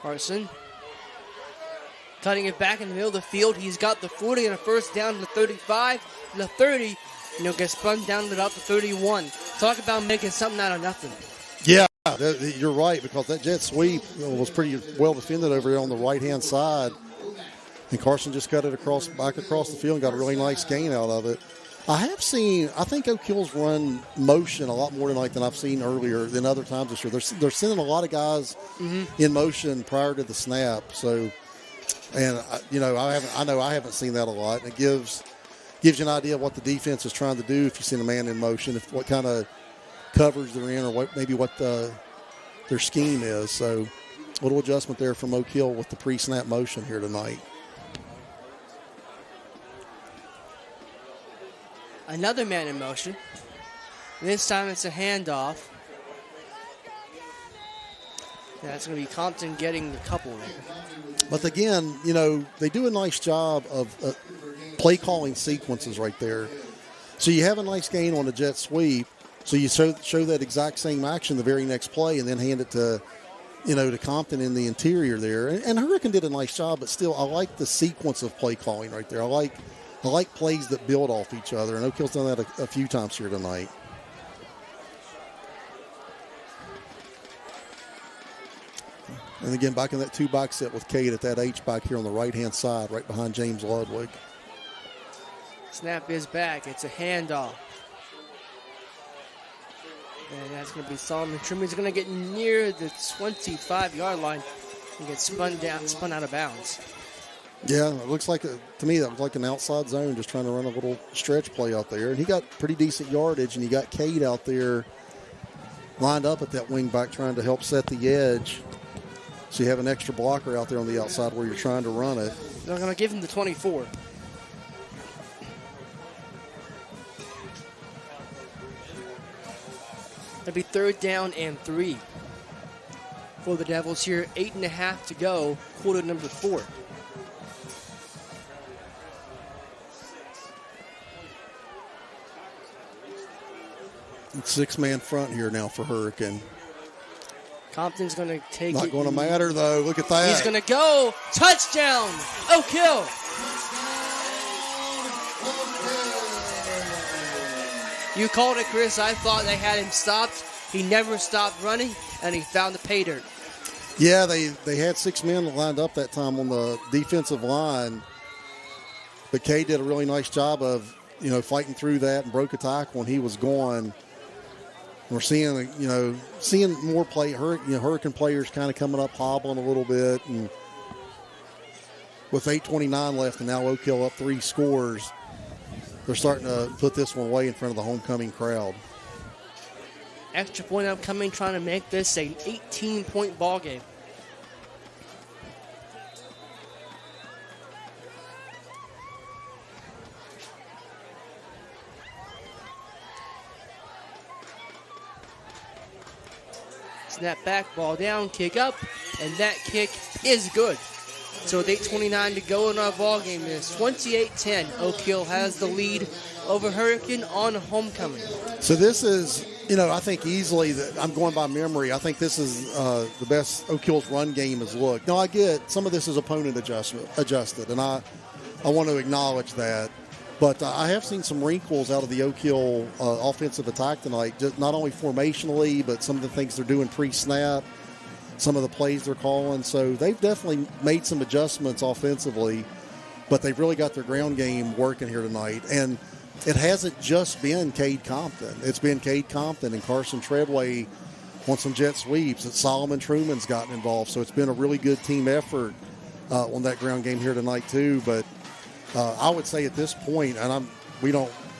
Carson cutting it back in the middle of the field. He's got the 40 and a first down to the 35, and the 30, gets spun down to about the 31. Talk about making something out of nothing. Yeah, you're right, because that jet sweep was pretty well defended over here on the right-hand side. And Carson just cut it back across the field and got a really nice gain out of it. I think Oak Hill's run motion a lot more tonight than I've seen earlier than other times this year. They're sending a lot of guys in motion prior to the snap. So, and I haven't seen that a lot. And it gives you an idea of what the defense is trying to do if you send a man in motion, what kind of coverage they're in, or what their scheme is. So, a little adjustment there from Oak Hill with the pre-snap motion here tonight. Another man in motion. This time it's a handoff. That's going to be Compton getting the couple there. But again, they do a nice job of play calling sequences right there. So you have a nice gain on a jet sweep. So you show that exact same action the very next play and then hand it to Compton in the interior there. And Hurricane did a nice job, but still I like the sequence of play calling right there. I like plays that build off each other, and Oak Hill's done that a few times here tonight. And again, back in that two-back set with Cade at that H-back here on the right-hand side, right behind James Ludwig. Snap is back. It's a handoff. And that's going to be Solomon Trimmer. He's going to get near the 25-yard line and get spun out of bounds. Yeah, it looks like, to me, that was like an outside zone, just trying to run a little stretch play out there. And he got pretty decent yardage, and you got Cade out there lined up at that wing back trying to help set the edge. So you have an extra blocker out there on the outside where you're trying to run it. They're going to give him the 24. It'll be 3rd down and 3 for the Devils here. 8.5 to go, quarter number 4. Six-man front here now for Hurricane. Compton's going to take Not it. going to matter, though. Look at that. He's going to go. Touchdown. Oak Hill. You called it, Chris. I thought they had him stopped. He never stopped running, and he found the pay dirt. Yeah, they had 6 men lined up that time on the defensive line. But Cade did a really nice job of, fighting through that and broke a tackle when he was gone. We're seeing more Hurricane players kind of coming up hobbling a little bit. And with 8:29 left and now Oak Hill up 3 scores, they're starting to put this one away in front of the homecoming crowd. Extra point upcoming, trying to make this an 18-point ball game. Snap back, ball down, kick up, and that kick is good. So with 8:29 to go in our ball game, it's 28-10. Oak Hill has the lead over Hurricane on homecoming. So this is, I think easily that I'm going by memory. I think this is the best Oak Hill's run game has looked. Now I get some of this is opponent adjusted, and I want to acknowledge that. But I have seen some wrinkles out of the Oak Hill offensive attack tonight, just not only formationally, but some of the things they're doing pre-snap, some of the plays they're calling. So they've definitely made some adjustments offensively, but they've really got their ground game working here tonight. And it hasn't just been Cade Compton. It's been Cade Compton and Carson Treadway on some jet sweeps. And Solomon Truman's gotten involved. So it's been a really good team effort on that ground game here tonight too. But I would say at this point, and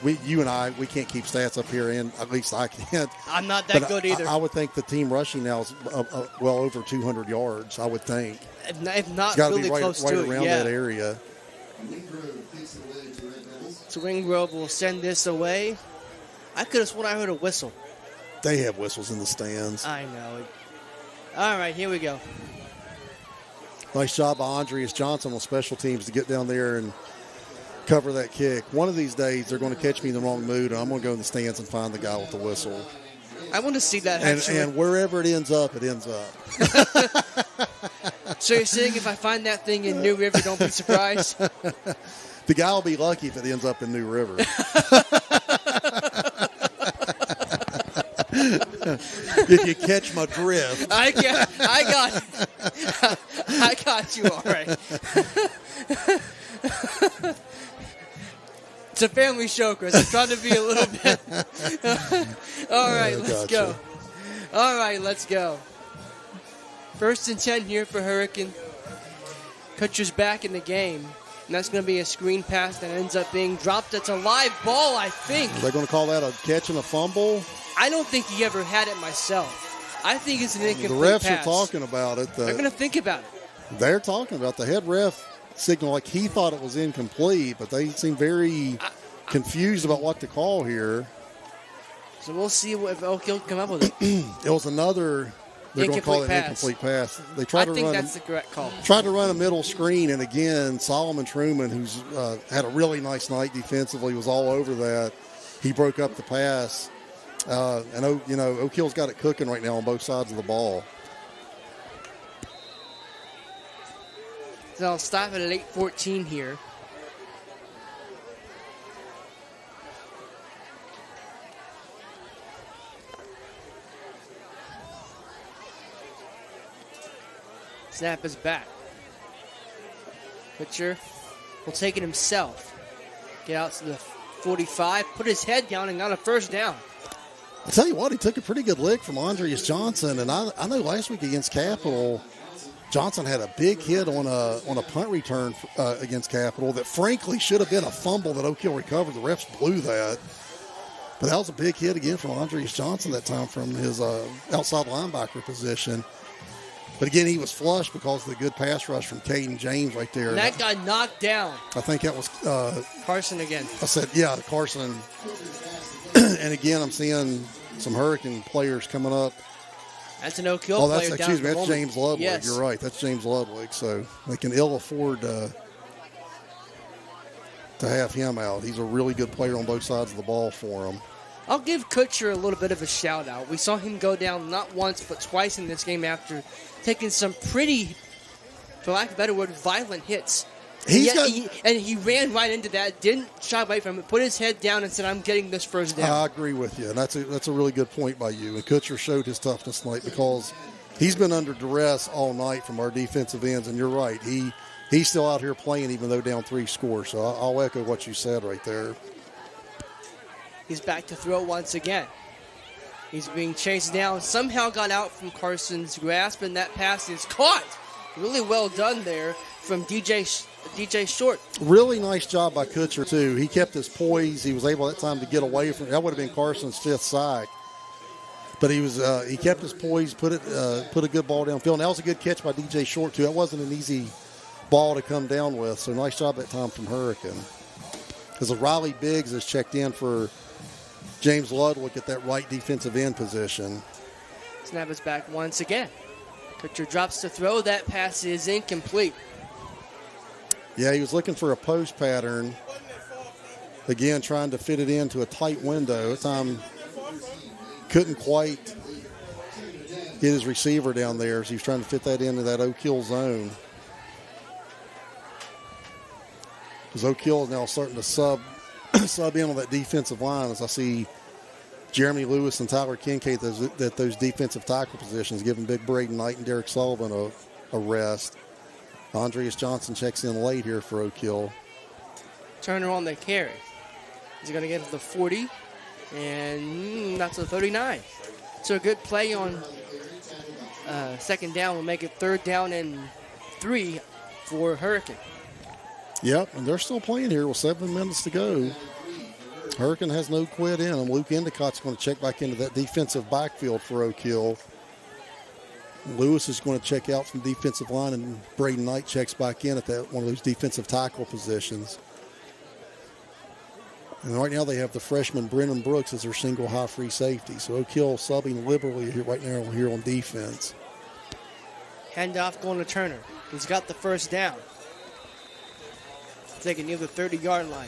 you and I can't keep stats up here, and at least I can't. I'm not that good either. I would think the team rushing now is well over 200 yards, I would think. If not, it's got to really be right close to around it, yeah. that area. So Wingrove will send this away. I could have sworn I heard a whistle. They have whistles in the stands. I know. All right, here we go. Nice job by Andreas Johnson on special teams to get down there and cover that kick. One of these days, they're going to catch me in the wrong mood, and I'm going to go in the stands and find the guy with the whistle. I want to see that, actually. And wherever it ends up, it ends up. So you're saying if I find that thing in New River, don't be surprised? The guy will be lucky if it ends up in New River. If you catch my drift. I got you all right. It's a family show, Chris. I'm trying to be a little bit. All right, let's go. All right, let's go. 1st and 10 here for Hurricane. Kutcher's back in the game. And that's going to be a screen pass that ends up being dropped. It's a live ball, I think. Are they going to call that a catch and a fumble? I don't think he ever had it myself. I think it's an incomplete pass. The refs pass. are talking about it. They're going to think about it. They're talking about the head ref signal like he thought it was incomplete, but they seem very confused about what to call here. So we'll see if Oak Hill come up with it. It was another. They're going to call it an incomplete pass. They tried to run. That's the correct call. Tried to run a middle screen, and again, Solomon Truman, who's had a really nice night defensively, was all over that. He broke up the pass, and Oak Hill's got it cooking right now on both sides of the ball. So I'll stop it at 8:14 here. Snap is back. Kutcher will take it himself. Get out to the 45, put his head down, and got a first down. I'll tell you what, he took a pretty good lick from Andreas Johnson, and I know last week against Capital, Johnson had a big hit on a punt return against Capital that frankly should have been a fumble that Oak Hill recovered. The refs blew that. But that was a big hit again from Andreas Johnson that time from his outside linebacker position. But again, he was flushed because of the good pass rush from Caden James right there. And that got knocked down. I think that was Carson again. I said, yeah, Carson. And again, I'm seeing some Hurricane players coming up. That's an Oak Hill player. Excuse me, that's James Ludwig. Yes. You're right. That's James Ludwig. So they can ill afford to have him out. He's a really good player on both sides of the ball for them. I'll give Kutcher a little bit of a shout-out. We saw him go down not once but twice in this game after taking some pretty, for lack of a better word, violent hits. He ran right into that, didn't shy away from it, put his head down and said, I'm getting this first down. I agree with you, and that's a really good point by you. And Kutcher showed his toughness tonight because he's been under duress all night from our defensive ends, and you're right. He's still out here playing even though down 3 scores. So I'll echo what you said right there. He's back to throw once again. He's being chased down. Somehow got out from Carson's grasp, and that pass is caught. Really well done there from DJ Short. Really nice job by Kutcher, too. He kept his poise. He was able at that time to get away from it. That would have been Carson's 5th sack. But he kept his poise, put a good ball downfield. And that was a good catch by DJ Short, too. That wasn't an easy ball to come down with. So nice job that time from Hurricane. Because Riley Biggs has checked in for James Ludwig at that right defensive end position. Snap is back once again. Kutcher drops to throw. That pass is incomplete. Yeah, he was looking for a post pattern. Again, trying to fit it into a tight window. That time couldn't quite get his receiver down there, so he was trying to fit that into that Oak Hill zone. Because Oak Hill is now starting to sub in on that defensive line as I see Jeremy Lewis and Tyler Kincaid at those defensive tackle positions, giving Big Braden Knight and Derek Sullivan a rest. Andreas Johnson checks in late here for Oak Hill. Turner on the carry. He's going to get to the 40, and not to the 39. So a good play on second down will make it 3rd down and 3 for Hurricane. Yep, and they're still playing here with 7 minutes to go. Hurricane has no quit in them. Luke Endicott's going to check back into that defensive backfield for Oak Hill. Lewis is going to check out from defensive line, and Braden Knight checks back in at that one of those defensive tackle positions. And right now they have the freshman Brennan Brooks as their single high free safety. So Oak Hill subbing liberally here right now here on defense. Handoff going to Turner. He's got the first down. Taking near the 30-yard line.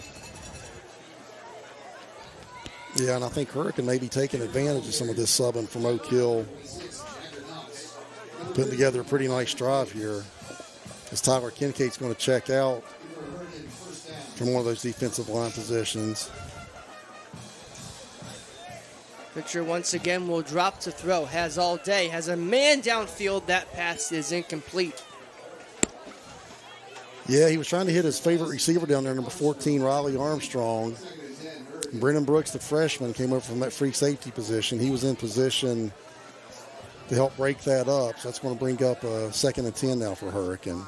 Yeah, and I think Hurricane may be taking advantage of some of this subbing from Oak Hill. Putting together a pretty nice drive here. As Tyler Kincaid's going to check out from one of those defensive line positions. Pitcher once again will drop to throw. Has all day. Has a man downfield. That pass is incomplete. Yeah, he was trying to hit his favorite receiver down there, number 14, Riley Armstrong. Brennan Brooks, the freshman, came over from that free safety position. He was in position to help break that up. So that's going to bring up a 2nd and 10 now for Hurricane.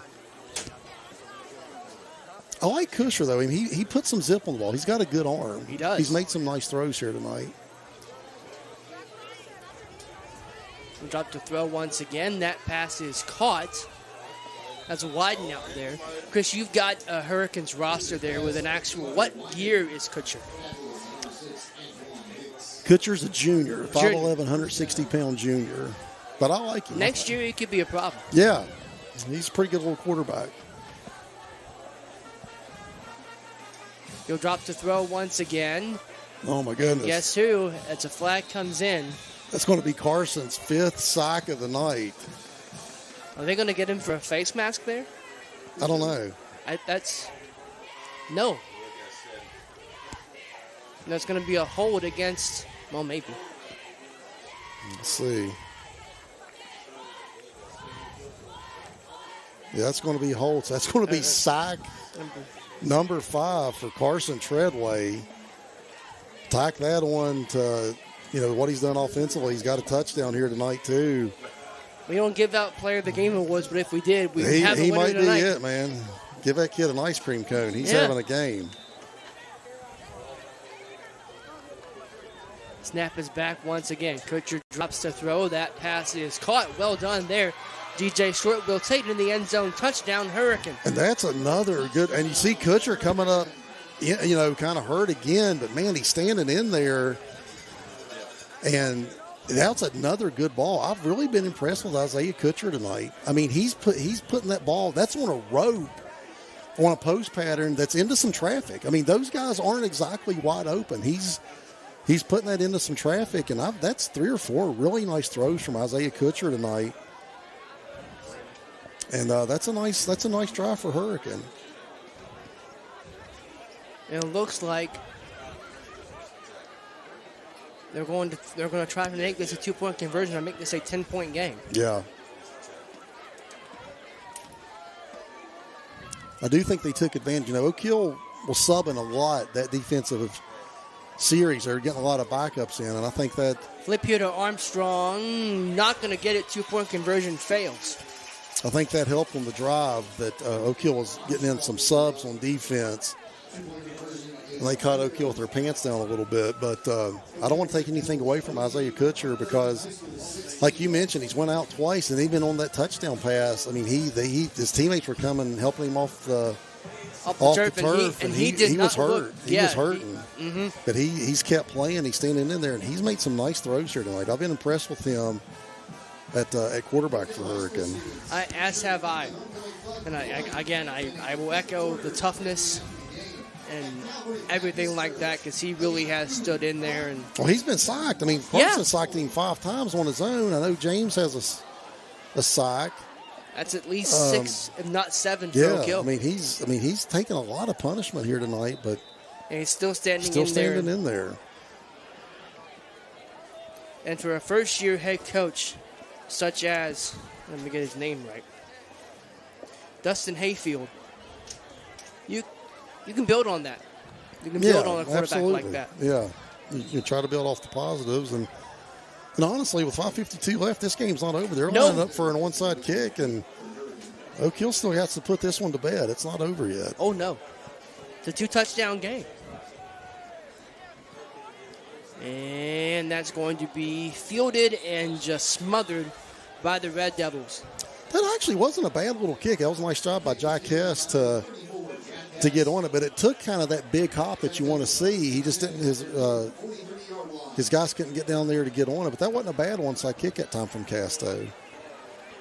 I like Kutcher, though. I mean, he put some zip on the ball. He's got a good arm. He does. He's made some nice throws here tonight. We'll drop to throw once again. That pass is caught. That's widening out there. Chris, you've got a Hurricanes roster there with an actual, what year is Kutcher? Kutcher's a junior, 5'11", 160-pound junior. But I like him. Next year, he could be a problem. Yeah. He's a pretty good little quarterback. He'll drop to throw once again. Oh, my goodness. Guess who? As a flag comes in. That's going to be Carson's 5th sack of the night. Are they going to get him for a face mask there? I don't know. No. That's going to be a hold against, well, maybe. Let's see. Yeah, that's going to be Holtz. That's going to be sack number 5 for Carson Treadway. Tack that on to, what he's done offensively. He's got a touchdown here tonight, too. We don't give out player of the game awards, but if we did, we'd have a winner might tonight. be it, man. Give that kid an ice cream cone. He's having a game. Snap is back once again. Kutcher drops to throw. That pass is caught. Well done there. DJ Short will take it in the end zone. Touchdown, Hurricane. And that's another good. And you see Kutcher coming up, kind of hurt again. But, man, he's standing in there. And that's another good ball. I've really been impressed with Isaiah Kutcher tonight. I mean, he's putting that ball. That's on a rope, on a post pattern that's into some traffic. I mean, those guys aren't exactly wide open. He's he's putting that into some traffic, and that's 3 or 4 really nice throws from Isaiah Kutcher tonight. And that's a nice drive for Hurricane. And it looks like they're going to try to make this a 2-point conversion and make this a 10-point game. Yeah. I do think they took advantage. You know, Oak Hill was subbing a lot that defensive series. They're getting a lot of backups in, and I think that Flip here to Armstrong. Not going to get it. 2-point conversion fails. I think that helped on the drive that Oak Hill was getting in some subs on defense. And they caught Oak Hill with their pants down a little bit. But I don't want to take anything away from Isaiah Kutcher because, like you mentioned, he's went out twice, and even on that touchdown pass, I mean, his teammates were coming and helping him off the turf, and he was hurt. He was hurting. But he's kept playing. He's standing in there, and he's made some nice throws here tonight. I've been impressed with him at quarterback for Hurricane. As have I. And I will echo the toughness and everything like that because he really has stood in there. And well, he's been sacked. I mean, Clarkson sacked him 5 times on his own. I know James has a sack. That's at least 6, if not 7, for Oak Hill. I mean, he's taking a lot of punishment here tonight, but and he's still standing in there. And for a first-year head coach, such as, let me get his name right, Dustin Hayfield, you can build on that. You can build on a quarterback like that. Yeah, you try to build off the positives, and honestly, with 5:52 left, this game's not over. They're lining up for an onside kick, and Oak Hill still has to put this one to bed. It's not over yet. Oh no, it's a 2-touchdown game. And that's going to be fielded and just smothered by the Red Devils. That actually wasn't a bad little kick. That was a nice job by Jack Hess to get on it, but it took kind of that big hop that you want to see. He just didn't. His guys couldn't get down there to get on it, but that wasn't a bad onside kick that time from Casto.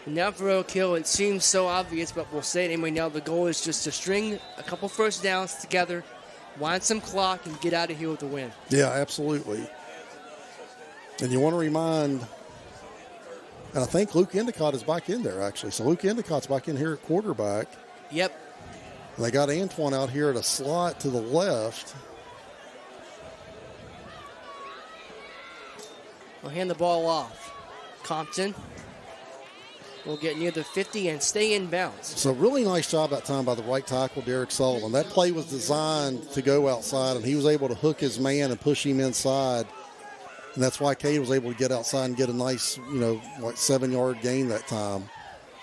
Now for Oak Hill, it seems so obvious, but we'll say it anyway. Now the goal is just to string a couple first downs together, wind some clock, and get out of here with a win. Yeah, absolutely. And you want to remind, and I think Luke Endicott is back in there, actually. So Luke Endicott's back in here at quarterback. Yep. And they got Antoine out here at a slot to the left. We'll hand the ball off. Compton will get near the 50 and stay in bounds. So really nice job that time by the right tackle, Derek Sullivan. That play was designed to go outside, and he was able to hook his man and push him inside. And that's why Cade was able to get outside and get a nice, 7-yard gain that time.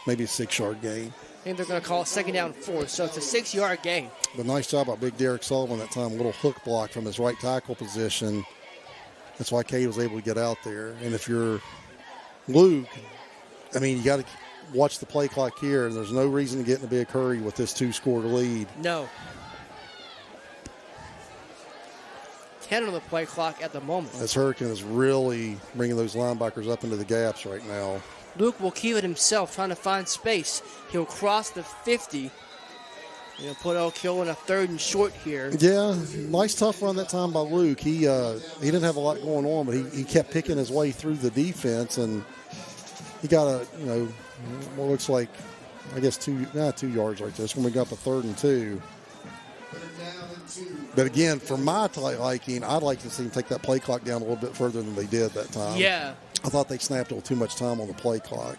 Maybe a 6-yard gain. I think they're going to call it 2nd down 4, so it's a 6-yard gain. But nice job by big Derek Sullivan that time. A little hook block from his right tackle position. That's why Cade was able to get out there. And if you're Luke, I mean, you got to watch the play clock here. There's no reason to get in a big hurry with this 2-score lead. No. 10 on the play clock at the moment. As Hurricane is really bringing those linebackers up into the gaps right now. Luke will keep it himself, trying to find space. He'll cross the 50. He'll put Oak Hill in a 3rd and short here. Yeah, nice tough run that time by Luke. He didn't have a lot going on, but he kept picking his way through the defense, and he got what looks like, I guess, 2 yards right there. It's when we got up a 3rd and 2. But again, for my liking, I'd like to see him take that play clock down a little bit further than they did that time. Yeah. I thought they snapped a little too much time on the play clock.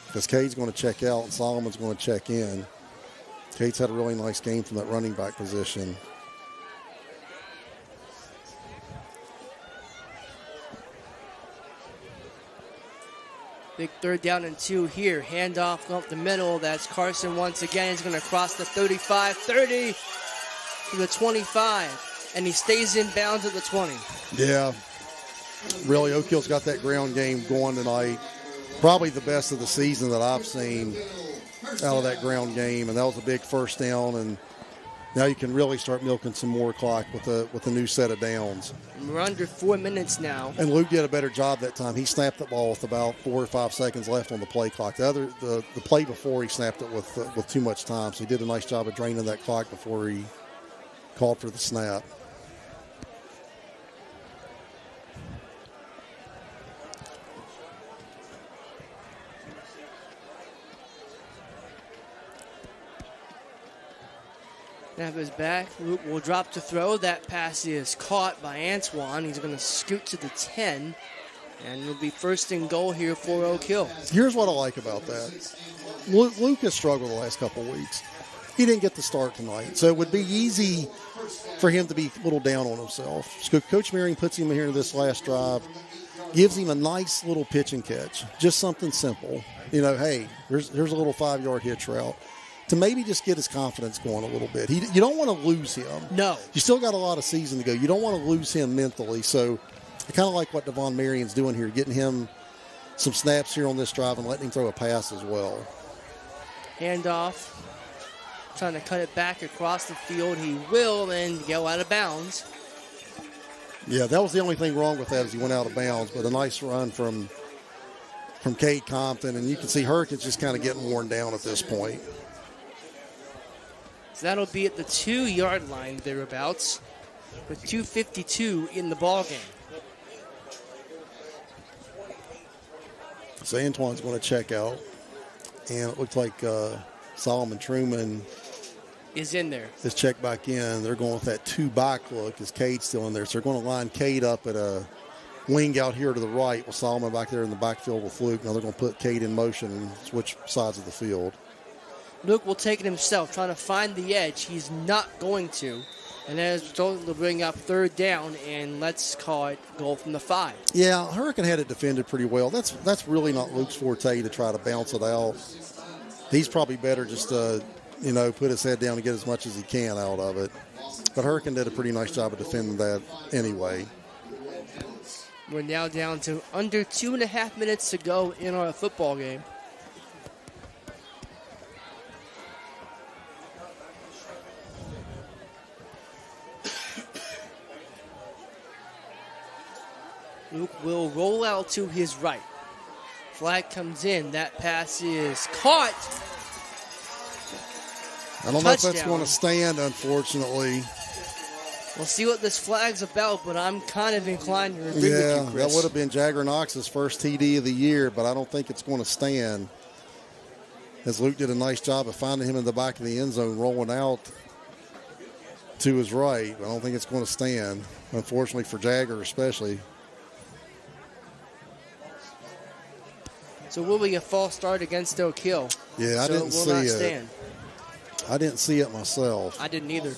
Because Cade's going to check out and Solomon's going to check in. Cade's had a really nice game from that running back position. Big 3rd down and 2 here. Handoff up the middle. That's Carson once again. He's going to cross the 35, 30 to the 25. And he stays in bounds at the 20. Yeah. Really, Oak Hill's got that ground game going tonight. Probably the best of the season that I've seen out of that ground game. And that was a big first down. And now you can really start milking some more clock with a new set of downs. We're under 4 minutes now. And Luke did a better job that time. He snapped the ball with about 4 or 5 seconds left on the play clock. The play before, he snapped it with too much time. So he did a nice job of draining that clock before he called for the snap. Snap is back. Luke will drop to throw. That pass is caught by Antoine. He's going to scoot to the 10. And it'll be first and goal here for Oak Hill. Here's what I like about that. Luke has struggled the last couple of weeks. He didn't get the start tonight. So it would be easy for him to be a little down on himself. So Coach Marion puts him here in this last drive, gives him a nice little pitch and catch. Just something simple. You know, hey, here's a little 5-yard hitch route to maybe just get his confidence going a little bit. You don't want to lose him. No. You still got a lot of season to go. You don't want to lose him mentally. So I kind of like what Devon Marion's doing here, getting him some snaps here on this drive and letting him throw a pass as well. Handoff. Trying to cut it back across the field. He will then go out of bounds. Yeah, that was the only thing wrong with that is he went out of bounds. But a nice run from Cade Compton. And you can see Hurricanes just kind of getting worn down at this point. So that'll be at the 2-yard line thereabouts with 2:52 in the ballgame. So Antoine's going to check out. And it looks like Solomon Truman is in there. Is checked back in. They're going with that 2-back look as Cade's still in there. So they're going to line Cade up at a wing out here to the right with Solomon back there in the backfield with Luke. Now they're going to put Cade in motion and switch sides of the field. Luke will take it himself, trying to find the edge. He's not going to. And as told to bring up 3rd down, and let's call it goal from the 5. Yeah, Hurricane had it defended pretty well. That's really not Luke's forte to try to bounce it out. He's probably better just to, put his head down and get as much as he can out of it. But Hurricane did a pretty nice job of defending that anyway. We're now down to under 2.5 minutes to go in our football game. Luke will roll out to his right. Flag comes in. That pass is caught. I don't know if that's going to stand, unfortunately. We'll see what this flag's about, but I'm kind of inclined to agree with you, Chris. That would have been Jagger Knox's first TD of the year, but I don't think it's going to stand. As Luke did a nice job of finding him in the back of the end zone, rolling out to his right. I don't think it's going to stand, unfortunately for Jagger especially. So will be a false start against Oak Hill. Yeah, I didn't see it. Stand. I didn't see it myself. I didn't either.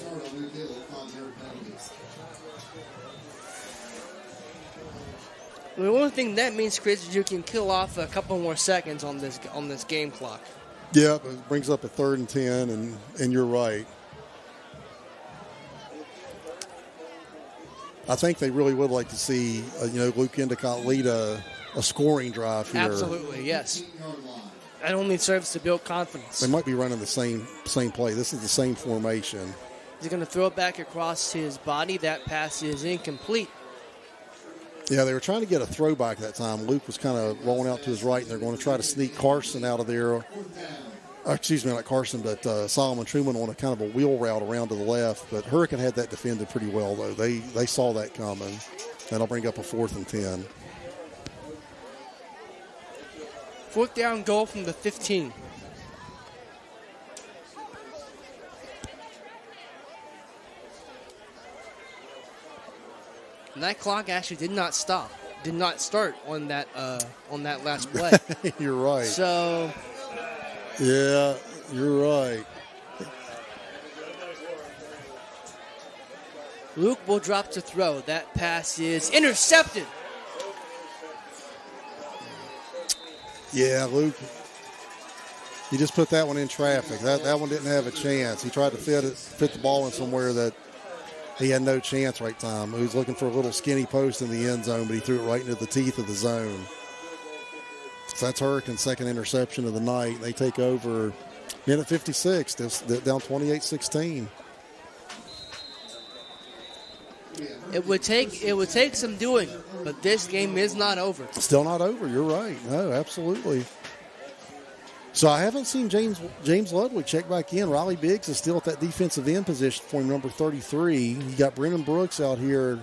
The only thing that means, Chris, is you can kill off a couple more seconds on this game clock. Yeah, it brings up a 3rd and 10, and you're right. I think they really would like to see, Luke Endicott lead a scoring drive here. Absolutely, yes. That only serves to build confidence. They might be running the same play. This is the same formation. He's going to throw it back across his body. That pass is incomplete. Yeah, they were trying to get a throwback that time. Luke was kind of rolling out to his right, and they're going to try to sneak Carson out of there. Excuse me, not Carson, but Solomon Truman on a kind of a wheel route around to the left. But Hurricane had that defended pretty well, though. They saw that coming. That'll bring up a 4th and 10. 4th down goal from the 15. And that clock actually did not start on that last play. You're right. So, yeah, you're right. Luke will drop to throw. That pass is intercepted. Yeah, Luke, he just put that one in traffic. That one didn't have a chance. He tried to fit the ball in somewhere that he had no chance right time. He was looking for a little skinny post in the end zone, but he threw it right into the teeth of the zone. So that's Hurricane's 2nd interception of the night. They take over minute 56, down 28-16. It would take some doing, but this game is not over. Still not over. You're right. No, absolutely. So I haven't seen James Ludwig check back in. Riley Biggs is still at that defensive end position for him, number 33. You got Brennan Brooks out here,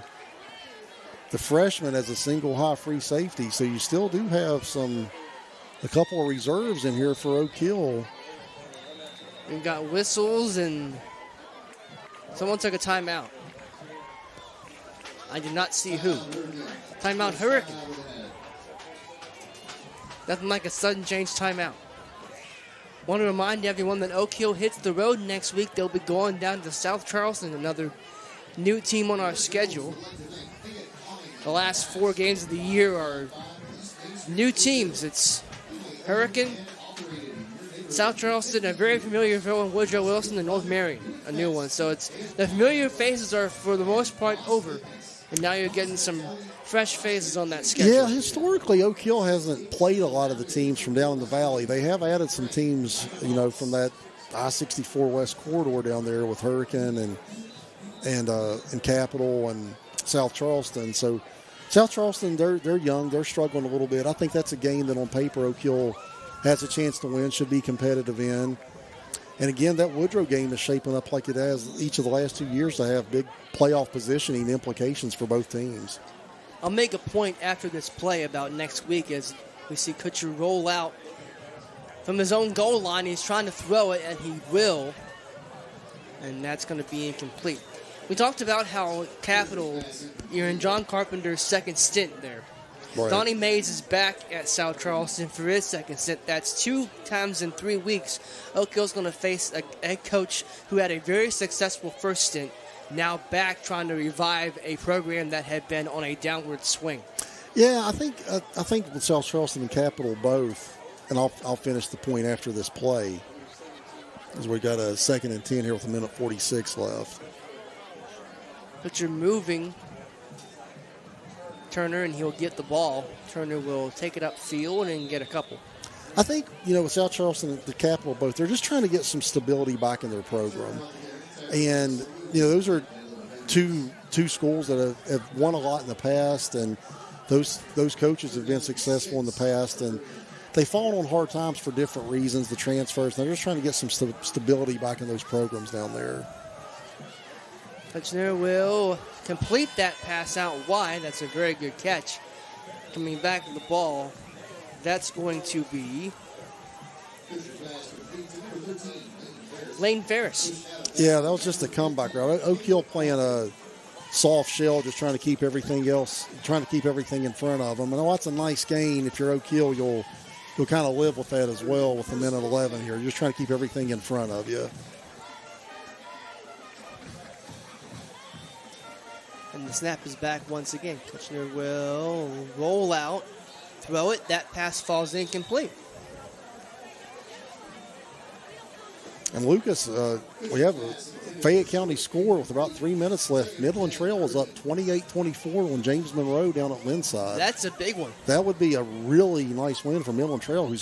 the freshman, as a single high free safety. So you still do have a couple of reserves in here for Oak Hill. We've got whistles, and someone took a timeout. I did not see who. Timeout Hurricane. Nothing like a sudden change timeout. Want to remind everyone that Oak Hill hits the road next week. They'll be going down to South Charleston, another new team on our schedule. The last 4 games of the year are new teams. It's Hurricane, South Charleston, a very familiar Phil and Woodrow Wilson, and North Marion, a new one. So it's the familiar faces are for the most part over, and now you're getting some fresh faces on that schedule. Yeah, historically, Oak Hill hasn't played a lot of the teams from down in the valley. They have added some teams, from that I-64 West corridor down there with Hurricane and Capital and South Charleston. So South Charleston, they're young, they're struggling a little bit. I think that's a game that on paper Oak Hill has a chance to win, should be competitive in. And again, that Woodrow game is shaping up like it has each of the last 2 years to have big playoff positioning implications for both teams. I'll make a point after this play about next week as we see Kutcher roll out from his own goal line. He's trying to throw it, and he will. And that's going to be incomplete. We talked about how Capital, you're in John Carpenter's second stint there. Right. Donnie Mays is back at South Charleston for his second stint. That's 2 times in 3 weeks. Oak Hill's going to face a head coach who had a very successful first stint, now back trying to revive a program that had been on a downward swing. Yeah, I think with South Charleston and Capital both, and I'll finish the point after this play, because we got a 2nd and 10 here with 1:46 left. But you're moving Turner, and he'll get the ball. Turner will take it upfield and get a couple. I think, with South Charleston and the Capital both, they're just trying to get some stability back in their program. And, those are two schools that have won a lot in the past, and those coaches have been successful in the past, and they've fallen on hard times for different reasons, the transfers. They're just trying to get some stability back in those programs down there. Kutcher will complete that pass out wide. That's a very good catch. Coming back to the ball, that's going to be Lane Ferris. Yeah, that was just a comeback route. Oak Hill playing a soft shell, just trying to keep everything in front of them. And that's a nice gain. If you're Oak Hill, you'll kind of live with that as well with 1:11 here. You're just trying to keep everything in front of you. And the snap is back once again. Kutcher will roll out, throw it. That pass falls incomplete. And Lucas, we have a Fayette County score with about 3 minutes left. Midland Trail was up 28-24 on James Monroe down at Linside. That's a big one. That would be a really nice win for Midland Trail, he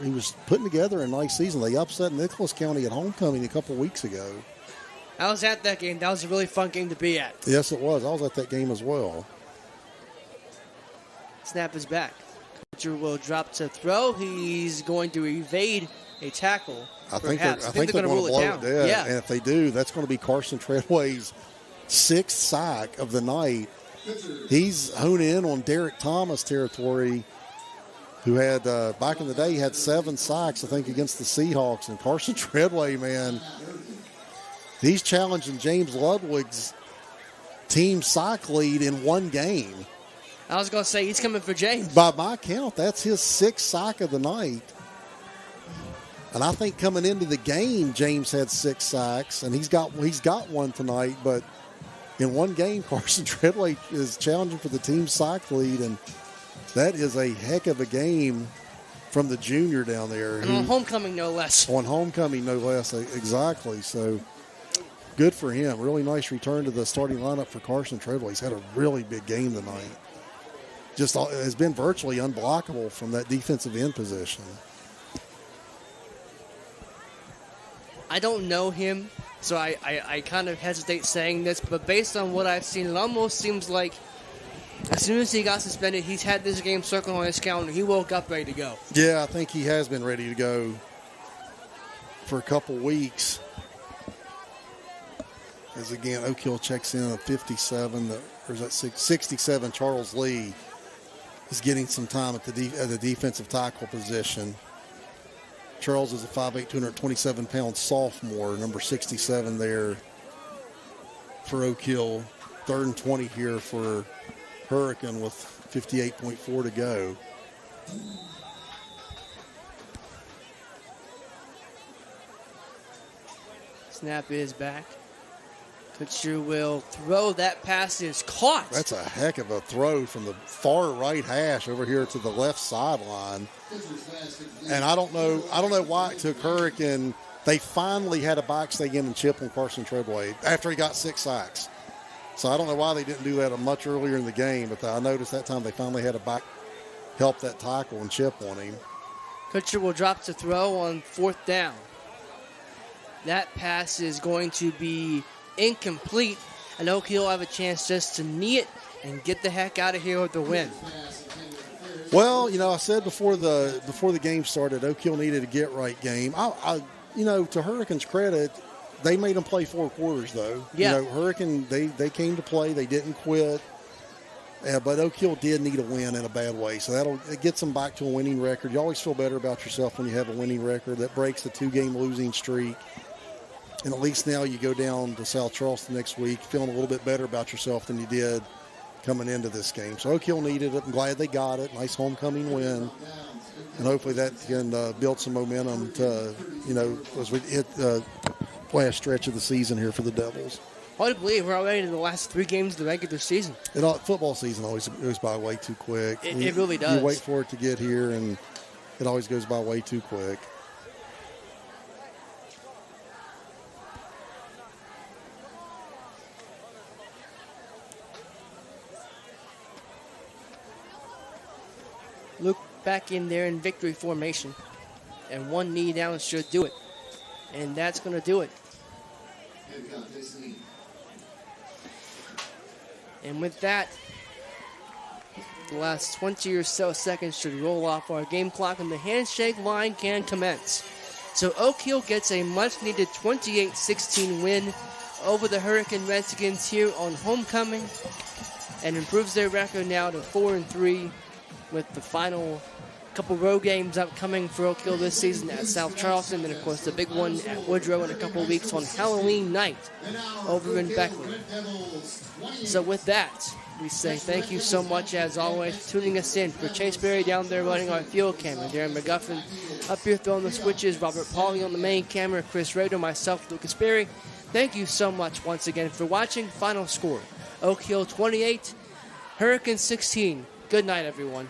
was putting together a nice season. They upset Nicholas County at homecoming a couple weeks ago. I was at that game. That was a really fun game to be at. Yes, it was. I was at that game as well. Snap is back. Kutcher will drop to throw. He's going to evade a tackle. I think they're going to blow it dead. Yeah. And if they do, that's going to be Carson Treadway's 6th sack of the night. He's honing in on Derek Thomas territory, who had, back in the day, had 7 sacks, I think, against the Seahawks. And Carson Treadway, man, he's challenging James Ludwig's team sack lead in one game. I was going to say, he's coming for James. By my count, that's his 6th sack of the night. And I think coming into the game, James had 6 sacks, and he's got one tonight. But in one game, Carson Treadway is challenging for the team sack lead, and that is a heck of a game from the junior down there. And on homecoming, no less. On homecoming, no less, exactly. So good for him. Really nice return to the starting lineup for Carson Treadway. He's had a really big game tonight. Just has been virtually unblockable from that defensive end position. I don't know him, so I kind of hesitate saying this, but based on what I've seen, it almost seems like as soon as he got suspended, he's had this game circled on his calendar. He woke up ready to go. Yeah, I think he has been ready to go. for a couple weeks. As again, Oak Hill checks in at 57, or is that 67? Charles Lee is getting some time at the defensive tackle position. Charles is a 5'8", 227-pound sophomore, number 67 there for Oak Hill. 3rd and 20 here for Hurricane with 58.4 to go. Snap is back. Kutcher will throw. That pass is caught. That's a heck of a throw from the far right hash over here to the left sideline. And I don't know why it took Hurricane. They finally had a backstay in and chip on Carson Treadway after he got 6 sacks. So I don't know why they didn't do that much earlier in the game, but I noticed that time they finally had a back help that tackle and chip on him. Kutcher will drop to throw on 4th down. That pass is going to be incomplete, and Oak Hill will have a chance just to knee it and get the heck out of here with the win. Well, I said before the game started, Oak Hill needed a get-right game. To Hurricane's credit, they made them play 4 quarters, though. Yeah. Hurricane, they came to play. They didn't quit. But Oak Hill did need a win in a bad way, so it gets them back to a winning record. You always feel better about yourself when you have a winning record. That breaks the 2-game losing streak. And at least now you go down to South Charleston next week feeling a little bit better about yourself than you did coming into this game. So Oak Hill needed it. I'm glad they got it. Nice homecoming win. And hopefully that can build some momentum to, as we hit the last stretch of the season here for the Devils. Hard to believe we're already in the last 3 games of the regular season. Football season always goes by way too quick. It really does. You wait for it to get here, and it always goes by way too quick. Luke back in there in victory formation. And 1 knee down should do it. And that's going to do it. And with that, the last 20 or so seconds should roll off our game clock and the handshake line can commence. So Oak Hill gets a much-needed 28-16 win over the Hurricane Redskins here on homecoming and improves their record now to 4-3 with the final couple road games upcoming for Oak Hill this season at South Charleston, and of course the big one at Woodrow in a couple of weeks on Halloween night over in Beckley. So with that, we say thank you so much as always for tuning us in. For Chase Berry down there running our field camera, Darren McGuffin up here throwing the switches, Robert Pauly on the main camera, Chris Rader, myself, Lucas Berry. Thank you so much once again for watching. Final score, Oak Hill 28, Hurricane 16. Good night, everyone.